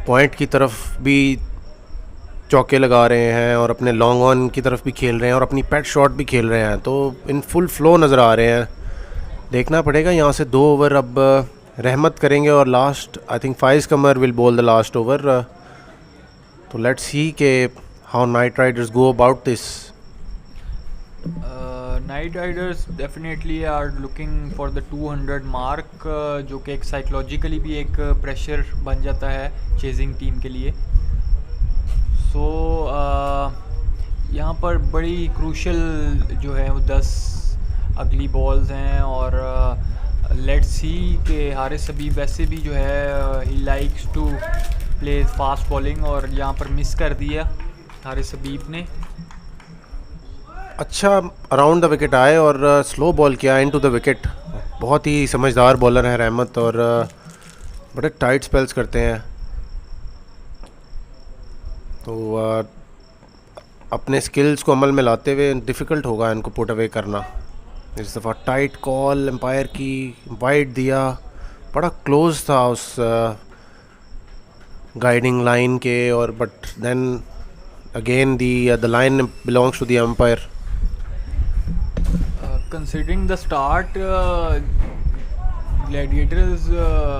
Speaker 1: पॉइंट की तरफ भी चौके लगा रहे हैं और अपने लॉन्ग ऑन की तरफ भी खेल रहे हैं और अपनी पेट शॉट भी खेल रहे हैं। तो इन फुल फ्लो नज़र आ रहे हैं। देखना पड़ेगा यहाँ से 2 ओवर अब रहमत करेंगे और last I think Faiz Qamar will bowl the last over. तो लेट्स सी के how knight riders go about this.
Speaker 2: Knight riders definitely are looking for the 200 mark जो कि एक साइकोलॉजिकली भी एक प्रेशर बन जाता है चेजिंग टीम के लिए। सो यहाँ पर बड़ी क्रूशल जो है वो 10 अगली बॉल्स हैं और लेट्स सी कि हारिस हबीब वैसे भी जो है he likes to play fast bowling, और यहाँ पर मिस कर दिया हारिस हबीब ने।
Speaker 1: अच्छा अराउंड द विकेट आए और स्लो बॉल किया इनटू द विकेट। बहुत ही समझदार बॉलर है रहमत, और बड़े टाइट स्पेल्स करते हैं, तो अपने स्किल्स को अमल में लाते हुए डिफ़िकल्ट होगा इनको पुट अवे करना। इस दफ़ा टाइट कॉल एम्पायर की, वाइड दिया, बड़ा क्लोज था उस गाइडिंग लाइन के, और but then again the line belongs to the umpire.
Speaker 2: Considering the start, Gladiators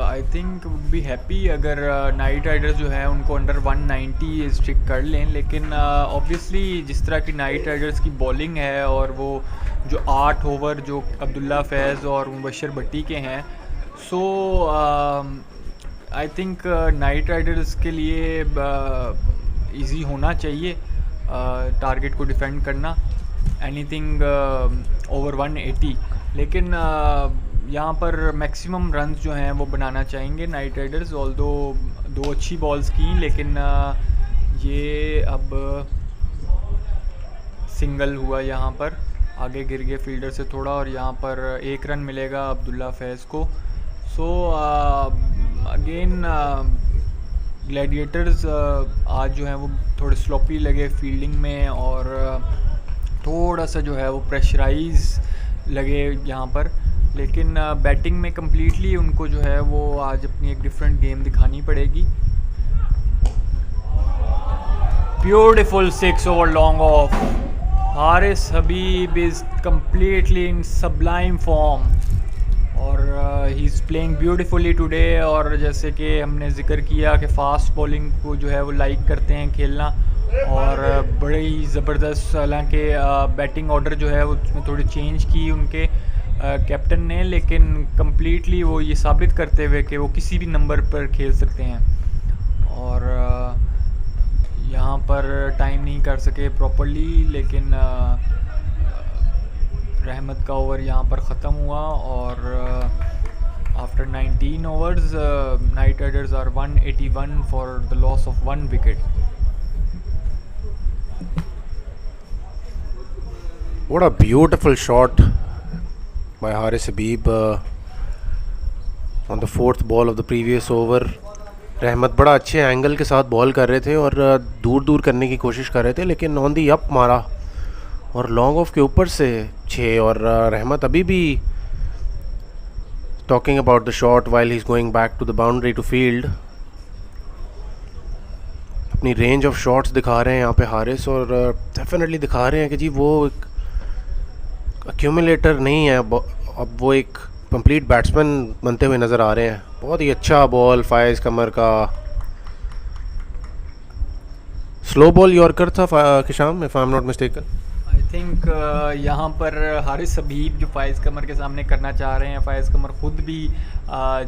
Speaker 2: I think would be happy अगर नाइट राइडर्स जो है उनको अंडर 190 स्ट्रिक कर लें, लेकिन ऑब्वियसली जिस तरह की नाइट राइडर्स की बॉलिंग है और वो जो 8 ओवर जो अब्दुल्ला फैज़ और मुबशर भट्टी के हैं, सो आई थिंक नाइट राइडर्स के लिए इजी होना चाहिए टारगेट को डिफेंड करना, एनीथिंग ओवर 180। लेकिन यहाँ पर मैक्सिमम रन्स जो हैं वो बनाना चाहेंगे नाइट राइडर्स। ऑल्दो 2 अच्छी बॉल्स की, लेकिन ये अब सिंगल हुआ यहाँ पर, आगे गिर गए फील्डर से थोड़ा, और यहाँ पर 1 रन मिलेगा अब्दुल्ला फैज़ को। सो अगेन ग्लैडिएटर्स आज जो है वो थोड़े स्लोपी लगे फील्डिंग में, और थोड़ा सा जो है वो प्रेशराइज लगे यहाँ पर, लेकिन बैटिंग में कम्प्लीटली उनको जो है वो आज अपनी एक डिफरेंट गेम दिखानी पड़ेगी। Beautiful 6 over long off. Haris Habib is completely in sublime form, और he is playing beautifully today. और जैसे कि हमने ज़िक्र किया कि फ़ास्ट बॉलिंग को जो है वो लाइक करते हैं खेलना, और बड़े ही ज़बरदस्त, हालांकि बैटिंग ऑर्डर जो है वो उसमें थोड़ी चेंज की उनके कैप्टन ने, लेकिन कम्प्लीटली वो ये साबित करते हुए कि वो किसी भी नंबर पर खेल सकते हैं। और यहाँ पर टाइम नहीं कर सके प्रॉपर्ली, लेकिन रहमत का ओवर यहाँ पर ख़त्म हुआ, और after 19 overs Knight Riders are 181 for the loss of 1 wicket.
Speaker 1: What a beautiful shot by Haris Habib on the 4th ball of the previous over. रहमत बड़ा अच्छे एंगल के साथ बॉल कर रहे थे और दूर दूर करने की कोशिश कर रहे थे, लेकिन ऑन दी अप मारा और लॉन्ग ऑफ के ऊपर से 6। और रहमत अभी भी talking about the shot while he is going back to the boundary to field. अपनी रेंज ऑफ शॉट्स दिखा रहे हैं यहाँ पे हारिस, और डेफिनेटली दिखा रहे हैं कि जी वो एक एक्यूमुलेटर नहीं है, अब वो एक कंप्लीट बैट्समैन बनते हुए नज़र आ रहे हैं। बहुत ही अच्छा बॉल फायज़ कमर का, स्लो बॉल यॉर्कर था Hisham, if I am not mistaken.
Speaker 2: I think यहाँ पर हारिस हबीब जो फ़ायज़ कमर के सामने करना चाह रहे हैं, फ़ायज़ कमर ख़ुद भी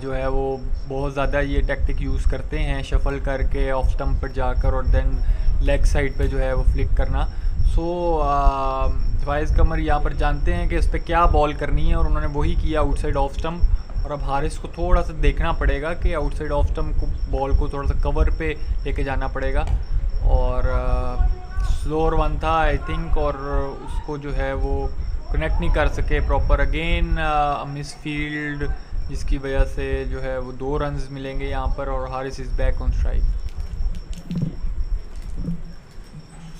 Speaker 2: जो है वो बहुत ज़्यादा ये टैक्टिक यूज़ करते हैं, शफल करके ऑफ स्टंप पर जाकर और देन लेग साइड पे जो है वो फ्लिक करना। सो फ़ायज़ कमर यहाँ पर जानते हैं कि इस पर क्या बॉल करनी है, और उन्होंने वही किया आउटसाइड ऑफ स्टंप। और अब हारिस को थोड़ा सा देखना पड़ेगा कि आउटसाइड ऑफ स्टंप को बॉल को थोड़ा सा कवर पे लेके जाना पड़ेगा, और स्लोअर वन था आई थिंक, और उसको जो है वो कनेक्ट नहीं कर सके प्रॉपर। अगेन मिस फील्ड, जिसकी वजह से जो है वो 2 रन्स मिलेंगे यहाँ पर, और Haris is back on strike.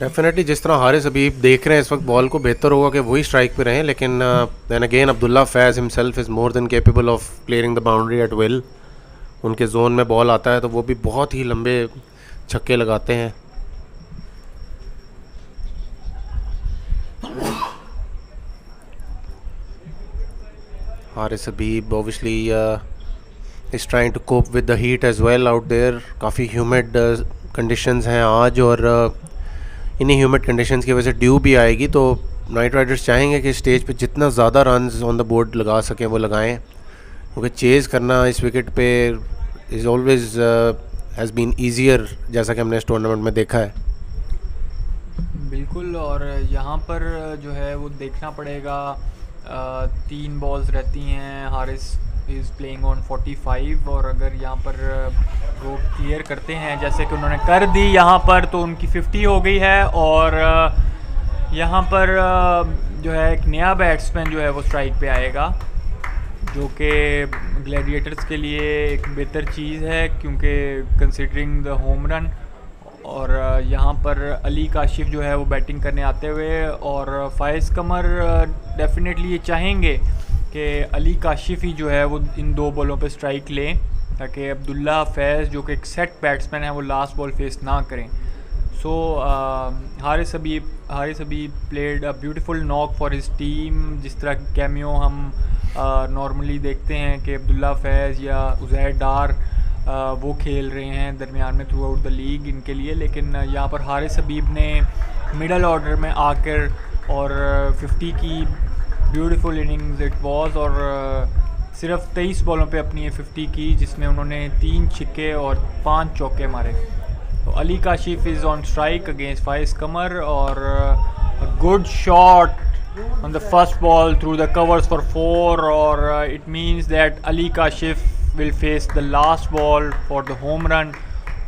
Speaker 1: Definitely जिस तरह हारिस हबीब देख रहे हैं इस वक्त बॉल को, बेहतर होगा कि वही स्ट्राइक पे रहें, लेकिन then again Abdullah Faiz himself is more than capable of clearing the boundary at will. उनके जोन में बॉल आता है तो वो भी बहुत ही लंबे छक्के लगाते हैं। हारिस हबीब obviously is trying to cope with the heat as well out there. काफ़ी ह्यूमिड कंडीशंस हैं आज, और इन्हीं ह्यूमिड कंडीशंस की वजह से ड्यू भी आएगी, तो नाइट राइडर्स चाहेंगे कि स्टेज पे जितना ज़्यादा रन्स ऑन द बोर्ड लगा सकें वो लगाएं, क्योंकि चेज़ करना इस विकेट पे is always has been easier, जैसा कि हमने इस टूर्नामेंट में देखा है।
Speaker 2: बिल्कुल, और यहाँ पर जो है वो देखना पड़ेगा, 3 बॉल्स रहती हैं हारिस इज़ प्लेइंग ऑन 45 और अगर यहाँ पर वो क्लियर करते हैं जैसे कि उन्होंने कर दी यहाँ पर तो उनकी 50 हो गई है और यहाँ पर जो है एक नया बैट्समैन जो है वो स्ट्राइक पे आएगा जो कि ग्लैडिएटर्स के लिए एक बेहतर चीज़ है क्योंकि कंसिडरिंग द होम रन और यहाँ पर अली काशिफ जो है वो बैटिंग करने आते हुए और फ़ाइज़ कमर डेफिनेटली ये चाहेंगे कि अली काशिफ ही जो है वो इन दो बॉलों पे स्ट्राइक लें ताकि अब्दुल्ला फैज़ जो कि एक सेट बैट्समैन है वो लास्ट बॉल फेस ना करें so Haris Habib played a beautiful knock for his team जिस तरह कैमियो हम नॉर्मली देखते हैं कि अब्दुल्ला फैज़ या उज़ैर डार वो खेल रहे हैं दरमियान में थ्रू आउट द लीग इनके लिए लेकिन यहाँ पर हारिस हबीब ने मिडल ऑर्डर में आकर और 50 की ब्यूटीफुल इनिंग्स इट वाज और सिर्फ 23 बॉलों पे अपनी ये 50 की जिसमें उन्होंने 3 छक्के और 5 चौके मारे तो Ali Kashif is on strike against Faiz Qamar और good shot on the first ball through the covers for 4 or it means that Ali Kashif will face the last ball for the home run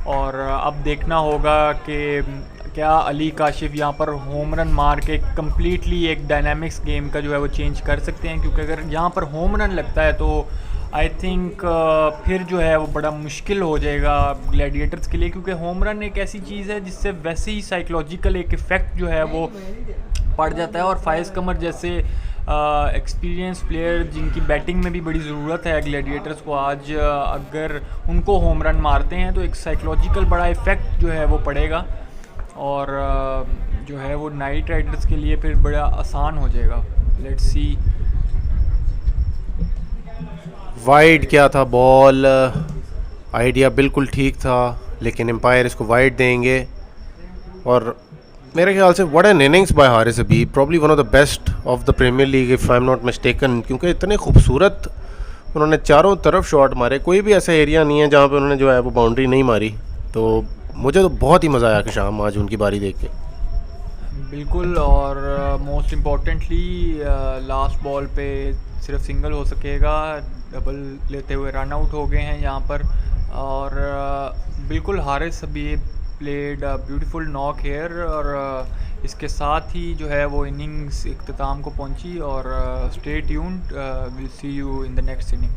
Speaker 2: और अब देखना होगा कि क्या अली काशिफ यहाँ पर होम रन मार के कम्प्लीटली एक डायनामिक्स गेम का जो है वो चेंज कर सकते हैं क्योंकि अगर यहाँ पर होम रन लगता है तो आई थिंक फिर जो है वो बड़ा मुश्किल हो जाएगा ग्लैडिएटर्स के लिए क्योंकि होम रन एक ऐसी चीज़ है जिससे वैसे ही साइकोलॉजिकल एक इफ़ेक्ट जो है वो पड़ जाता है और फाइज कमर जैसे एक्सपीरियंस प्लेयर जिनकी बैटिंग में भी बड़ी ज़रूरत है ग्लैडिएटर्स को आज अगर उनको होम रन मारते हैं तो एक साइकोलॉजिकल बड़ा इफ़ेक्ट जो है वो पड़ेगा और जो है वो नाइट राइडर्स के लिए फिर बड़ा आसान हो जाएगा लेट्स सी
Speaker 1: वाइड क्या था बॉल आइडिया बिल्कुल ठीक था लेकिन एम्पायर इसको वाइड देंगे और मेरे ख्याल से what an innings by Haris Habib probably one of the best of the Premier League if I am not mistaken क्योंकि इतने खूबसूरत उन्होंने चारों तरफ शॉट मारे कोई भी ऐसा एरिया नहीं है जहाँ पे उन्होंने जो है वो बाउंड्री नहीं मारी तो मुझे तो बहुत ही मज़ा आया कि शाम आज उनकी बारी देख के
Speaker 2: बिल्कुल और मोस्ट इम्पॉर्टेंटली लास्ट बॉल पे सिर्फ सिंगल हो सकेगा डबल लेते हुए रन आउट हो गए हैं यहाँ पर और बिल्कुल Haris Habib played beautiful knock hair और इसके साथ ही जो है वो इनिंग्स इख्तिताम को पहुंची और stay tuned will see you in the next inning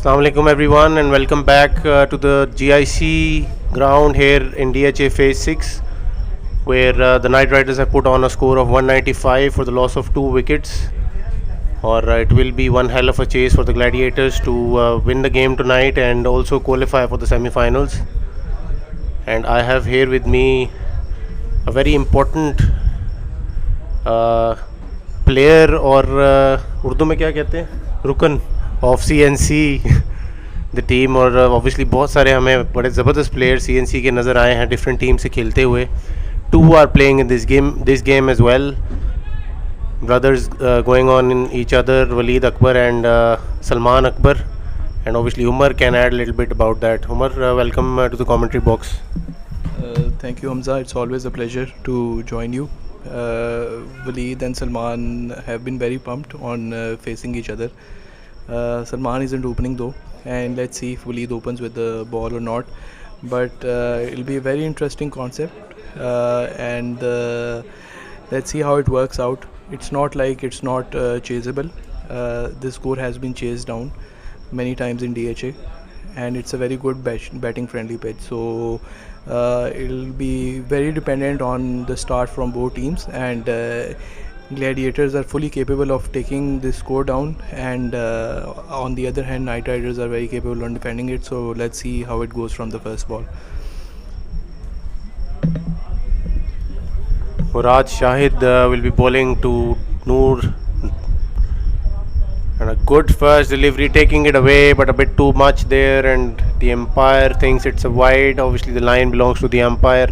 Speaker 1: Assalamu alaikum everyone and welcome back to the GIC ground here in DHA Phase 6 where the Knight Riders have put on a score of 195 for the loss of 2 wickets. Or it will be one hell of a chase for the Gladiators to win the game tonight and also qualify for the semi-finals. And I have here with me a very important player और उर्दू में क्या कहते हैं रुकन ऑफ CNC द टीम और ऑब्वियसली बहुत सारे हमें बड़े ज़बरदस्त प्लेयर CNC के नज़र आए हैं डिफरेंट टीम से खेलते हुए. 2 are playing in this game as well. Brothers going on in each other, Waleed Akbar and Salman Akbar, and obviously Umar can add a little bit about that. Umar, welcome to the commentary box.
Speaker 6: Thank you, Hamza. It's always a pleasure to join you. Waleed and Salman have been very pumped on facing each other. Salman isn't opening though, and let's see if Waleed opens with the ball or not. But it'll be a very interesting concept, and let's see how it works out. It's not like it's not chaseable. This score has been chased down many times in DHA, and it's a very good batting friendly pitch. So it'll be very dependent on the start from both teams, and Gladiators are fully capable of taking this score down, and on the other hand Knight Riders are very capable on defending it. So let's see how it goes from the first ball.
Speaker 1: Murad Shahid will be bowling to Noor, and a good first delivery, taking it away but a bit too much there, and the umpire thinks it's a wide. Obviously the line belongs to the umpire.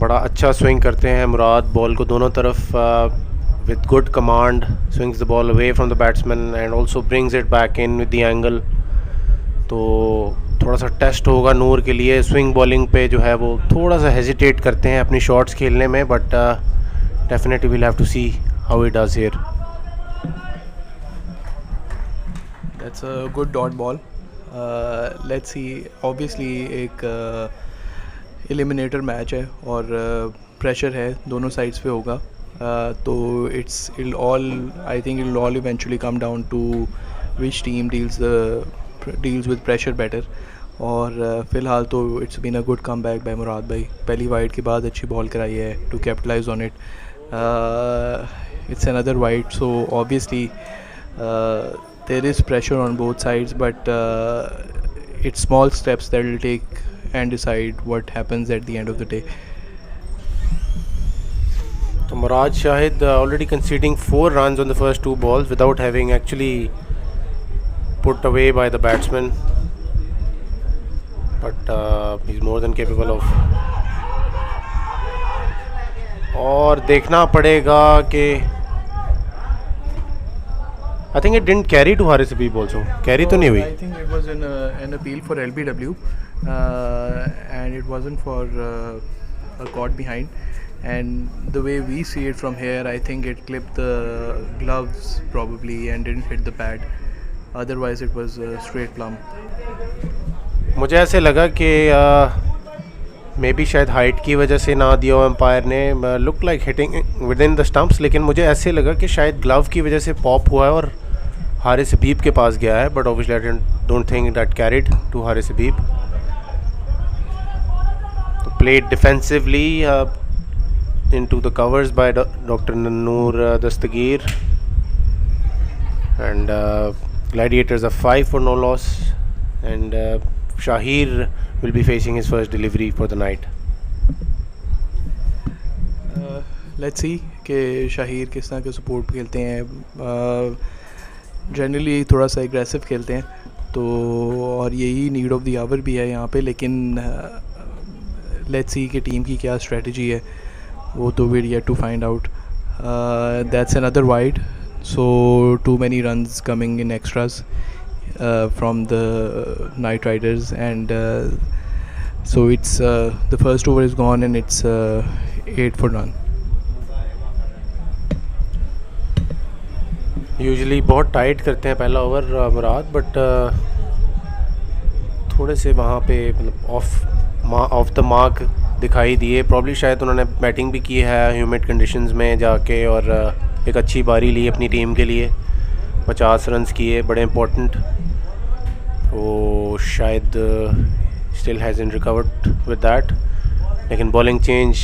Speaker 1: बड़ा अच्छा swing करते हैं मुराद बॉल को दोनों तरफ with good command, swings the ball away from the batsman and also brings it back in with the angle. तो थोड़ा सा टेस्ट होगा नूर के लिए. स्विंग बॉलिंग पे जो है वो थोड़ा सा हेजिटेट करते हैं अपनी शॉट्स खेलने में, but definitely will have to see how he does here.
Speaker 6: That's a good dot ball. Let's see. Obviously एक eliminator मैच है और प्रेशर है दोनों साइड्स पे होगा. तो it'll all eventually come down to which team deals with pressure better. और फ़िलहाल तो it's been a good comeback by मुराद भाई. पहली वाइड के बाद अच्छी बॉल कराई है to capitalize on it. It's another wide, so obviously there is pressure on both sides, but it's small steps that will take and decide what happens at the end of the day.
Speaker 1: So Murad Shahid already conceding 4 runs on the first 2 balls without having actually put away by the batsman, but he's more than capable of. और देखना पड़ेगा कि I think it didn't carry to Haris Habib also. Carry तो नहीं हुई.
Speaker 6: I think it was an appeal for LBW, and it wasn't for a caught behind. And the way we see it from here, I think it clipped the gloves probably and didn't hit the pad. Otherwise it was a straight plumb.
Speaker 1: मुझे ऐसे लगा कि मे बी शायद हाइट की वजह से ना दिया एम्पायर ने. Look like hitting within the stumps, लेकिन मुझे ऐसे लगा कि शायद ग्लव की वजह से पॉप हुआ है और हारिस हबीब के पास गया है, but obviously I don't think that carried to Haris Habib. तो played defensively into the covers by Dr. Noor Dastagir, and Gladiators are 5 for no loss, and Shahir will be facing his first delivery for the night.
Speaker 6: Let's see कि शाहिर किस तरह के सपोर्ट खेलते हैं. जनरली थोड़ा सा एग्रेसिव खेलते हैं, तो और यही नीड ऑफ द आवर भी है यहाँ पे. लेकिन लेट्स सी कि टीम की क्या स्ट्रेटजी है, वो तो we're yet to find out. That's another wide, so too many runs coming in extras from the Knight Riders, and so it's the first over is gone and it's 8 for none.
Speaker 1: Usually बहुत टाइट करते हैं पहला ओवर मुराद, बट थोड़े से वहाँ पे मतलब ऑफ द मार्क दिखाई दिए. प्रॉब्ली शायद उन्होंने बैटिंग भी की है ह्यूमिड कंडीशंस में जाके और एक अच्छी बारी ली अपनी टीम के लिए. 50 रन्स किए, बड़े इम्पोर्टेंट। वो शायद still hasn't recovered with that, लेकिन बॉलिंग चेंज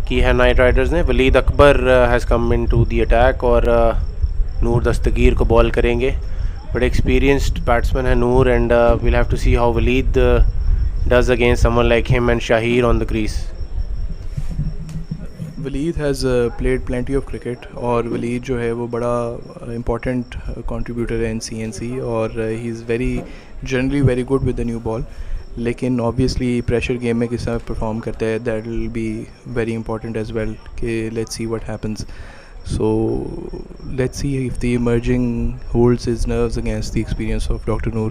Speaker 1: की है नाइट राइडर्स ने। Waleed Akbar has come into the attack और नूर दस्तगीर को बॉल करेंगे। बड़े एक्सपीरियंस्ड बैट्समैन है Noor, and we'll have to see how Waleed does against someone like him and Shaheer on the crease.
Speaker 6: Waleed has played plenty of cricket, और वलीद जो है वो बड़ा इम्पॉर्टेंट कंट्रीब्यूटर है इन CNC, और he is very generally very good with the new ball. लेकिन ऑब्वियसली प्रेशर गेम में किस तरह परफॉर्म करता है, that will be very important as well, कि let's see what happens. So let's see if the emerging holds his nerves against the experience of Dr. Noor.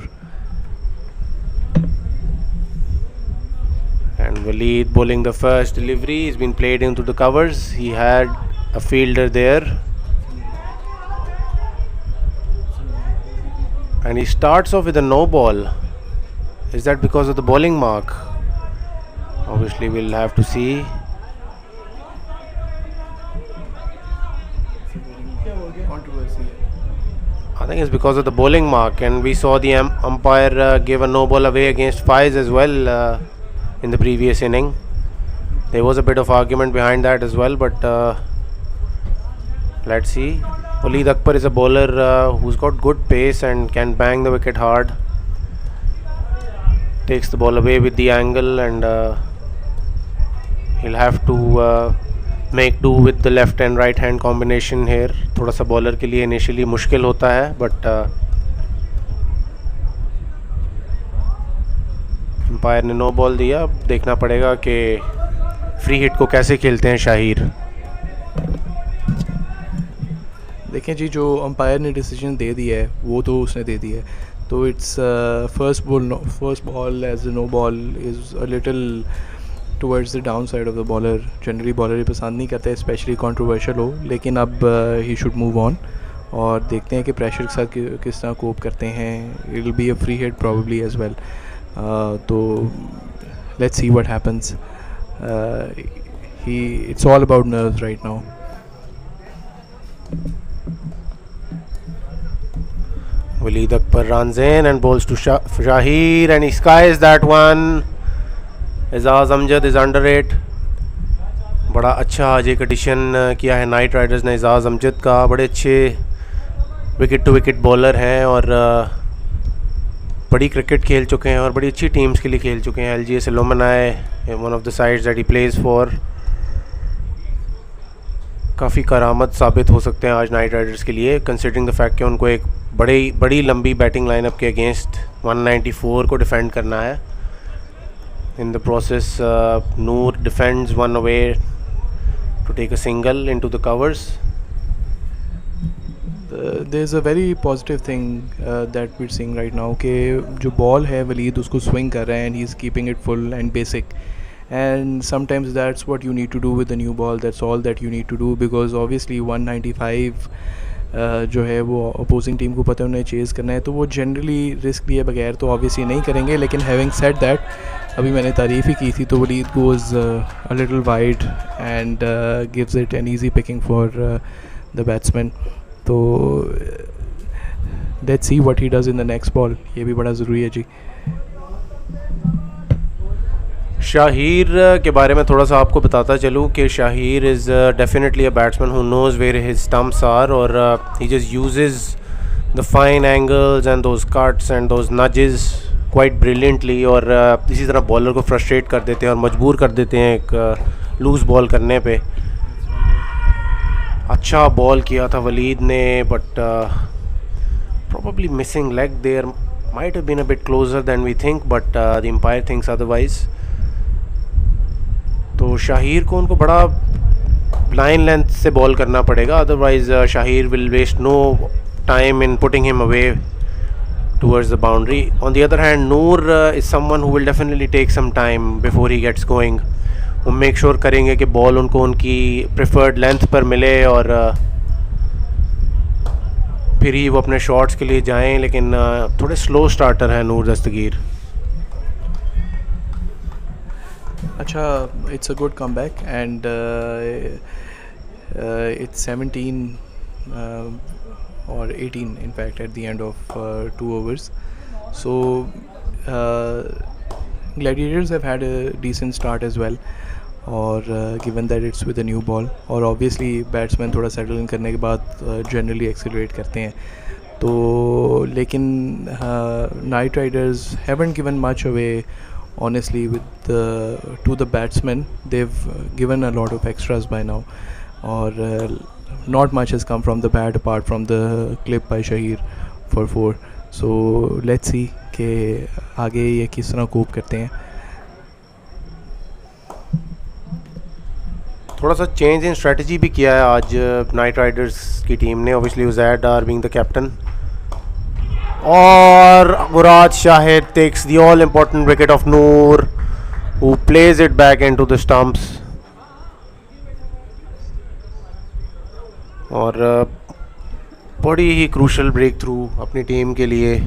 Speaker 1: And Waleed bowling the first delivery. He's been played into the covers. He had a fielder there, and he starts off with a no ball. Is that because of the bowling mark? Obviously we'll have to see. I think it's because of the bowling mark, and we saw the umpire give a no ball away against Faiz as well in the previous inning. There was a bit of argument behind that as well, but let's see. Waleed Akbar is a bowler who's got good pace and can bang the wicket hard. Takes the ball away with the angle, and he'll have to make do with the left and right hand combination here. थोड़ा सा बॉलर के लिए इनिशियली मुश्किल होता है, बट अंपायर ने नो बॉल दिया। अब देखना पड़ेगा कि फ्री हिट को कैसे खेलते हैं शाहीर।
Speaker 6: देखें जी, जो अंपायर ने डिसीजन दे दिया है वो तो उसने दे दिया है, तो it's first ball as no ball is a little towards the down side of the bowler. Generally bowler ही पसंद नहीं करते, स्पेशली कंट्रोवर्शियल हो, लेकिन अब ही शुड मूव ऑन, और देखते हैं कि प्रेशर के साथ किस तरह कोप करते हैं। It will be a free hit probably as well, तो let's see what happens. He it's all about nerves right now.
Speaker 1: Waleed Akbar runs in and bowls to Shahir, and he skies that one. Ejaz Amjad is under rate. बड़ा अच्छा आज एक एडिशन किया है नाइट राइडर्स ने एजाज़ अमजद का। बड़े अच्छे विकेट टू विकेट बॉलर हैं, और बड़ी क्रिकेट खेल चुके हैं और बड़ी अच्छी टीम्स के लिए खेल चुके हैं। LGS alumni, one of the sides that he pledge for. काफ़ी करामत साबित हो सकते हैं आज नाइट राइडर्स के लिए, कंसिडरिंग द फैक्ट कि उनको एक बड़ी लंबी बैटिंग लाइनअप के अगेंस्ट 194 को डिफेंड करना है। In the process, Noor defends one away to take a single into the covers.
Speaker 6: There's a very positive thing that we're seeing right now, कि जो बॉल है वलीद उसको स्विंग कर रहा है, and he's keeping it full and basic. And sometimes that's what you need to do with the new ball. That's all that you need to do, because obviously 195 जो है वो अपोजिंग टीम को पता है उन्हें चेज़ करना है, तो वो जनरली रिस्क लिए बगैर तो ऑब्वियसली नहीं करेंगे। लेकिन हैविंग सेड दैट, अभी मैंने तारीफ़ ही की थी, तो Waleed goes a little wide and gives it an easy picking for the batsman. तो let's see what he does in the next ball, ये भी बड़ा ज़रूरी है जी।
Speaker 1: शाहीर के बारे में थोड़ा सा आपको बताता चलूँ कि Shaheer is definitely a batsman who knows where his stumps are, और he just uses the fine angles and those cuts and those nudges quite brilliantly, और इसी तरह बॉलर को फ्रस्ट्रेट कर देते हैं और मजबूर कर देते हैं एक लूज़ बॉल करने पे। अच्छा बॉल किया था वलीद ने, but probably missing leg there, might have been a bit closer than we think, but the umpire thinks otherwise. तो शाहीर को उनको बड़ा लाइन लेंथ से बॉल करना पड़ेगा, otherwise Shahir will waste no time in putting him away towards the boundary. On the other hand, Noor is someone who will definitely take some time before he gets going. वो मेक श्योर करेंगे कि बॉल उनको उनकी प्रेफर्ड लेंथ पर मिले, और फिर ही वो अपने शॉट्स के लिए जाएं, लेकिन थोड़े स्लो स्टार्टर हैं नूर दस्तगीर।
Speaker 6: अच्छा, it's a good come back, and it's 17 or 18 in fact at the end of 2 overs. So Gladiators have had a decent start as well, और given that it's with a new ball, और obviously batsmen थोड़ा settle in करने के बाद generally accelerate करते हैं. तो लेकिन Night Riders haven't given much away honestly with to the batsmen. They've given a lot of extras by now, or not much has come from the bat apart from the clip by Shahir for 4. So let's see कि आगे ये किस तरह कोप करते हैं.
Speaker 1: थोड़ा सा चेंज इन स्ट्रेटजी भी किया है आज नाइट राइडर्स की टीम ने. Obviously Uzaid Dar being the captain, और Murad Shahid takes the all important wicket of Noor, who plays it back into the stumps. और बड़ी ही क्रूशल ब्रेक थ्रू अपनी टीम के लिए.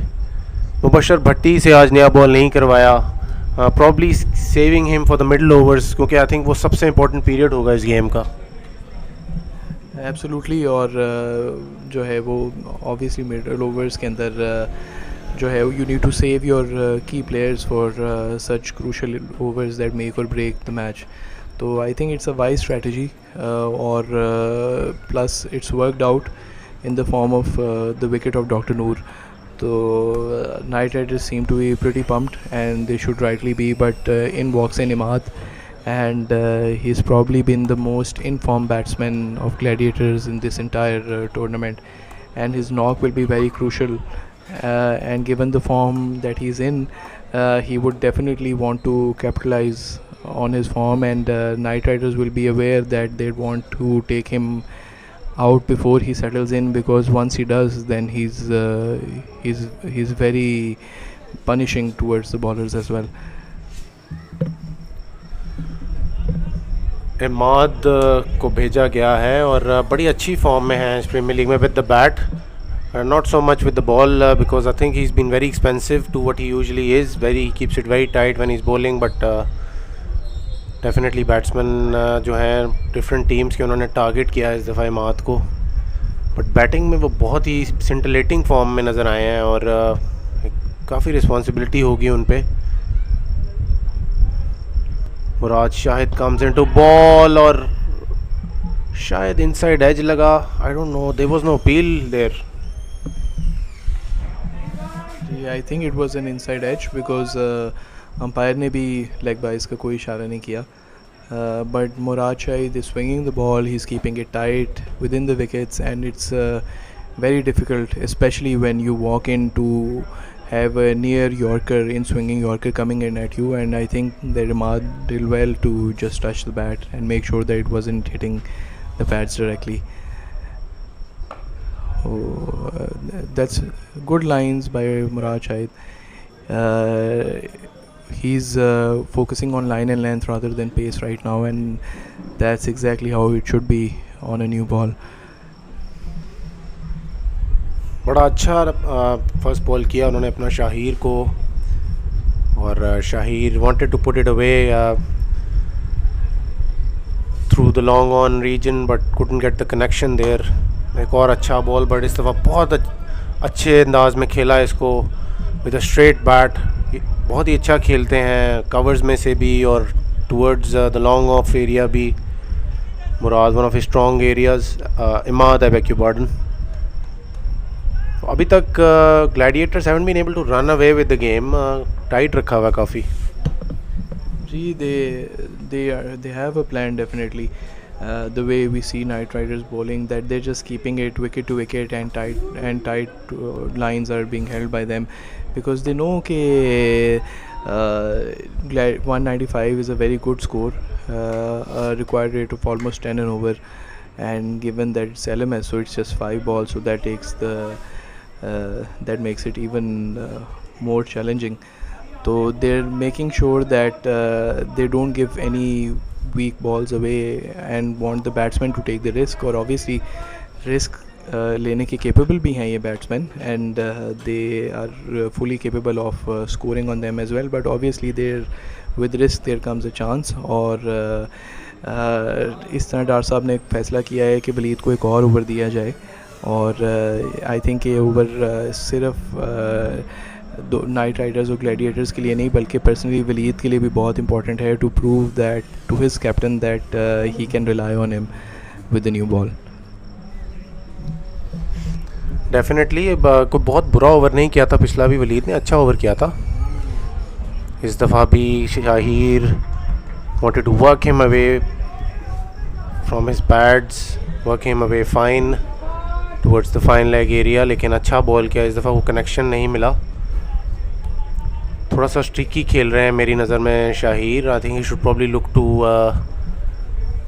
Speaker 1: मुबशर भट्टी से आज नया बॉल नहीं करवाया, probably saving him for the middle overs, क्योंकि आई थिंक वो सबसे इम्पोर्टेंट पीरियड होगा इस गेम का.
Speaker 6: एब्सोल्युटली. और जो है वो ऑब्वियसली मिडल ओवर्स के अंदर जो है you need to save your key players for such crucial overs that make or break the match. तो I think it's a wise strategy, और plus it's worked out in the form of the wicket of Dr. Noor. So Night Riders seem to be pretty pumped, and they should rightly be, but in walks in Imad, and he's probably been the most informed batsman of Gladiators in this entire tournament, and his knock will be very crucial, and given the form that he's in, he would definitely want to capitalize on his form, and Night Riders will be aware that they'd want to take him out before he settles in, because once he does, then he's very punishing towards the bowlers as well.
Speaker 1: Imad को भेजा गया है और बड़ी अच्छी फॉर्म में है इस प्रीमियर लीग में with the bat, not so much with the ball, because I think he's been very expensive to what he usually is. He keeps it very tight when he's bowling, but definitely batsman जो हैं डिफरेंट टीम्स के उन्होंने टारगेट किया है इस दफ़ा इमाद को, बट बैटिंग में वो बहुत ही सिंटिलेटिंग फॉर्म में नज़र आए हैं, और काफ़ी रिस्पॉन्सिबिलिटी होगी उन पे. Murad Shahid comes into ball, और शायद इनसाइड एज लगा. I don't know, there was no appeal there.
Speaker 6: I think it was an inside edge, because umpire ने भी लेग बाइज का कोई इशारा नहीं किया. But Murad Shahid is swinging the ball, he's keeping it tight within the wickets, and it's very difficult, especially when you walk in to have a near Yorker, in swinging Yorker coming in at you, and I think that Imad did well to just touch the bat and make sure that it wasn't hitting the pads directly. That's good lines by Murad Shahid. He's focusing on line and length rather than pace right now, and that's exactly how it should be on a new ball.
Speaker 1: बड़ा अच्छा फर्स्ट बॉल किया उन्होंने अपना शाहीर को, और Shaheer wanted to put it away through the long on region, but couldn't get the connection there. एक और अच्छा बॉल, बट इस दफ़ा बहुत अच्छे अंदाज में खेला इसको विद अ स्ट्रेट बैट. बहुत ही अच्छा खेलते हैं कवर्स में से भी और towards the long off area भी. Murad one of his strong areas. Imad, I beg your pardon. अभी तक gladiators haven't been able to run away with the game. Tight रखा हुआ काफ़ी.
Speaker 6: जी, they have a plan definitely. The way we see Night Riders bowling, that they're just keeping it wicket to wicket, and tight lines are being held by them, because they know that 195 is a very good score, a required rate of almost 10 an over, and given that it's LMS, so it's just 5 balls, so that takes that makes it even more challenging. So they're making sure that they don't give any weak balls away and want the batsmen to take the risk, और obviously risk लेने के capable भी हैं ये batsmen, and they are fully capable of scoring on them as well, but obviously with risk there comes a chance. और इस तरह डार साहब ने एक फ़ैसला किया है कि वलीद को एक और ओवर दिया जाए, और आई थिंक ये ओवर सिर्फ दो नाइट राइडर्स और ग्लैडिएटर्स के लिए नहीं बल्कि पर्सनली वलीद के लिए भी बहुत इंपॉर्टेंट है to prove that to his captain that he can rely on him with the new ball.
Speaker 1: Definitely कोई बहुत बुरा ओवर नहीं किया था पिछला भी वलीद ने, अच्छा ओवर किया था. इस दफ़ा भी Shahir wanted to work him away from his pads, work him away fine towards the fine leg area, लेकिन अच्छा बॉल किया. इस दफ़ा वो कनेक्शन नहीं मिला. थोड़ा सा स्ट्रिकी खेल रहे हैं मेरी नज़र में शाहिर. आई think he should probably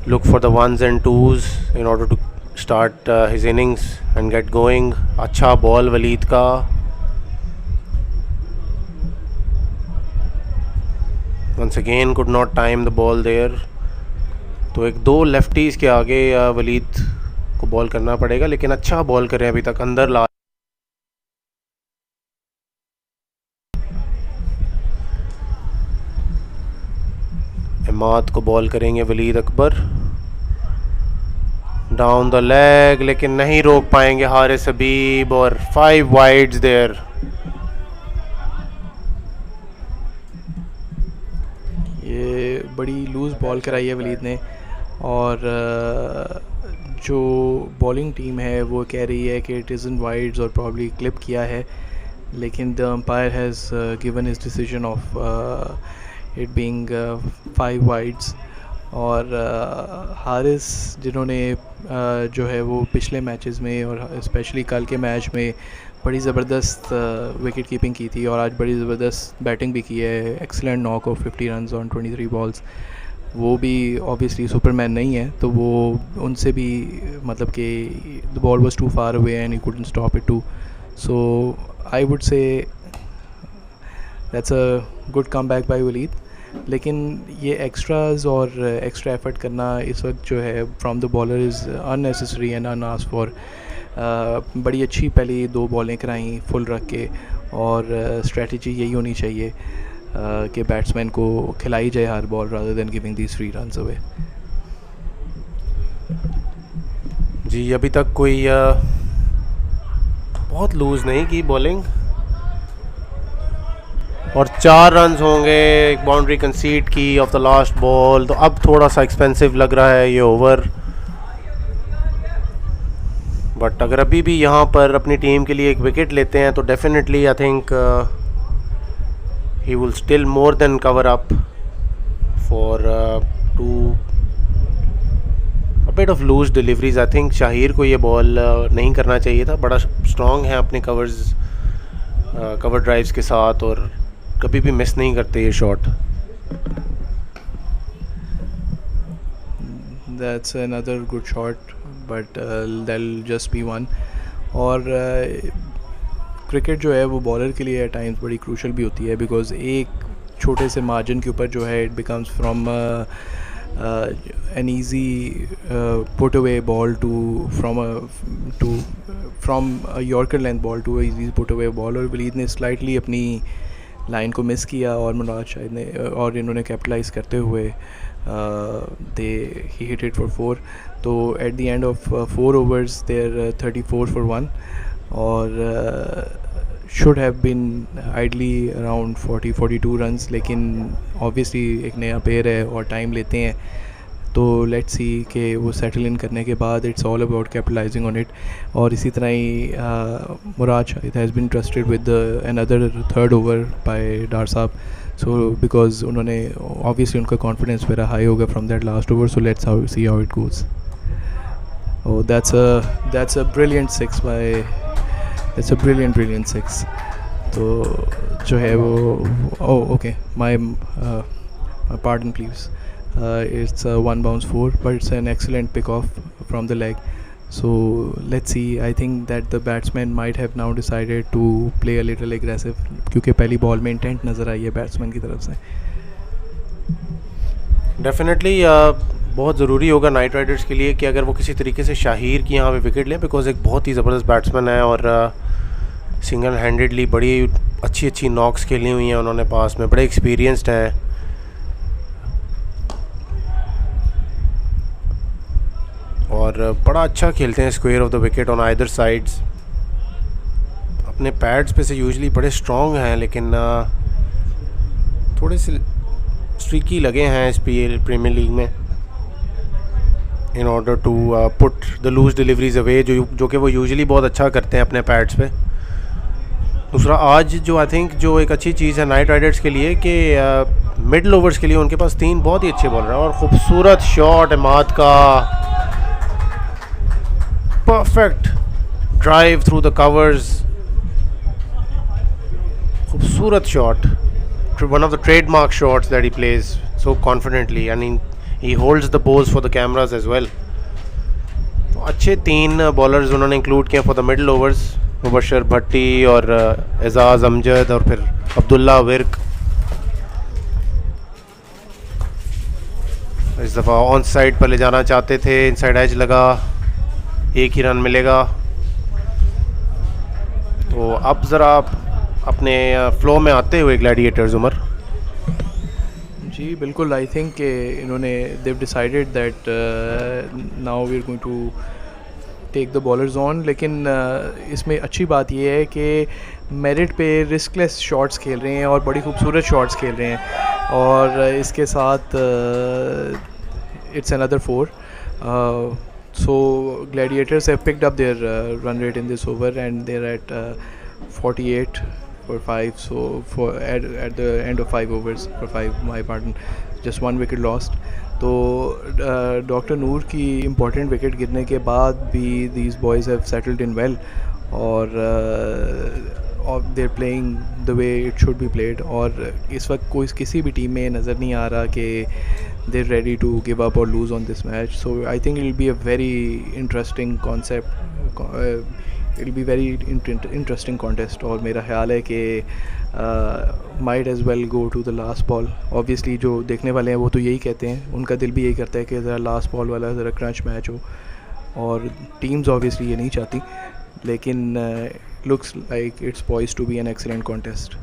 Speaker 1: look for the ones and twos in order to start his innings and get going. अच्छा बॉल वलीद का. once again could not time the ball there. तो एक दो लेफ्टीज़ के आगे वलीद को बॉल करना पड़ेगा, लेकिन अच्छा बॉल करें अभी तक. अंदर ला इमाद को बॉल करेंगे Waleed Akbar. Down the leg, लेकिन नहीं रोक पाएंगे हारिस हबीब और 5 वाइड्स देयर.
Speaker 6: ये बड़ी लूज़ बॉल कराई है वलीद ने और जो बॉलिंग टीम है वो कह रही है कि इट इज़ इन वाइड्स और प्रॉब्ली क्लिप किया है, लेकिन the umpire has given his decision of it being 5 wides. और हारिस जिन्होंने जो है वो पिछले मैचेस में और स्पेशली कल के मैच में बड़ी ज़बरदस्त विकेट कीपिंग की थी और आज बड़ी ज़बरदस्त बैटिंग भी की है. Excellent knock off 50 runs on 23 balls. वो भी ऑब्वियसली सुपरमैन नहीं है, तो वो उनसे भी मतलब कि the ball was too far away and he couldn't stop it too. So I would say that's a good comeback by Waleed. लेकिन ये एक्स्ट्राज और एक्स्ट्रा एफर्ट करना इस वक्त जो है from the bowler is unnecessary and unasked for. बड़ी अच्छी पहली 2 बॉलें कराई फुल रख के और स्ट्रेटजी यही होनी चाहिए कि बैट्समैन को खिलाई जाए हर ball rather than giving these 3 runs away.
Speaker 1: जी अभी तक कोई बहुत लूज़ नहीं की बॉलिंग और 4 रन्स होंगे. एक बाउंड्री कंसीड की ऑफ द लास्ट बॉल, तो अब थोड़ा सा एक्सपेंसिव लग रहा है ये ओवर. बट अगर अभी भी यहाँ पर अपनी टीम के लिए एक विकेट लेते हैं तो definitely I think he will still more than cover up for to a bit of loose deliveries. I think Shahir को ये बॉल नहीं करना चाहिए था. बड़ा स्ट्रॉन्ग है अपने कवर ड्राइव्स के साथ और कभी भी मिस नहीं करते ये shot.
Speaker 6: That's another good shot, but that'll just be one. और क्रिकेट जो है वो बॉलर के लिए एट टाइम्स बड़ी क्रूशल भी होती है बिकॉज़ एक छोटे से मार्जिन के ऊपर जो है it becomes from an easy put away ball from a Yorker length ball to a easy put away ball. और वलीद ने स्लाइटली अपनी लाइन को मिस किया और मुराद शाहिद ने और इन्होंने कैपिटलाइज करते हुए he hit it for 4. तो at the end of 4 overs they're 34 for 1 और should have been ideally around 40-42 runs, लेकिन obviously एक नया पेयर है और टाइम लेते हैं. तो लेट्स सी कि वो सेटल इन करने के बाद it's all about capitalising on it. और इसी तरह ही Murad Shahid has been trusted with another 3rd over by Dar साहब. सो बिकॉज उन्होंने ऑब्वियसली उनका कॉन्फिडेंस मेरा हाई होगा from that last over. So let's see how it goes. Oh, that's a brilliant 6 by. It's a brilliant 6. तो जो है वो okay, my pardon please. It's a 1 bounce 4, but it's an excellent pick off from the leg. So let's see. I think that the batsman might have now decided to play a little aggressive क्योंकि पहली बॉल में इंटेंट नज़र आई है बैट्समैन की तरफ से.
Speaker 1: डेफिनेटली बहुत ज़रूरी होगा नाइट राइडर्स के लिए कि अगर वो किसी तरीके से शाहिर की यहाँ पे विकेट लें बिकॉज एक बहुत ही ज़बरदस्त बैट्समैन है और सिंगल हैंडेडली बड़ी अच्छी नॉक्स खेली हुई हैं उन्होंने पास में, बड़े एक्सपीरियंस्ड हैं. और बड़ा अच्छा खेलते हैं square of the wicket on either sides. अपने पैड्स पे से यूजुअली बड़े स्ट्रॉन्ग हैं, लेकिन थोड़े से स्ट्रीकी लगे हैं इस प्रीमियर लीग में in order to put the loose deliveries away, जो कि वो यूजुअली बहुत अच्छा करते हैं अपने पैड्स पे। दूसरा आज जो आई थिंक जो एक अच्छी चीज़ है नाइट राइडर्स के लिए कि मिडल ओवर्स के लिए उनके पास 3 बहुत ही अच्छे बॉलर हैं, और ख़ूबसूरत शॉट इमाद का, perfect drive through the covers, खूबसूरत shot, one of the trademark shots that he plays so confidently and he holds the pose for the cameras as well. तो अच्छे 3 बॉलर्स उन्होंने इंक्लूड किए for the middle overs, Mubashar Bhatti और एजाज़ अमजद और फिर अब्दुल्ला विर्क। इस दफ़ा ऑन साइड पर ले जाना चाहते थे, इनसाइड एज लगा, 1 ही रन मिलेगा। तो अब ज़रा अपने फ्लो में आते हुए ग्लैडिएटर्स उमर।
Speaker 6: जी बिल्कुल, आई थिंक इन्होंने they've decided that now we are going to take the bowlers on, लेकिन इसमें अच्छी बात यह है कि मेरिट पे रिस्कलेस शॉट्स खेल रहे हैं और बड़ी खूबसूरत शॉट्स खेल रहे हैं, और इसके साथ it's another 4। So Gladiators have picked up their run rate in this over and there at 48 for 5, so at the end of 5 overs for 5, my pardon, just 1 wicket lost. तो डॉक्टर नूर की इम्पॉर्टेंट विकेट गिरने के बाद भी these boys have settled in well, और they're playing the way it should be played, और इस वक्त कोई किसी भी टीम में नज़र नहीं आ रहा कि they're ready to give up or lose on this match. So I think it will be a very interesting concept, it'll be very interesting contest, और मेरा ख्याल है कि might as well go to the last ball. Obviously जो देखने वाले हैं वो तो यही कहते हैं, उनका दिल भी यही करता है कि ज़रा लास्ट बॉल वाला ज़रा क्रंच मैच हो, और टीम्स ऑब्वियसली ये नहीं चाहती, लेकिन looks like it's poised to be an excellent contest.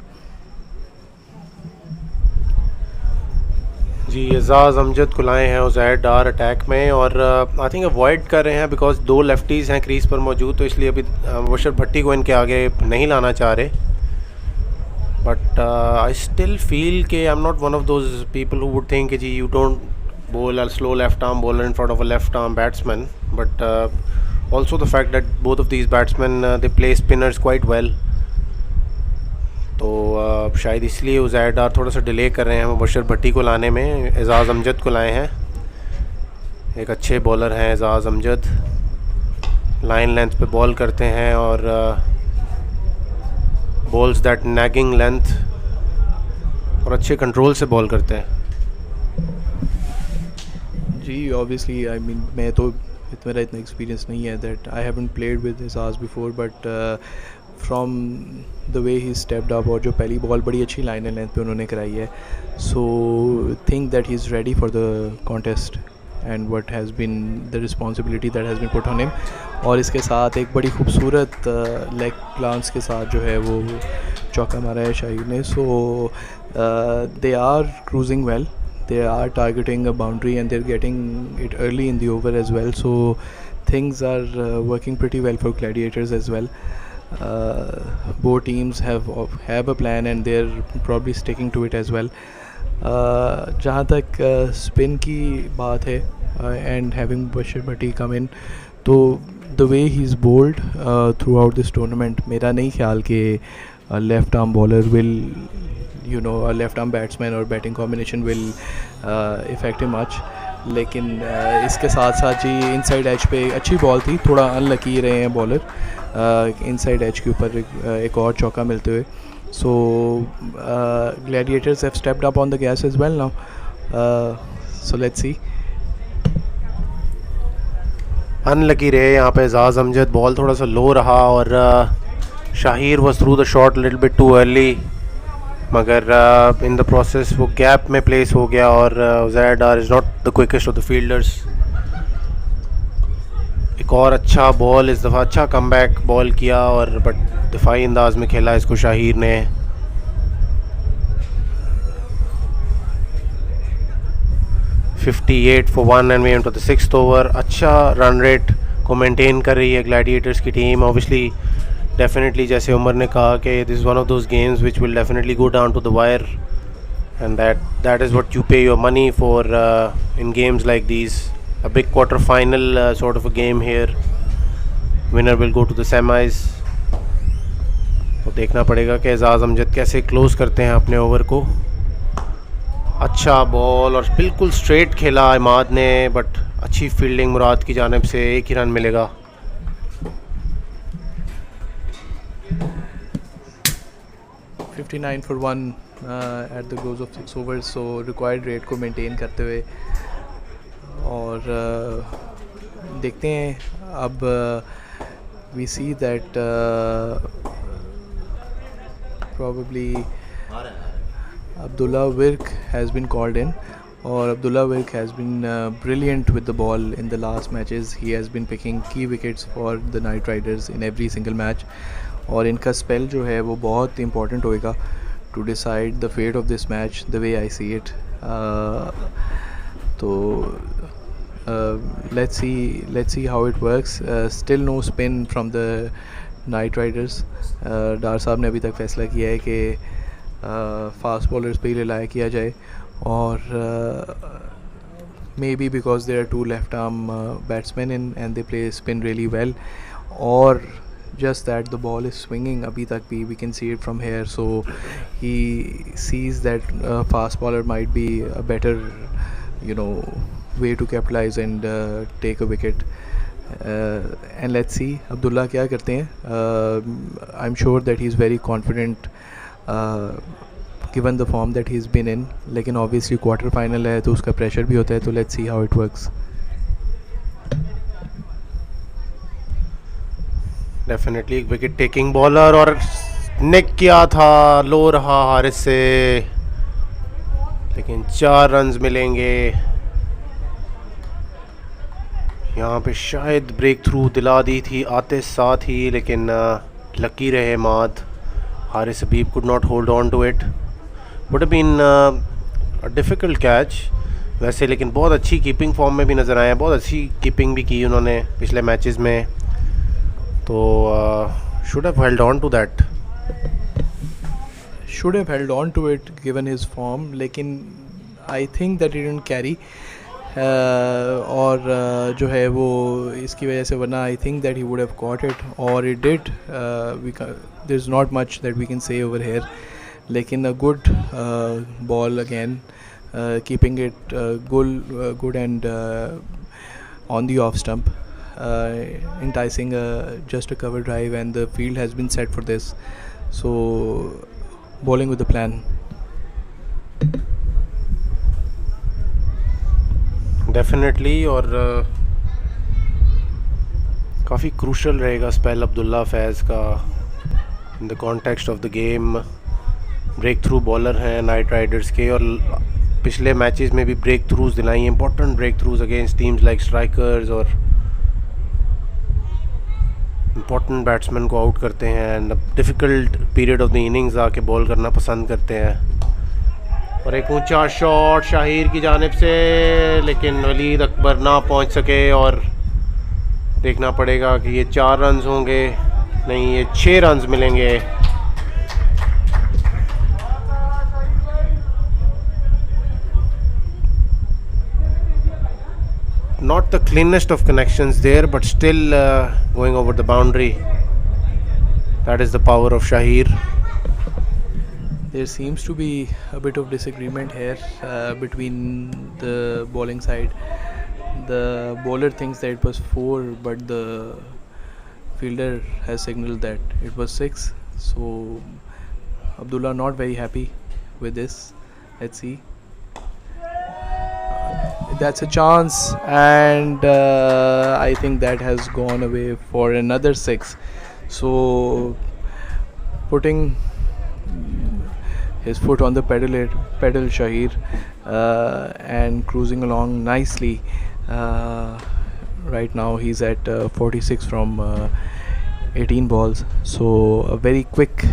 Speaker 1: जी एजाज़ अमजद को लाए हैं उज़ैर डार अटैक में, और आई थिंक अवॉइड कर रहे हैं बिकॉज 2 लेफ्टीज़ हैं क्रीज़ पर मौजूद, तो इसलिए अभी मुबशर भट्टी को इनके आगे नहीं लाना चाह रहे। बट आई स्टिल फील कि I am not one of those people who would think कि जी you don't bowl a slow left arm bowler in front of a left arm batsman, but also the fact that both of these batsmen they play spinners quite well, तो शायद इसलिए उज़ैर डार थोड़ा सा डिले कर रहे हैं मुबशर भट्टी को लाने में। एजाज़ अमजद को लाए हैं, एक अच्छे बॉलर हैं एजाज़ अमजद, लाइन लेंथ पे बॉल करते हैं और बॉल्स दैट नैगिंग लेंथ, और अच्छे कंट्रोल से बॉल करते हैं।
Speaker 6: जी ऑब्वियसली आई मीन मैं तो मेरा इतना एक्सपीरियंस नहीं है that I haven't played with Ejaz before, but from the way he stepped up, और जो पहली बॉल बड़ी अच्छी लाइन एंड लेंथ पे उन्होंने कराई है, so think that he is ready for the contest and what has been the responsibility that has been put on him. और इसके साथ एक बड़ी खूबसूरत लेग ग्लांस के साथ जो है वो चौका मारा है शाहिर ने। So they are cruising well, they are targeting a boundary and they're getting it early in the over as well, so things are working pretty well for Gladiators as well. Both teams have a plan and they're probably sticking to it as well. जहाँ तक spin की बात है and having Bashir Bhatti come in, तो the way he's bowled throughout this tournament, मेरा नहीं ख्याल कि left arm bowler will, you know, a left arm batsman or batting combination will affect him much. लेकिन इसके साथ साथ जी इनसाइड एज पे अच्छी बॉल थी, थोड़ा अनलकी रहे हैं बॉलर इनसाइड एज के ऊपर एक और चौका मिलते हुए। So Gladiators have stepped up on the gas as well now, so let's see.
Speaker 1: Unlucky रहे यहाँ पे एजाज़ अमजद, बॉल थोड़ा सा लो रहा और Shahir was through the shot little bit too early, मगर इन द प्रोसेस वो गैप में प्लेस हो गया और Uzair Dar is not the quickest of the fielders. एक और अच्छा बॉल इस दफ़ा, अच्छा कमबैक बॉल किया और बट दिफाई अंदाज में खेला इसको शाहिर ने। 58 for 1 and we into the 6th over. अच्छा रन रेट को मेंटेन कर रही है ग्लैडिएटर्स की टीम. ऑब्वियसली डेफिनेटली जैसे उमर ने कहा कि this is one of those games which will definitely go down to the wire and that is what you pay your money for in games like these. A big quarter final sort of a game here. Winner will go to the semis. तो देखना पड़ेगा कि एजाज़ अमजद कैसे क्लोज करते हैं अपने ओवर को. अच्छा बॉल और बिल्कुल स्ट्रेट खेला इमाद ने, बट अच्छी फील्डिंग मुराद की जानिब से. एक ही रन मिलेगा.
Speaker 6: $59 for 1 at the close of 6 overs, so required rate को maintain करते हुए. और देखते हैं अब we see that probably Abdullah Wirk has been called in, or Abdullah Wirk has been brilliant with the ball in the last matches. He has been picking key wickets for the Knight Riders in every single match, और इनका स्पेल जो है वो बहुत इंपॉर्टेंट होएगा to decide the fate of this match the way I see it. So let's see how it works. Still no spin from the Knight Riders. डार साहब ने अभी तक फैसला किया है कि फास्ट बॉलर्स पे ही रिलाय किया जाए, और maybe because there are two left arm batsmen in and they play spin really well, or just that the ball is swinging abhi tak bhi we can see it from here, so he sees that fast bowler might be a better way to capitalize and take a wicket. And let's see Abdullah kya karte hain. I'm sure that he's very confident given the form that he's been in, lekin obviously quarter final hai to uska pressure bhi hota hai, so let's see how it works.
Speaker 1: Definitely एक विकेट टेकिंग बॉलर, और निक किया था, लो रहा हारिस से, लेकिन 4 रन्स मिलेंगे. यहाँ पे शायद ब्रेक थ्रू दिला दी थी आते साथ ही, लेकिन लकी रहे माद. Haris Habib could not hold on to it. Would have been a difficult catch वैसे, लेकिन बहुत अच्छी कीपिंग फॉर्म में भी नज़र आए हैं. बहुत अच्छी कीपिंग भी की उन्होंने पिछले मैचेस में, तो should have held on to that.
Speaker 6: Should have held on to it given his form, लेकिन I think that he didn't carry. और जो है वो इसकी वजह से, वरना I think that he would have caught it, or it did. There's not much that we can say over here, लेकिन a good ball again, keeping it good and on the off stump. Enticing just a cover drive, and the field has been set for this, so bowling with the plan.
Speaker 1: Definitely, और काफ़ी क्रूशल रहेगा स्पेल अब्दुल्ला फैज़ का in the context of the game. Breakthrough bowler हैं नाइट राइडर्स के, और पिछले मैचेस में भी ब्रेक थ्रूज दिलाई, important breakthroughs against teams like Strikers, और इंपॉर्टेंट बैट्समैन को आउट करते हैं, and difficult period of the innings आके बॉल करना पसंद करते हैं. और एक ऊंचा शॉट शाहिर की जानिब से, लेकिन वलीद अकबर ना पहुंच सके, और देखना पड़ेगा कि ये 4 रन्स होंगे, नहीं ये 6 रन्स मिलेंगे. Not the cleanest of connections there, but still going over the boundary. That is the power of Shahir.
Speaker 6: There seems to be a bit of disagreement here between the bowling side. The bowler thinks that it was 4, but the fielder has signaled that it was 6. So Abdullah not very happy with this. Let's see. That's a chance, and I think that has gone away for another 6. So putting his foot on the pedal Shahir, and cruising along nicely. Right now he's at 46 from 18 balls, so a very quick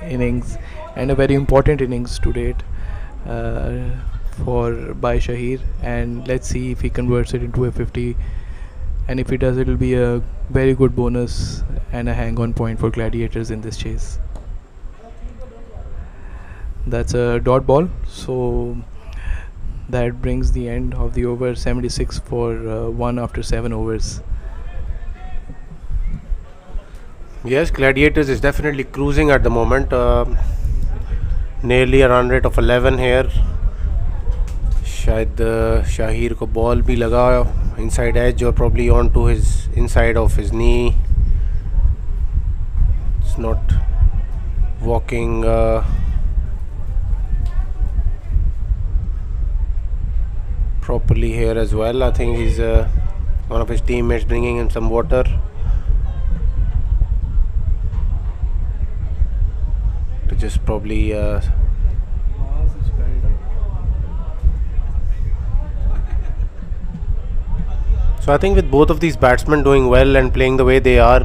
Speaker 6: innings and a very important innings to date. by Shahir, and let's see if he converts it into a 50. And if he does, it will be a very good bonus and a hang-on point for Gladiators in this chase. That's a dot ball, so that brings the end of the over. 76 for 1 after 7 overs.
Speaker 1: Yes, Gladiators is definitely cruising at the moment. Nearly a run rate of 11 here. शायद शाहिर को बॉल भी लगा inside edge or probably onto his inside of his knee. It's not walking properly here as well. I think he's one of his teammates bringing him some water to just probably so I think with both of these batsmen doing well and playing the way they are,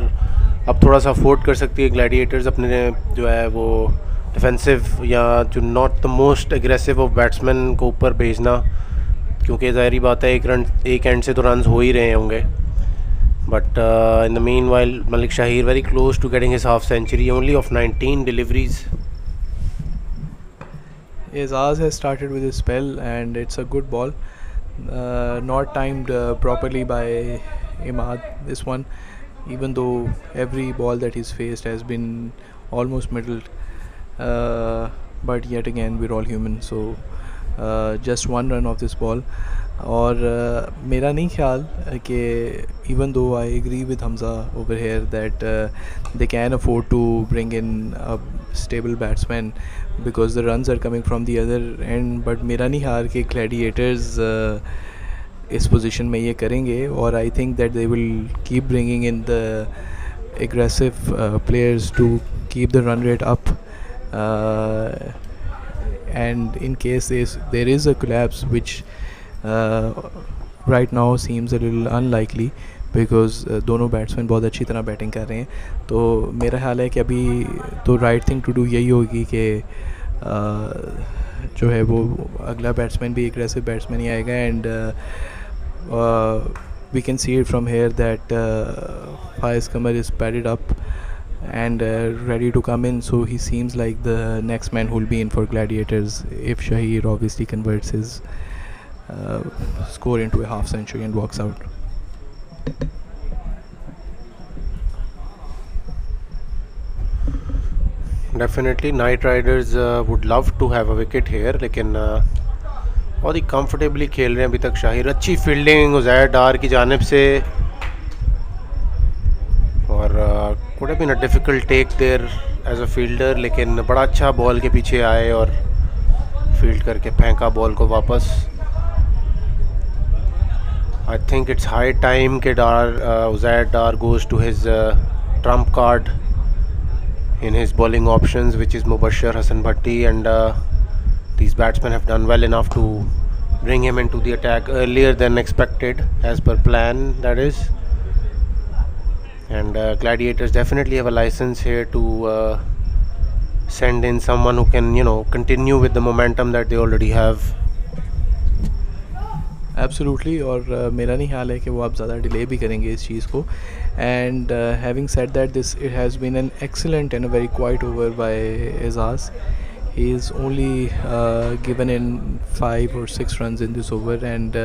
Speaker 1: अब थोड़ा सा अफोर्ड कर सकती है ग्लैडिएटर्स अपने जो है वो डिफेंसिव या जो not the most aggressive of batsman को ऊपर भेजना, क्योंकि ज़ाहिरी बात है एक एंड से तो रन्स हो ही रहे होंगे. But in the meanwhile Malik Shahir very close to getting his half century only off 19 deliveries.
Speaker 6: Azaz has started with his spell and it's a good ball. Not timed properly by Imad, this one, even though every ball that he's faced has been almost middled, but yet again we're all human, so just one run of this ball. और मेरा नहीं ख्याल कि even though I agree with Hamza over here that they can afford to bring in a stable batsman because the runs are coming from the other end, but मेरा नहीं ख्याल कि Gladiators इस पोजीशन में ये करेंगे, और I think that they will keep bringing in the aggressive players to keep the run rate up, and in case there is a collapse, which right now seems a little unlikely because दोनों बैट्समैन बहुत अच्छी तरह बैटिंग कर रहे हैं, तो मेरा ख्याल है कि अभी तो राइट थिंग टू डू यही होगी कि जो है वो अगला बैट्समैन भी एग्रेसिव बैट्समैन ही आएगा. And we can see it from here that Faiz Qamar is padded up and ready to come in, so he seems like the next man who will be in for Gladiators if Shahir obviously converts his score into a half century and walks out.
Speaker 1: Definitely Night Riders would love to have a wicket here, लेकिन बहुत ही कंफर्टेबली खेल रहे हैं अभी तक शाहिर. अच्छी फील्डिंग उज़ैर डार की जानिब से, और could have been a difficult take there as a fielder, लेकिन बड़ा अच्छा बॉल के पीछे आए और फील्ड करके फेंका बॉल को वापस. I think it's high time कि उज़ैर डार goes to his trump card in his bowling options, which is Mubashir Hassan Bhatti, and these batsmen have done well enough to bring him into the attack earlier than expected, as per plan, that is. And Gladiators definitely have a license here to send in someone who can, continue with the momentum that they already have.
Speaker 6: Absolutely, और मेरा नहीं ख्याल है कि वो आप ज़्यादा डिले भी करेंगे इस चीज़ को. And having said that, it has been an excellent and a very quiet over by Azaz. He is only given in 5 or 6 runs in this over, and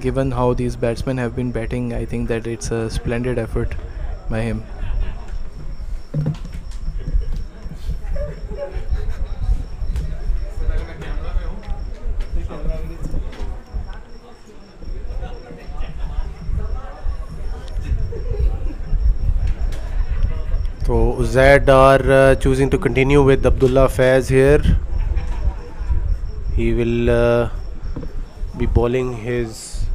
Speaker 6: given how these batsmen have been batting, I think that it's a splendid effort by him.
Speaker 1: So Zaid are choosing to continue with Abdullah Faiz here. He will be bowling his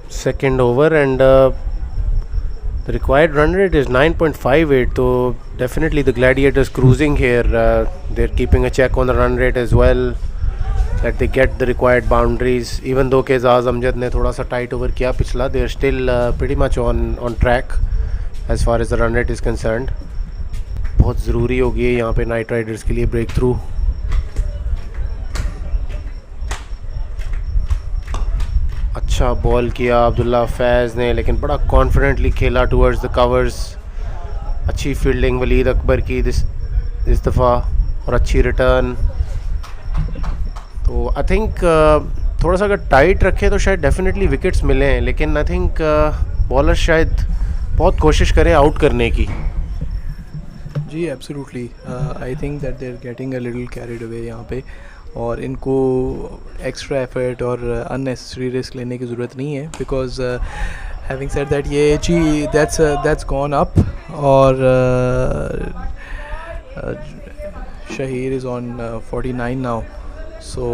Speaker 1: second over, and the required run rate is 9.58. So definitely the Gladiators cruising here. They're keeping a check on the run rate as well, that they get the required boundaries. Even though कि एजाज़ अमजद ने थोड़ा सा टाइट ओवर किया पिछला, they are still pretty much on track as far as the run rate is concerned. बहुत ज़रूरी होगी है यहाँ पे नाइट राइडर्स के लिए ब्रेक थ्रू. अच्छा बॉल किया अब्दुल्ला फैज़ ने, लेकिन बड़ा कॉन्फिडेंटली खेला टूवर्ड्स द कवर्स. अच्छी फील्डिंग वलीद अकबर की इस दफ़ा, और अच्छी रिटर्न. तो आई थिंक थोड़ा सा अगर टाइट रखे तो शायद डेफिनेटली विकेट्स मिले हैं, लेकिन आई थिंक बॉलर शायद बहुत कोशिश करें आउट करने की.
Speaker 6: जी absolutely. I think that they are getting a little carried away यहाँ पे, और इनको एक्स्ट्रा एफर्ट और अननेसेसरी रिस्क लेने की ज़रूरत नहीं है. बिकॉज हैविंग सेड दैट ये जी दैट्स गॉन अप, और Shahir is on 49 now. So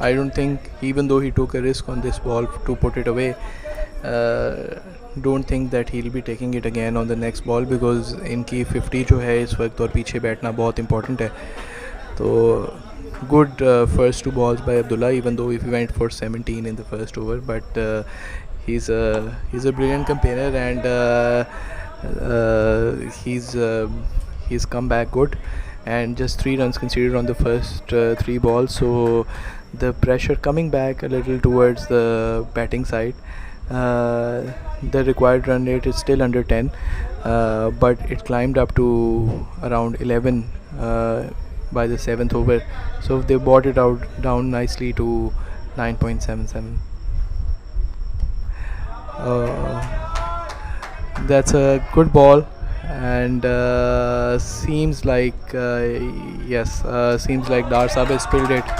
Speaker 6: I don't think, even though he took a risk on this ball to put it away, don't think that he'll be taking it again on the next ball, because इनकी 50 जो है इस वक्त और पीछे बैठना बहुत important है. तो good first two balls by Abdullah, even though if he went for 17 in the first over, but he's a brilliant campaigner, and he's come back good, and just 3 runs conceded on the first 3 balls. So the pressure coming back a little towards the batting side. The required run rate is still under 10, but it climbed up to around 11 by the 7th over. So they brought it down nicely to 9.77. That's a good ball, and seems like seems like Dar Saab has spilled it,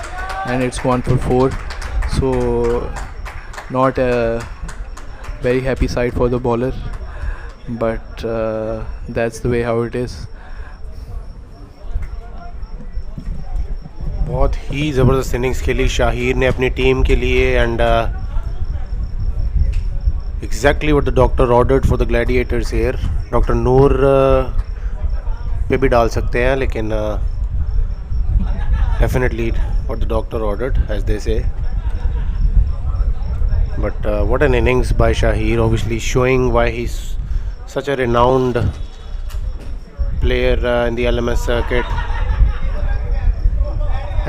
Speaker 6: and it's gone for 4. So not a very happy sight for the bowler, but that's the way how it is.
Speaker 1: बहुत ही ज़बरदस्त इनिंग्स खेली शाहिर ने अपनी टीम के लिए, and exactly what the doctor ordered for the Gladiators here. Doctor Noor पे भी डाल सकते हैं, लेकिन definitely what the doctor ordered, as they say. But what an innings by Shahir, obviously showing why he's such a renowned player in the LMS circuit.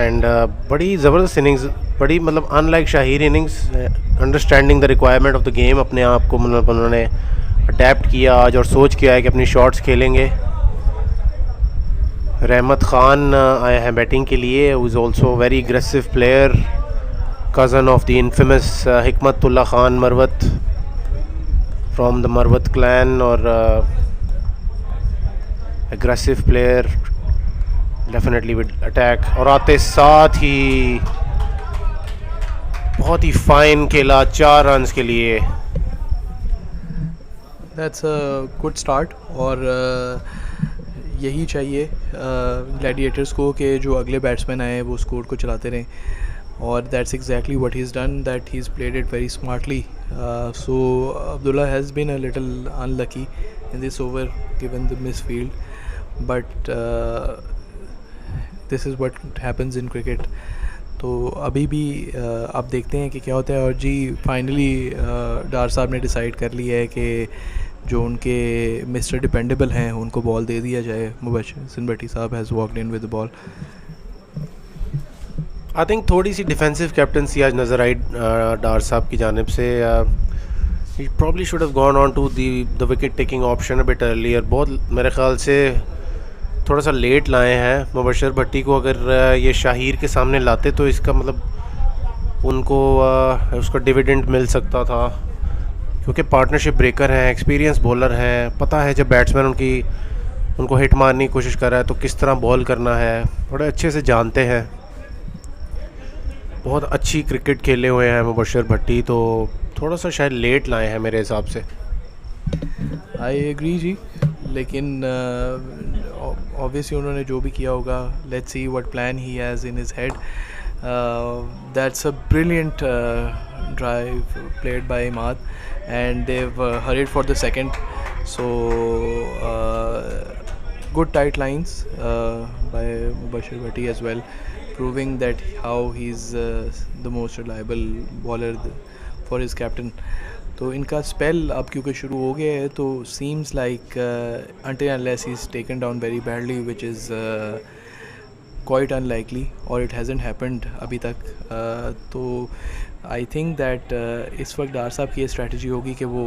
Speaker 1: And बड़ी ज़बरदस्त इनिंग्स, बड़ी मतलब unlike Shahir innings, understanding the requirement of the game. अपने आप को मतलब उन्होंने अडेप्ट किया आज और सोच किया है कि अपनी शॉट्स खेलेंगे. रहमत ख़ान आए हैं बैटिंग के लिए, who is also very aggressive player, cousin of the infamous Hikmatullah Khan Marwat from the Marwat clan, or aggressive player, definitely with attack. और आते साथ ही बहुत ही फाइन खेला 4 रन्स के लिए.
Speaker 6: That's a good start, और यही चाहिए ग्लैडिएटर्स को कि जो अगले बैट्समैन आए वो स्कोर को चलाते रहें, और that's exactly what he's done, that he's played it very smartly. So Abdullah has been a little unlucky in this over given the misfield, but this is what happens in cricket. तो अभी भी आप देखते हैं कि क्या होता है. और जी फाइनली डार साहब ने डिसाइड कर लिया है कि जो उनके मिस्टर डिपेंडेबल हैं उनको बॉल दे दिया जाए. मुबशर हसन भट्टी साहब has walked in with the ball.
Speaker 1: I think थोड़ी सी डिफेंसिव कैप्टनसी आज नज़र आई डार साहब की जानिब से. He probably should have gone on to the wicket taking option a bit earlier. बहुत मेरे ख्याल से थोड़ा सा लेट लाए हैं मुबशर भट्टी को. अगर ये शाहिर के सामने लाते तो इसका मतलब उनको उसका डिविडेंड मिल सकता था, क्योंकि पार्टनरशिप ब्रेकर हैं, एक्सपीरियंस बॉलर हैं, पता है जब बैट्समैन उनको हिट मारने की कोशिश कर रहा है तो किस तरह बॉल करना है, थोड़े अच्छे से जानते हैं. बहुत अच्छी क्रिकेट खेले हुए हैं मुबशर भट्टी, तो थोड़ा सा शायद लेट लाए हैं मेरे हिसाब से.
Speaker 6: आई एग्री जी, लेकिन ऑब्वियसली उन्होंने जो भी किया होगा, let's see what plan he has in his head. That's a brilliant drive played by Imad, and they've hurried for the second. So good tight lines by Mubashir Bhatti as well, proving that how he's the most reliable bowler for his captain. तो इनका स्पेल अब क्योंकि शुरू हो गया है तो seems like until unless he's taken down very badly, which is quite unlikely, or it hasn't happened अभी तक. तो आई थिंक दैट इस वक्त डार साहब की ये स्ट्रैटेजी होगी कि वो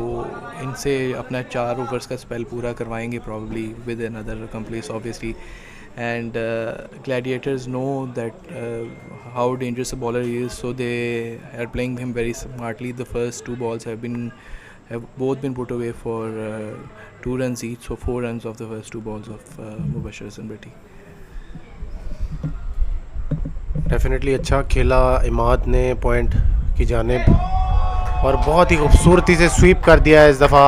Speaker 6: इनसे अपना 4 ओवर्स का स्पेल पूरा करवाएंगे probably with another accomplice obviously. And Gladiators know that how dangerous a bowler he is, so they are playing him very smartly. The first 2 balls have both been put away for 2 runs each, so 4 runs of the first 2 balls of Mubashir Hasan Bhatti.
Speaker 1: Definitely अच्छा खेला इमाद ने पॉइंट की जानिब और बहुत ही खूबसूरती से स्वीप कर दिया इस दफ़ा.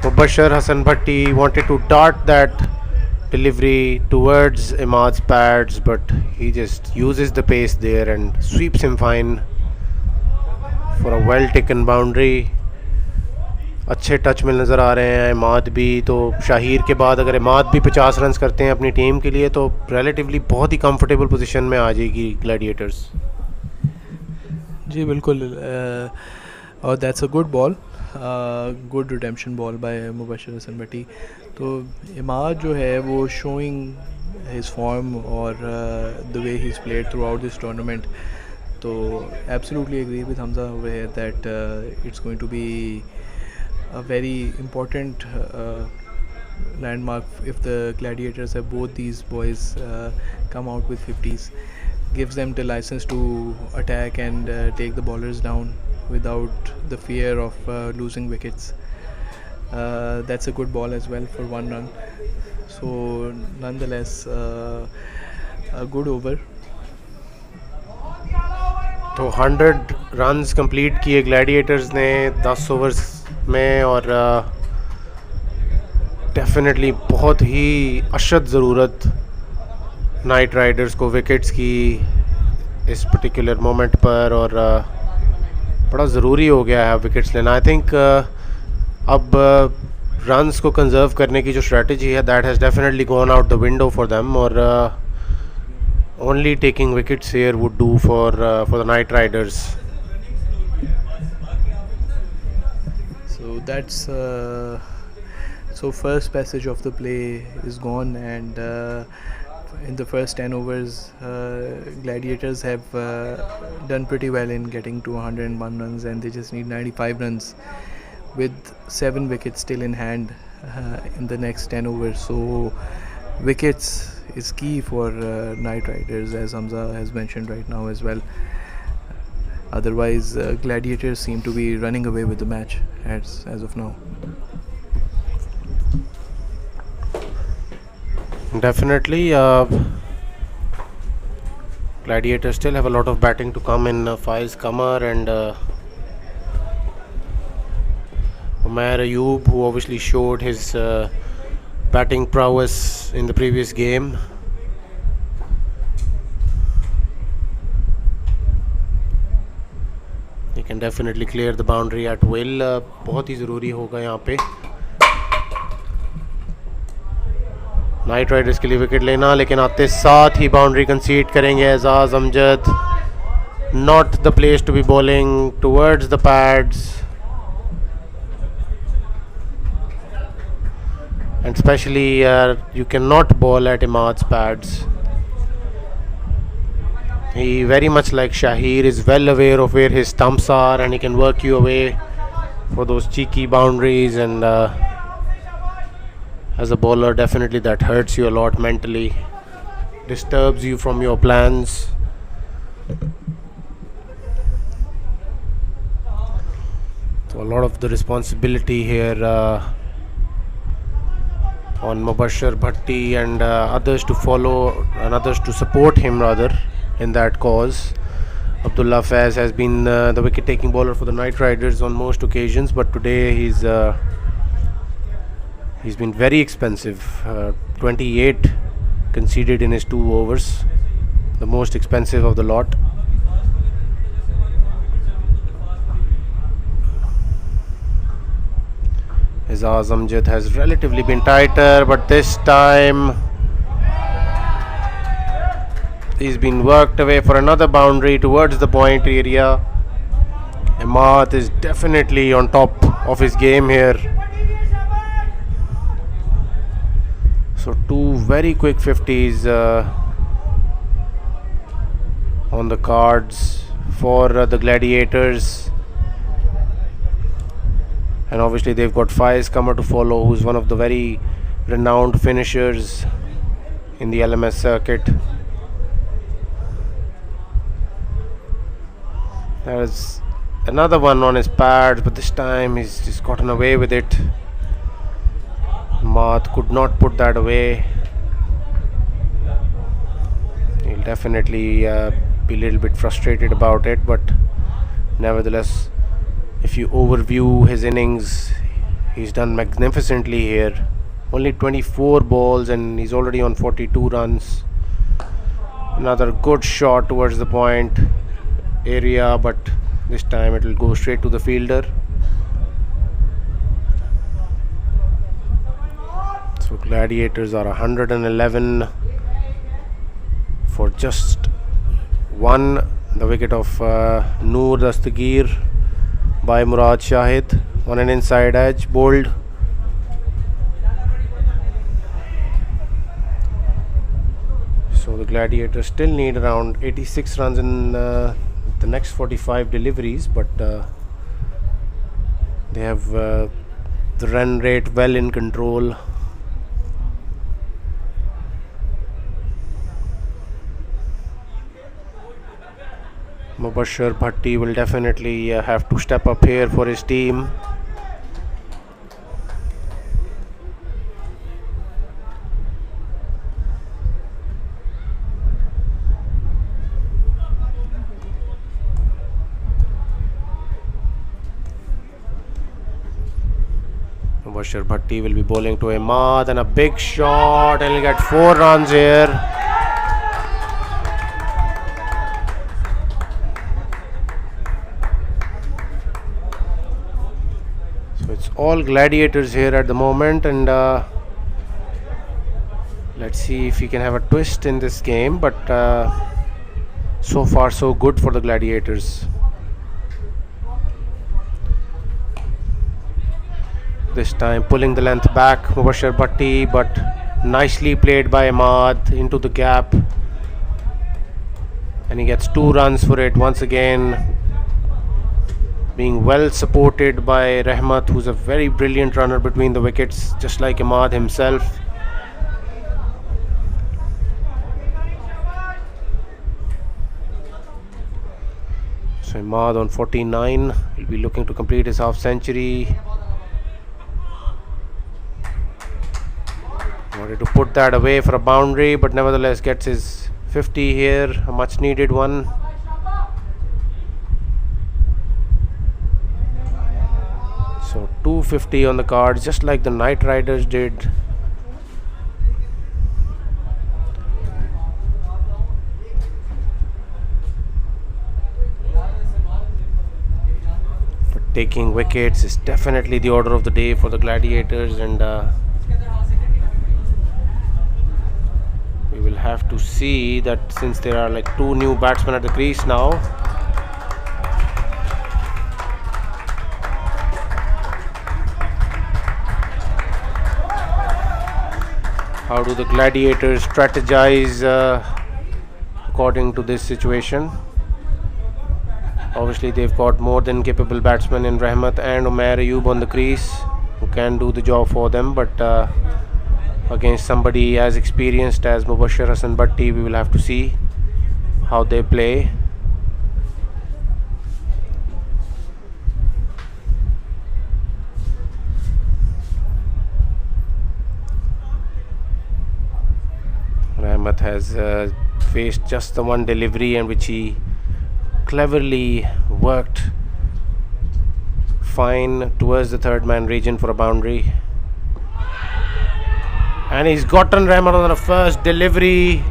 Speaker 1: मुबशर हसन भट्टी wanted to dart that delivery towards Imad's pads, but he just uses the pace there and sweeps him fine for a well taken boundary. अच्छे टच में नज़र आ रहे हैं इमाद भी. तो शाहीर के बाद अगर इमाद भी 50 रन्स करते हैं अपनी टीम के लिए तो रिलेटिवली बहुत ही कंफर्टेबल पोजीशन में आ जाएगी ग्लैडिएटर्स.
Speaker 6: जी बिल्कुल. और that's a good ball, good redemption ball by Mubashir Hasan Bhatti. तो इमाद जो है वो शोइंग हिज फॉर्म और the way he is played throughout this tournament. तो absolutely agree with Hamza over here that it's going to be a very important landmark if the Gladiators have both these boys come out with 50s. Gives them the license to attack and take the bowlers down without the fear of losing wickets. That's a good ball as well for 1 run. So nonetheless a good over.
Speaker 1: तो 100 रन्स कंप्लीट किए ग्लैडिएटर्स ने 10 ओवर्स में और डेफिनेटली बहुत ही अशद ज़रूरत नाइट राइडर्स को विकेट्स की इस पर्टिकुलर मोमेंट पर और बड़ा ज़रूरी हो गया है विकेट्स लेना. आई थिंक अब रन्स को कंजर्व करने की जो स्ट्रेटजी है that has definitely gone out the window for them और only taking wickets here would do for the Night Riders.
Speaker 6: So that's so first passage of the play is gone, and in the first 10 overs Gladiators have done pretty well in getting to 101 runs, and they just need 95 runs with 7 wickets still in hand in the next 10 overs. So wickets is key for Night Riders, as Hamza has mentioned right now as well. Otherwise Gladiators seem to be running away with the match as of now.
Speaker 1: Definitely Gladiators still have a lot of batting to come in. Faiz Qamar and Umair Ayub, who obviously showed his batting prowess in the previous game. He can definitely clear the boundary at will. बहुत ही ज़रूरी होगा यहाँ पे नाइट राइडर्स के लिए विकेट लेना, लेकिन आते साथ ही बाउंड्री कंसीड करेंगे Ejaz Amjad. Not the place to be bowling towards the pads, and especially you cannot bowl at Imad's pads. He very much like Shahir is well aware of where his stumps are and he can work you away for those cheeky boundaries, and as a bowler definitely that hurts you a lot mentally, disturbs you from your plans. So a lot of the responsibility here on Mubashir Bhatti and others to follow and others to support him rather in that cause. Abdullah Faiz has been the wicket taking bowler for the Night Riders on most occasions, but today he's been very expensive. 28 conceded in his 2 overs, the most expensive of the lot. Azaz Amjad has relatively been tighter, but this time he's been worked away for another boundary towards the point area, Ahmad is definitely on top of his game here. So two very quick 50s on the cards for the Gladiators. And obviously they've got Faiz Qamar to follow, who's one of the very renowned finishers in the LMS circuit. There's another one on his pads, but this time he's just gotten away with it. Ahmad could not put that away. He'll definitely be a little bit frustrated about it, but nevertheless, if you overview his innings, he's done magnificently here. Only 24 balls and he's already on 42 runs. Another good shot towards the point area, but this time it will go straight to the fielder. So Gladiators are 111 for just one. The wicket of Noor Dastagir by Murad Shahid on an inside edge, bowled. So the Gladiators still need around 86 runs in the next 45 deliveries, but they have the run rate well in control. Mubashir Bhatti will definitely have to step up here for his team. Mubashir Bhatti will be bowling to Ahmad, and a big shot, and he'll get 4 runs here. It's all Gladiators here at the moment, and let's see if we can have a twist in this game, but so far so good for the Gladiators. This time pulling the length back, Mubashir Bhatti, but nicely played by Ahmad into the gap, and he gets 2 runs for it once again, being well supported by Rahmat, who's a very brilliant runner between the wickets, just like Ahmad himself. So Ahmad on 49, he'll be looking to complete his half century. Wanted to put that away for a boundary, but nevertheless gets his 50 here, a much needed one. So 250 on the cards, just like the Knight Riders did. But taking wickets is definitely the order of the day for the Gladiators, and we will have to see that, since there are like 2 new batsmen at the crease now. How do the Gladiators strategize according to this situation? Obviously they've got more than capable batsmen in Rahmat and Umair Ayub on the crease who can do the job for them, but against somebody as experienced as Mubashir Hassan Bhatti, we will have to see how they play. Rahmat has faced just the one delivery, and which he cleverly worked fine towards the third man region for a boundary. And he's gotten Rahmat on the first delivery.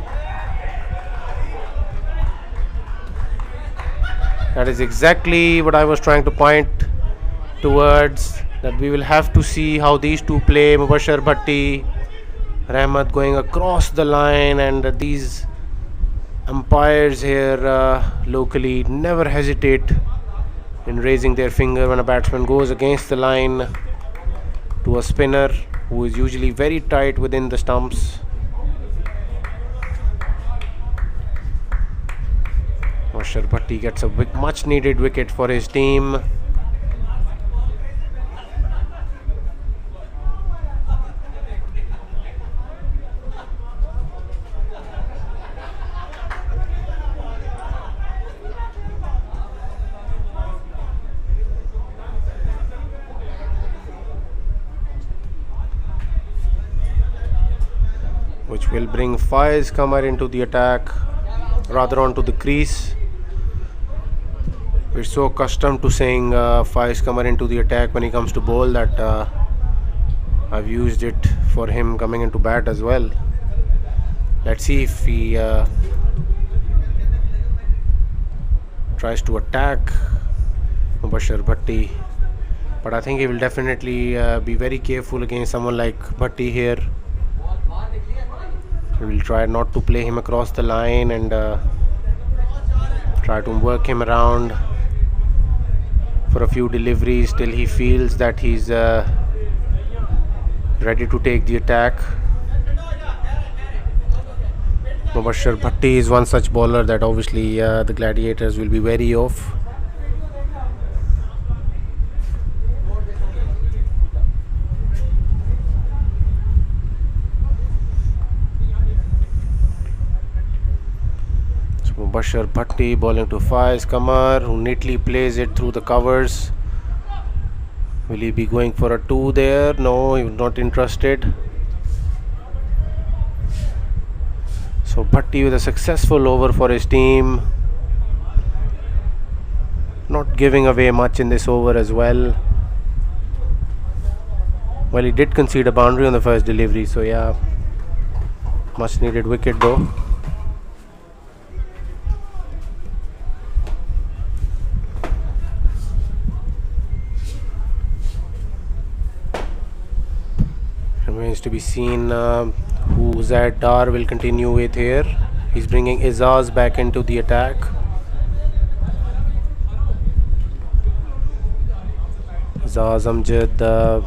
Speaker 1: That is exactly what I was trying to point towards, that we will have to see how these two play. Mubashir Bhatti, Rahmat going across the line, and these umpires here locally never hesitate in raising their finger when a batsman goes against the line to a spinner who is usually very tight within the stumps. Mubashir Bhatti gets a much needed wicket for his team. Which will bring Faiz Qamar into the attack, rather onto the crease. We're so accustomed to saying Faiz Qamar into the attack when he comes to bowl that I've used it for him coming into bat as well. Let's see if he tries to attack Mubashir Bhatti, but I think he will definitely be very careful against someone like Bhatti here. He will try not to play him across the line and try to work him around for a few deliveries till he feels that he's ready to take the attack. Mubashir Bhatti is one such bowler that obviously the Gladiators will be wary of. Mubashir Bhatti bowling to Faiz Qamar, who neatly plays it through the covers. Will he be going for a 2 there? No, he's not interested. So Bhatti with a successful over for his team. Not giving away much in this over as well. Well, he did concede a boundary on the first delivery, so yeah, much needed wicket though. Remains to be seen who Zaid Dar will continue with here. He's bringing Izaz back into the attack. Izaz Amjad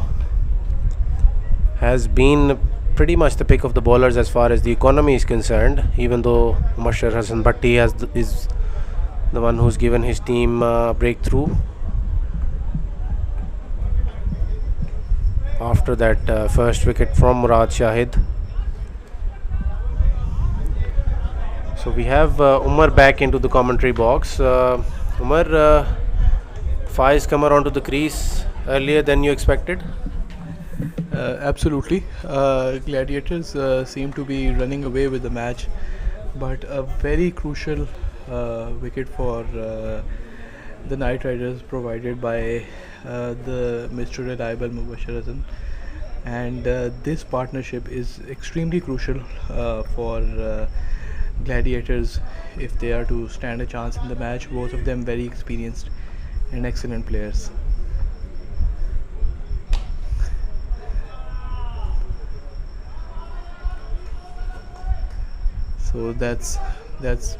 Speaker 1: has been pretty much the pick of the bowlers as far as the economy is concerned, even though Mubashir Hasan Bhatti is the one who's given his team breakthrough after that first wicket from Murad Shahid. So we have Umar back into the commentary box. Umar, Faiz Qamar onto the crease earlier than you expected?
Speaker 6: Absolutely. Gladiators seem to be running away with the match, but a very crucial wicket for the Night Riders provided by the Mr. Reliable Mubashir Hasan, and this partnership is extremely crucial for Gladiators if they are to stand a chance in the match. Both of them very experienced and excellent players. So that's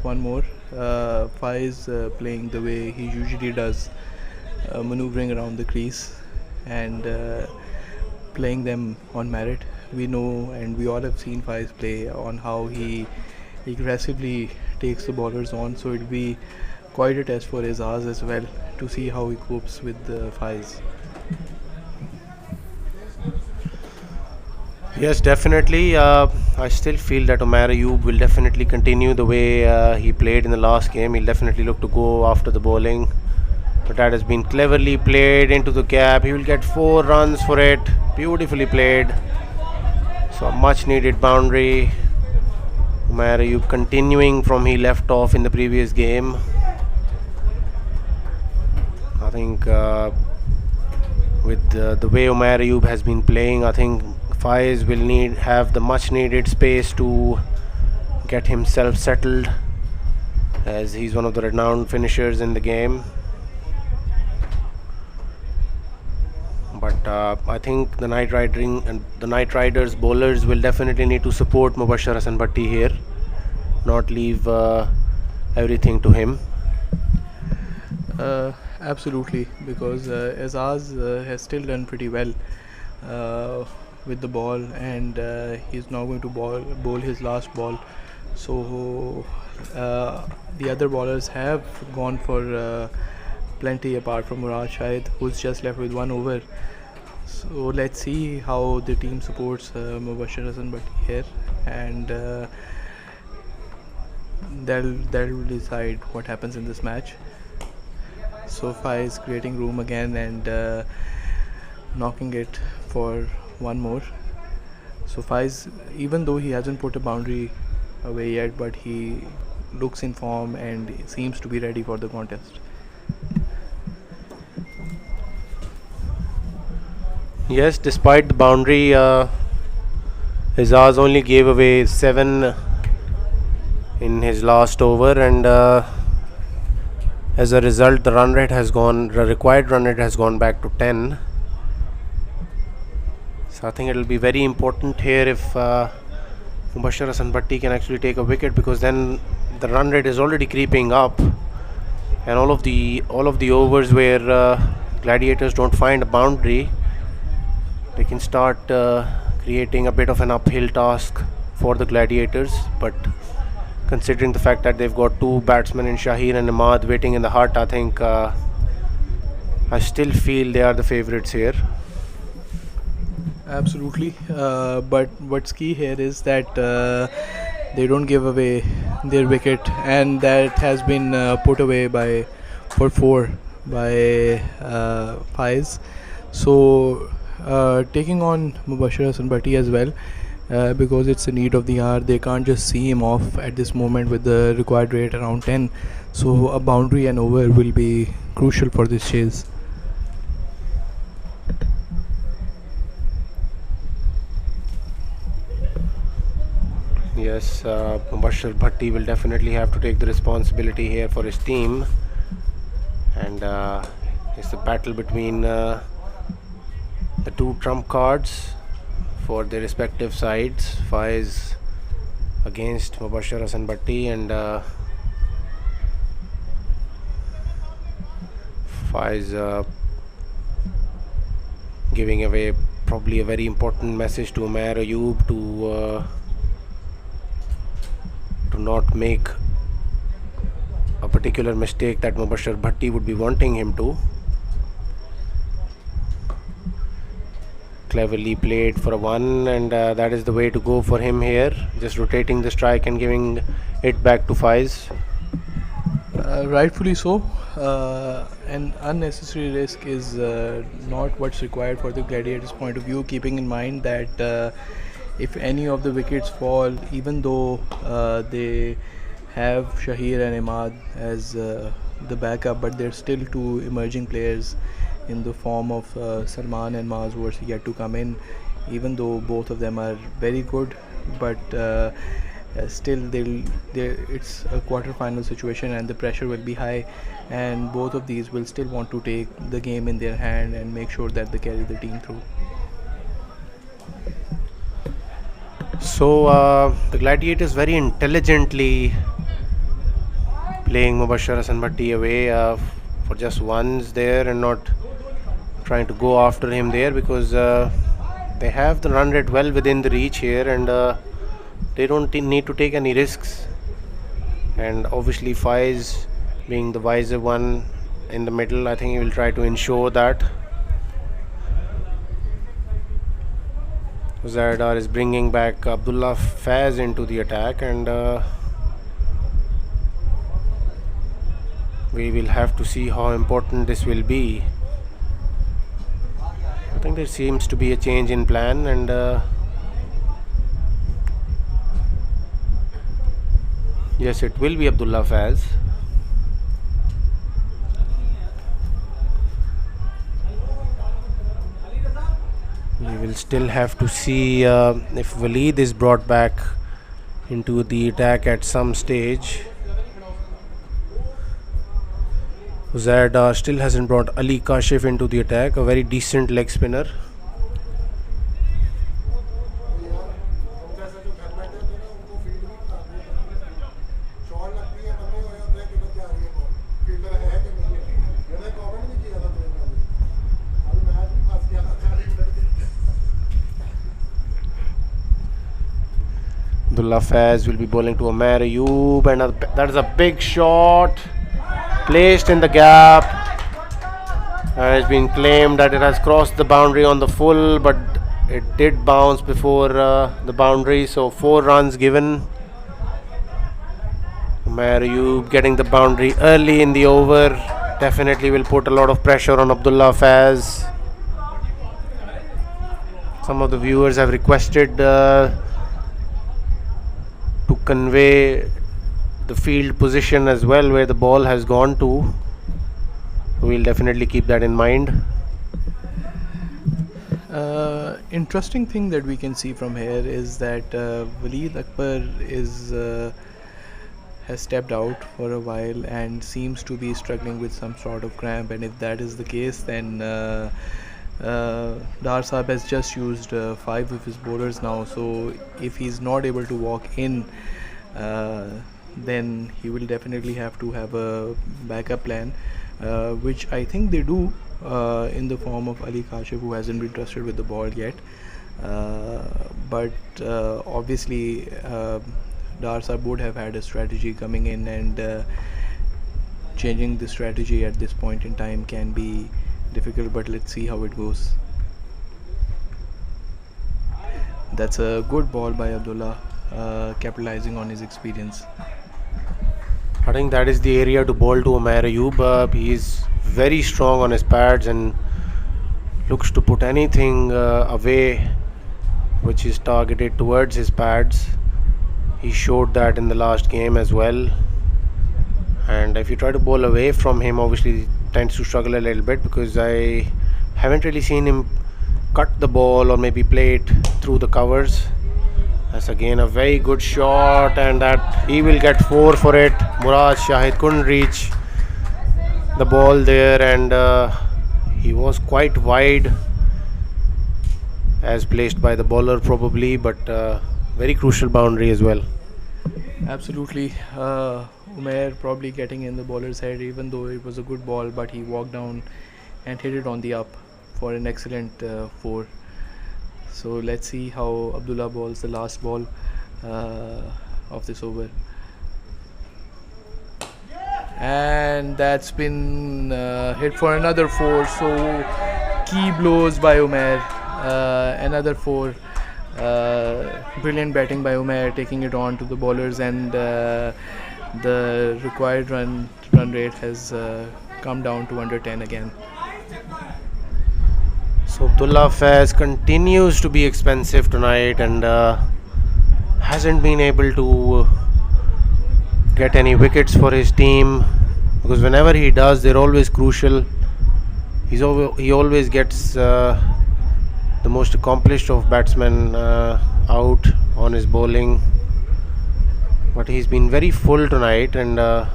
Speaker 6: one more. Faiz playing the way he usually does, maneuvering around the crease and playing them on merit. We know and we all have seen Faiz play on how he aggressively takes the bowlers on, so it'll be quite a test for Izaz as well to see how he copes with Faiz.
Speaker 1: Yes, definitely. I still feel that Umair Ayub will definitely continue the way he played in the last game. He'll definitely look to go after the bowling, but that has been cleverly played into the gap. He will get 4 runs for it. Beautifully played. So a much needed boundary. Umair Ayub continuing from he left off in the previous game. I think with the way Umair Ayub has been playing, I think Faiz will have the much needed space to get himself settled, as he's one of the renowned finishers in the game. But I think the Night Riders bowlers will definitely need to support Mubashir Hasan Bhatti here, not leave everything to him.
Speaker 6: Absolutely, because Azaz has still done pretty well uh, with the ball, and he's now going to bowl his last ball. So the other bowlers have gone for plenty apart from Murad Shahid, who's just left with 1 over. So let's see how the team supports Mubashir Hasan Bhatti here, and that'll decide what happens in this match. Sofa is creating room again and knocking it for one more. Sofa is, even though he hasn't put a boundary away yet, but he looks in form and seems to be ready for the contest.
Speaker 1: Yes, despite the boundary, Azaz only gave away 7 in his last over, and as a result, the required run rate has gone back to 10. So I think it will be very important here if Mubashir Hasan Bhatti can actually take a wicket, because then the run rate is already creeping up, and all of the overs where Gladiators don't find a boundary, they can start creating a bit of an uphill task for the Gladiators. But considering the fact that they've got 2 batsmen in Shaheen and Imad waiting in the hut, I think I still feel they are the favourites here.
Speaker 6: Absolutely, but what's key here is that they don't give away their wicket, and that has been put away for 4 by Faiz. So taking on Mubashir Hasan Bhatti as well, because it's a need of the hour. They can't just see him off at this moment with the required rate around 10. So a boundary and over will be crucial for this chase.
Speaker 1: Yes, Mubashir Bhatti will definitely have to take the responsibility here for his team, and it's a battle between the 2 trump cards for their respective sides. Faiz against Mubashir Hasan Bhatti, and Faiz giving away probably a very important message to Umair Ayub to not make a particular mistake that Mubashir Bhatti would be wanting him to. Cleverly played for a 1, and that is the way to go for him here, just rotating the strike and giving it back to Faiz.
Speaker 6: Rightfully so. An unnecessary risk is not what's required for the Gladiators' point of view, keeping in mind that if any of the wickets fall, even though they have Shahir and Imad as the backup, but there's still 2 emerging players in the form of Salman and Maaz, who are yet to come in. Even though both of them are very good, but still it's a quarter-final situation and the pressure will be high, and both of these will still want to take the game in their hand and make sure that they carry the team through.
Speaker 1: So the Gladiators very intelligently playing Mubashir Hasan Bhatti away for just 1s there, and not trying to go after him there, because they have the run rate well within the reach here, and they don't need to take any risks. And obviously Faiz, being the wiser one in the middle, I think he will try to ensure that. Zardar is bringing back Abdullah Faiz into the attack, and we will have to see how important this will be. I think there seems to be a change in plan, and yes, it will be Abdullah Faiz. We will still have to see if Waleed is brought back into the attack at some stage. Zardar still hasn't brought Ali Kashif into the attack, a very decent leg spinner. Abdullah Faz will be bowling to Umair Ayub, and that is a big shot placed in the gap. It's been claimed that it has crossed the boundary on the full, but it did bounce before the boundary, so 4 runs given. Umair Ayub getting the boundary early in the over definitely will put a lot of pressure on Abdullah Faz. Some of the viewers have requested to convey the field position as well, where the ball has gone to. We'll definitely keep that in mind.
Speaker 6: Interesting thing that we can see from here is that Waleed Akbar has stepped out for a while and seems to be struggling with some sort of cramp, and if that is the case, then Dar Saab has just used 5 of his bowlers now, so if he's not able to walk in, then he will definitely have to have a backup plan, which I think they do in the form of Ali Kashif, who hasn't been trusted with the ball yet. But obviously Dar Saab would have had a strategy coming in, and changing the strategy at this point in time can be difficult, but let's see how it goes. That's a good ball by Abdullah, capitalizing on his experience.
Speaker 1: I think that is the area to bowl to Umair Ayub. He is very strong on his pads and looks to put anything away which is targeted towards his pads. He showed that in the last game as well. And if you try to bowl away from him, obviously he tends to struggle a little bit, because I haven't really seen him cut the ball or maybe play it through the covers. That's again a very good shot, and that he will get 4 for it. Murad Shahid couldn't reach the ball there, and he was quite wide as placed by the bowler probably, but very crucial boundary as well.
Speaker 6: Absolutely. Umair probably getting in the bowler's head, even though it was a good ball, but he walked down and hit it on the up for an excellent 4. So let's see how Abdullah bowls the last ball of this over. And that's been hit for another 4. So key blows by Umair. Another 4. Brilliant batting by Umair, taking it on to the bowlers, and the required run rate has come down to under 10 again.
Speaker 1: So Abdullah Faz continues to be expensive tonight, and hasn't been able to get any wickets for his team, because whenever he does, they're always crucial. He always gets the most accomplished of batsmen out on his bowling, but he's been very full tonight, and on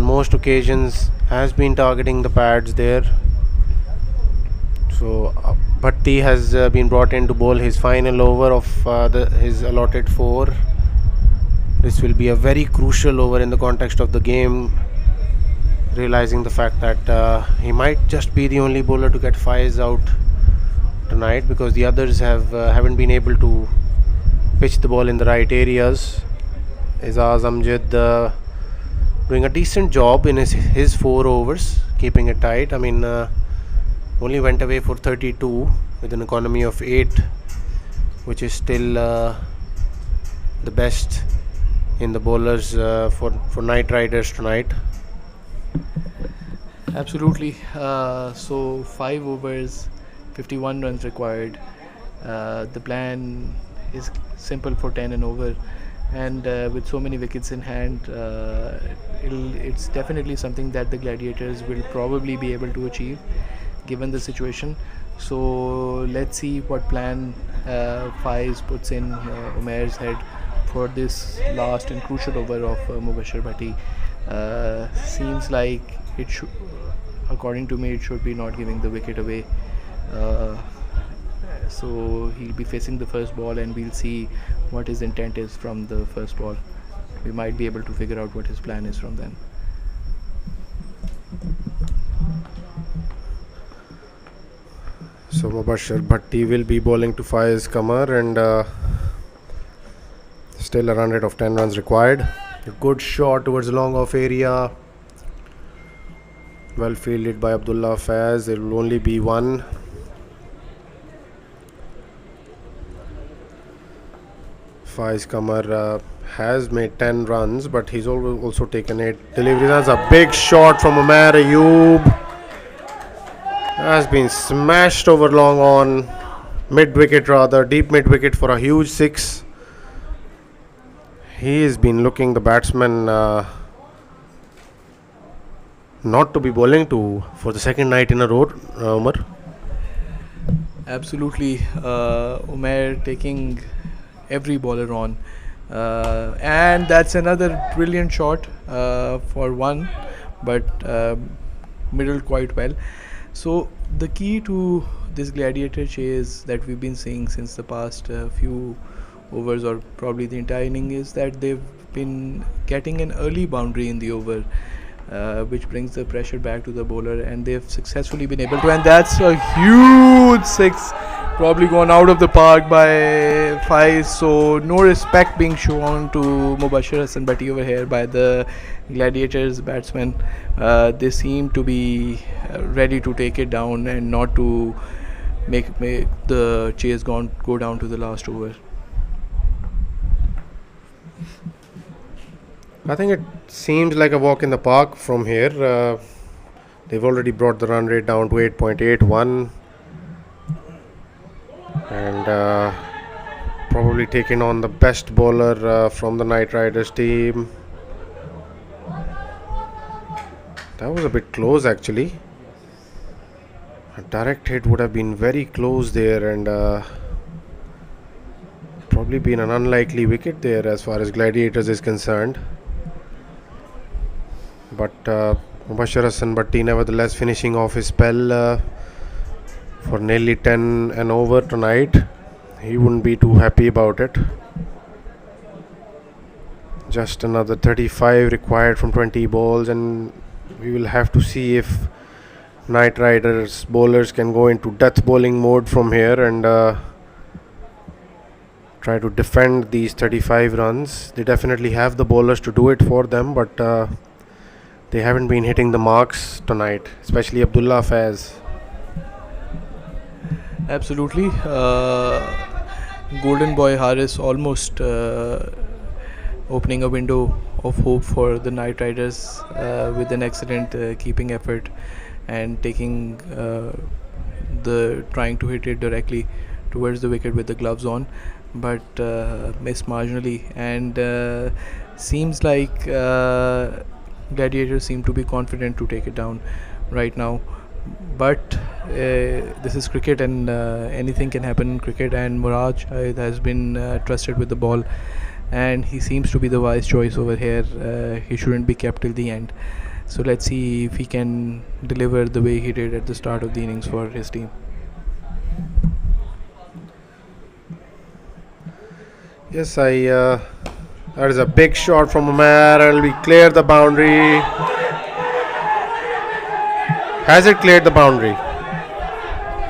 Speaker 1: most occasions has been targeting the pads there. So Bhatti has been brought in to bowl his final over of his allotted 4. This will be a very crucial over in the context of the game, realizing the fact that he might just be the only bowler to get Faiz out tonight, because the others haven't been able to pitch the ball in the right areas. Izaz Amjad doing a decent job in his 4 overs, keeping it tight. I mean, only went away for 32 with an economy of 8, which is still the best in the bowlers for Night Riders tonight.
Speaker 6: Absolutely. So 5 overs, 51 runs required. The plan is simple for 10 and over, and with so many wickets in hand, it's definitely something that the Gladiators will probably be able to achieve given the situation. So let's see what plan Faiz puts in Umair's head for this last and crucial over of Mubashir Bhatti. Seems like it should, according to me, it should be not giving the wicket away. So he'll be facing the first ball, and we'll see what his intent is from the first ball. We might be able to figure out what his plan is from then.
Speaker 1: So Mubashir Bhatti will be bowling to Faiz Kamar, and Still a run rate of 10 runs required. A good shot towards the long off area. Well fielded by Abdullah Faz. There will only be one. Faiz Kamar has made 10 runs, but he's also taken 8 deliveries. That's a big shot from Umair Ayub. Has been smashed over long on. Mid wicket, rather deep mid wicket for a huge 6. He has been looking the batsman not to be bowling to for the second night in a row, Umar.
Speaker 6: Absolutely, Umair taking every bowler on, and that's another brilliant shot for one, but middled quite well. So the key to this gladiator chase that we've been seeing since the past few overs, or probably the entire inning, is that they've been getting an early boundary in the over, which brings the pressure back to the bowler, and they've successfully been able to, and that's a huge 6, probably gone out of the park by Faiz. So no respect being shown to Mubashir Hassan Bhatti over here by the Gladiators batsmen. They seem to be ready to take it down and not to make the chase go down to the last over.
Speaker 1: I think it seems like a walk in the park from here. They've already brought the run rate down to 8.81, and probably taken on the best bowler from the Knight Riders team. That was a bit close actually. A direct hit would have been very close there, and probably been an unlikely wicket there as far as Gladiators is concerned. But Mubashir Hassan Bhatti nevertheless finishing off his spell for nearly 10 and over tonight. He wouldn't be too happy about it. Just another 35 required from 20 balls, and we will have to see if Knight Riders bowlers can go into death bowling mode from here and try to defend these 35 runs. They definitely have the bowlers to do it for them, but they haven't been hitting the marks tonight, especially Abdullah Faz.
Speaker 6: Absolutely. Golden Boy Harris almost opening a window of hope for the Knight Riders with an excellent keeping effort and taking trying to hit it directly towards the wicket with the gloves on, but missed marginally, and seems like Gladiators seem to be confident to take it down right now. But this is cricket, and anything can happen in cricket, and Murad Shahid has been trusted with the ball, and he seems to be the wise choice over here. He shouldn't be kept till the end. So let's see if he can deliver the way he did at the start of the innings for his team.
Speaker 1: Yes, that is a big shot from Umair, and we clear the boundary. Has it cleared the boundary?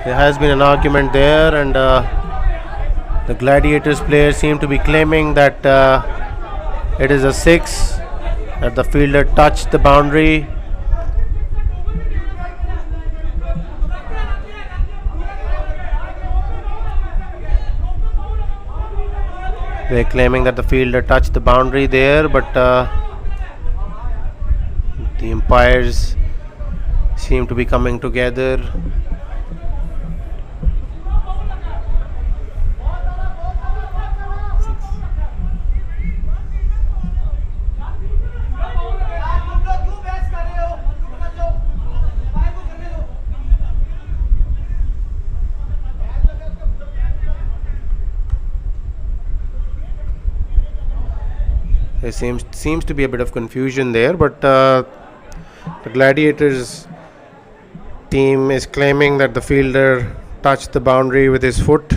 Speaker 1: There has been an argument there, and the Gladiators players seem to be claiming that it is a 6, that the fielder touched the boundary. They're claiming that the fielder touched the boundary there, but the umpires seem to be coming together. There seems to be a bit of confusion there, but the Gladiators team is claiming that the fielder touched the boundary with his foot,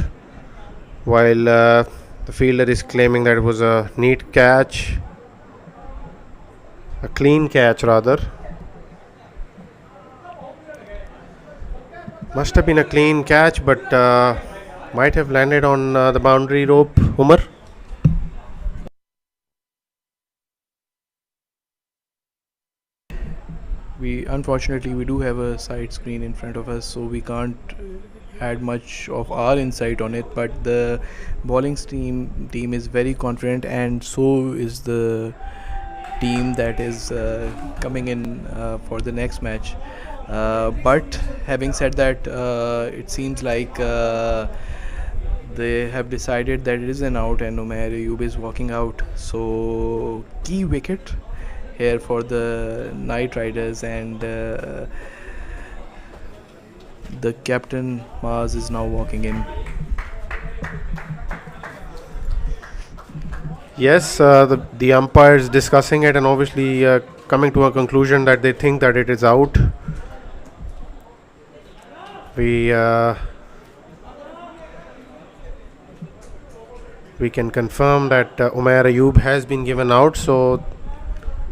Speaker 1: while the fielder is claiming that it was a neat catch, a clean catch rather. Must have been a clean catch, but might have landed on the boundary rope, Umar.
Speaker 6: we unfortunately we do have a side screen in front of us, so we can't add much of our insight on it. But the bowling team is very confident, and so is the team that is coming in for the next match. But having said that, it seems like they have decided that it is an out and Umair Ayub is walking out. So key wicket here for the Knight Riders, and the captain Maz is now walking in.
Speaker 1: Yes, the umpires discussing it and obviously coming to a conclusion that they think that it is out. We we can confirm that Umair Ayub has been given out, so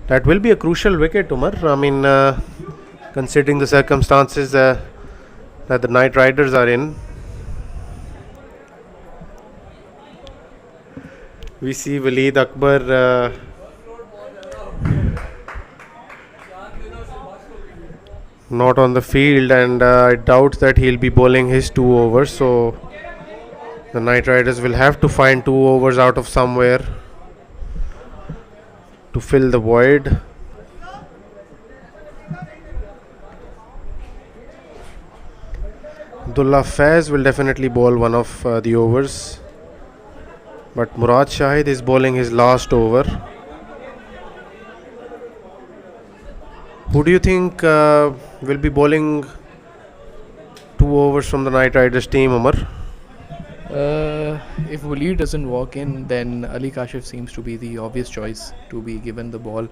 Speaker 1: that will be a crucial wicket, Umar. I mean, considering the circumstances that the Knight Riders are in. We see Waleed Akbar not on the field, and I doubt that he'll be bowling his 2 overs. So the Knight Riders will have to find 2 overs out of somewhere to fill the void. Abdullah Faiz will definitely bowl one of the overs, but Murad Shahid is bowling his last over. Who do you think will be bowling 2 overs from the Knight Riders team, Umar?
Speaker 6: If Waleed doesn't walk in, then Ali Kashif seems to be the obvious choice to be given the ball.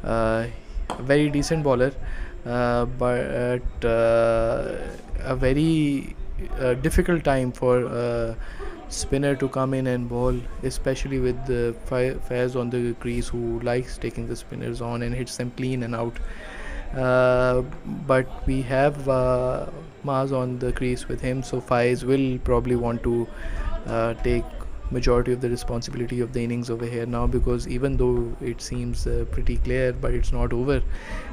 Speaker 6: A very decent bowler, but a very difficult time for a spinner to come in and bowl, especially with the Faiz on the crease, who likes taking the spinners on and hits them clean and out. But we have Maz on the crease with him, so Faiz will probably want to take majority of the responsibility of the innings over here now, because even though it seems pretty clear, but it's not over.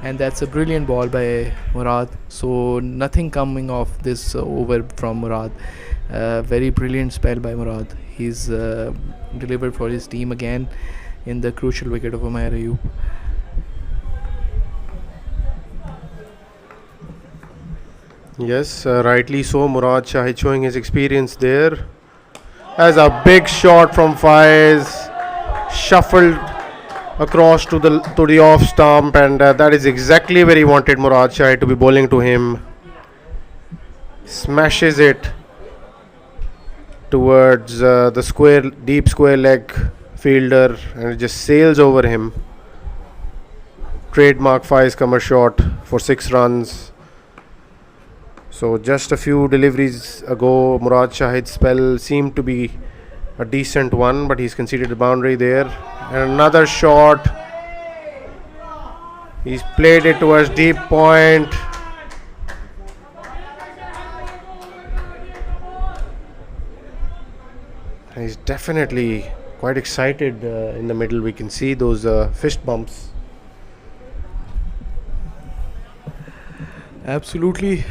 Speaker 6: And that's a brilliant ball by Murad, so nothing coming off this over from Murad. Very brilliant spell by Murad. He's delivered for his team again in the crucial wicket of Umair Ayub.
Speaker 1: Yes, rightly so. Murad Shahid showing his experience there. As a big shot from Faiz, shuffled across to the off stump, and that is exactly where he wanted Murad Shahid to be bowling to him. Smashes it towards the deep square leg fielder, and it just sails over him. Trademark Faiz Kamar shot for 6 runs. So just a few deliveries ago, Murad Shahid's spell seemed to be a decent one, but he's conceded a boundary there. And another shot. He's played it towards deep point. He's definitely quite excited in the middle. We can see those fist bumps.
Speaker 6: Absolutely.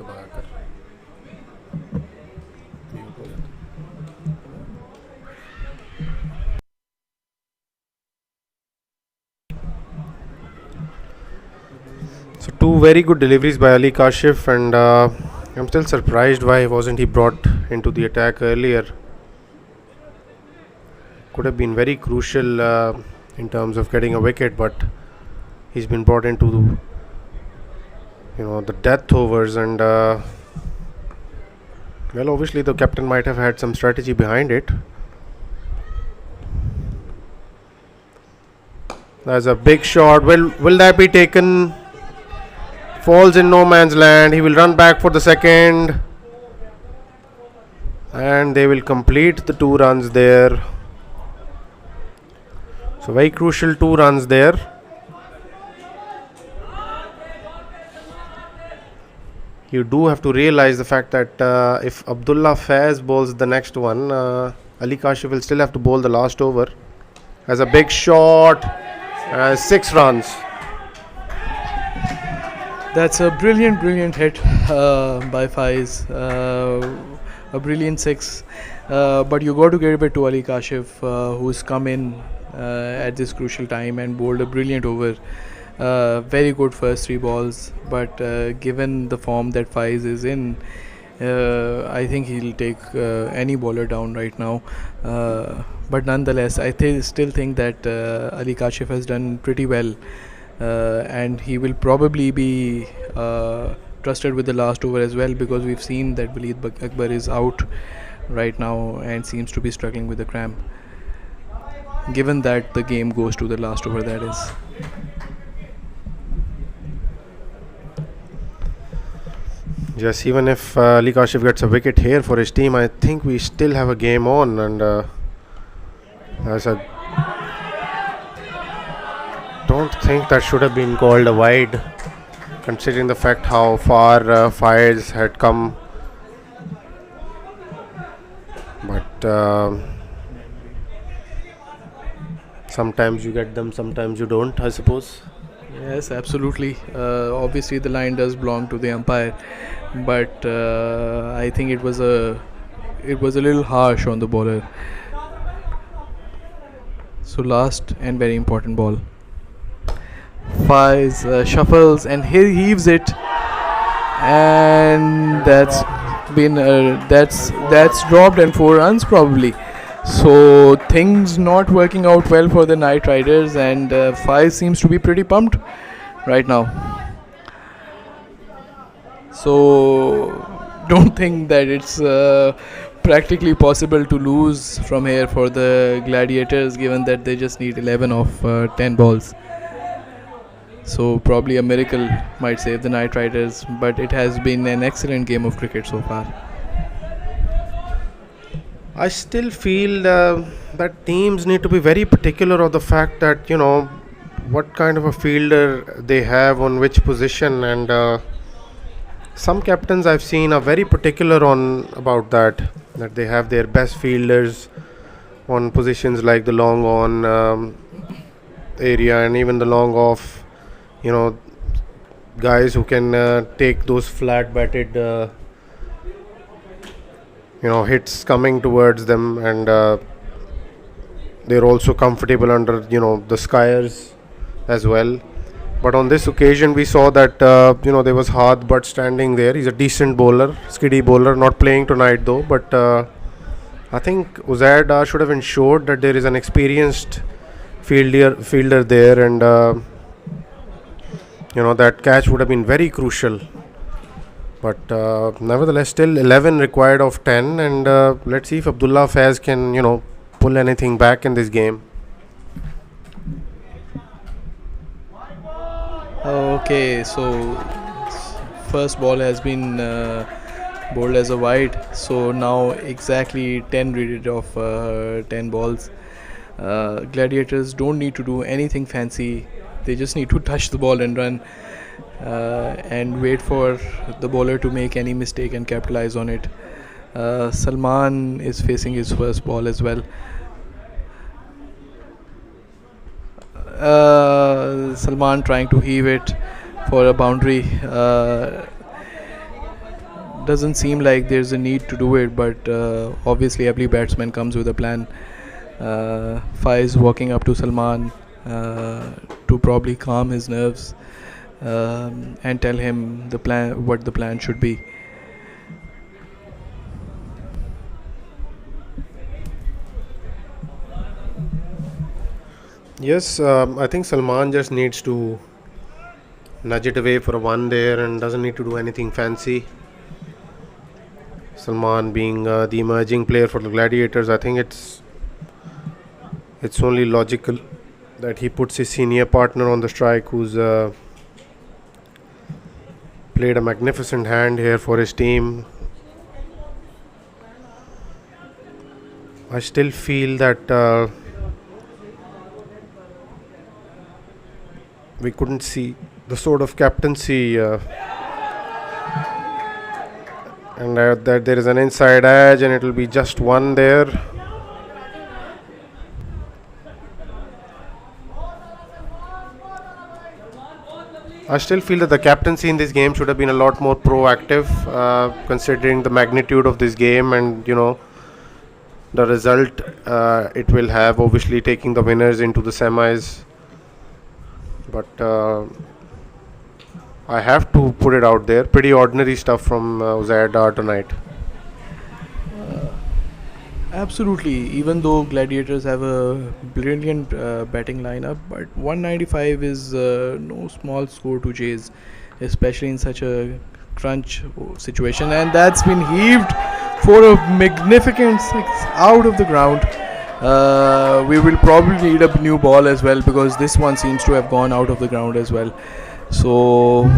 Speaker 1: लगाकर म्यूट हो जाता। So two very good deliveries by Ali Kashif, and I'm still surprised why wasn't he brought into the attack earlier. Could have been very crucial in terms of getting a wicket, but he's been brought into the death overs, and well, obviously the captain might have had some strategy behind it. That's a big shot. Will that be taken? Falls in no man's land. He will run back for the second, and they will complete the 2 runs there. So very crucial 2 runs there. You do have to realize the fact that if Abdullah Faiz bowls the next one, Ali Kashif will still have to bowl the last over. As a big shot, 6 runs.
Speaker 6: That's a brilliant hit by Faiz. A brilliant 6. But you got to give it to Ali Kashif, who's come in at this crucial time and bowled a brilliant over. Very good first 3 balls, but given the form that Faiz is in, I think he'll take any bowler down right now. But nonetheless, I still think that Ali Kashif has done pretty well, and he will probably be trusted with the last over as well, because we've seen that Waleed Akbar is out right now and seems to be struggling with the cramp. Given that the game goes to the last over, that is.
Speaker 1: Yes, even if Ali Kashif gets a wicket here for his team, I think we still have a game on, and don't think that should have been called a wide, considering the fact how far Faiz had come. But sometimes you get them, sometimes you don't, I suppose.
Speaker 6: Yes, absolutely. Obviously, the line does belong to the umpire, but I think it was a little harsh on the bowler. So last and very important ball. Faiz shuffles and he heaves it, and that's dropped, and 4 runs probably. So things not working out well for the Knight Riders, and Faiz seems to be pretty pumped right now. So don't think that it's practically possible to lose from here for the Gladiators, given that they just need 11 of 10 balls. So probably a miracle might save the Knight Riders, but it has been an excellent game of cricket so far.
Speaker 1: I still feel that teams need to be very particular of the fact that what kind of a fielder they have on which position, and some captains I've seen are very particular on about that they have their best fielders on positions like the long on area, and even the long off, guys who can take those flat batted hits coming towards them, and they're also comfortable under the skiers as well. But on this occasion we saw that there was Had Butt standing there. He's a decent bowler, skiddy bowler, not playing tonight though, but I think Uzair Dar should have ensured that there is an experienced fielder there, and that catch would have been very crucial. But nevertheless, still 11 required of 10, and let's see if Abdullah Faiz can pull anything back in this game.
Speaker 6: Okay, so first ball has been bowled as a wide, so now exactly 10 rid of 10 balls. Gladiators don't need to do anything fancy, they just need to touch the ball and run, and wait for the bowler to make any mistake and capitalize on it. Salman is facing his first ball as well. Salman trying to heave it for a boundary. doesn't seem like there's a need to do it, but obviously every batsman comes with a plan. Faiz walking up to Salman to probably calm his nerves and tell him what the plan should be.
Speaker 1: Yes, I think Salman just needs to nudge it away for a one there and doesn't need to do anything fancy. Salman being the emerging player for the Gladiators, I think it's only logical that he puts his senior partner on the strike, who's played a magnificent hand here for his team. I still feel that we couldn't see the sort of captaincy and that there is an inside edge and it will be just one there. I still feel that the captaincy in this game should have been a lot more proactive, considering the magnitude of this game and the result it will have, obviously taking the winners into the semis. But I have to put it out there, pretty ordinary stuff from Uzair Dar tonight.
Speaker 6: Absolutely, even though Gladiators have a brilliant batting lineup, but 195 is no small score to chase, especially in such a crunch situation, and that's been heaved for a magnificent six out of the ground. We will probably need a new ball as well, because this one seems to have gone out of the ground as well. So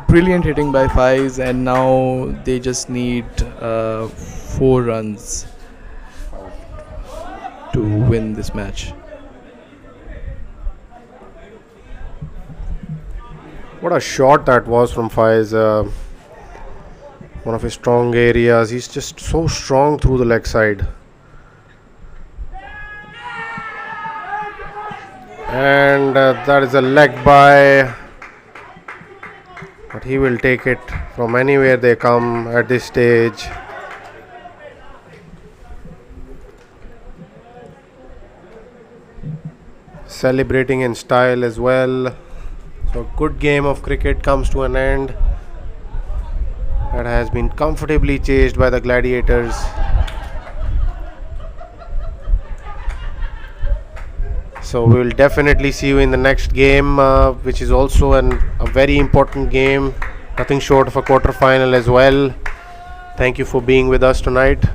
Speaker 6: brilliant hitting by Faiz, and now they just need 4 runs to win this match.
Speaker 1: What a shot that was from Faiz. One of his strong areas. He's just so strong through the leg side. And that is a leg by. But he will take it from anywhere they come at this stage. Celebrating in style as well. So good game of cricket comes to an end. That has been comfortably chased by the Gladiators. So we will definitely see you in the next game, which is also a very important game, nothing short of a quarter final as well. Thank you for being with us tonight.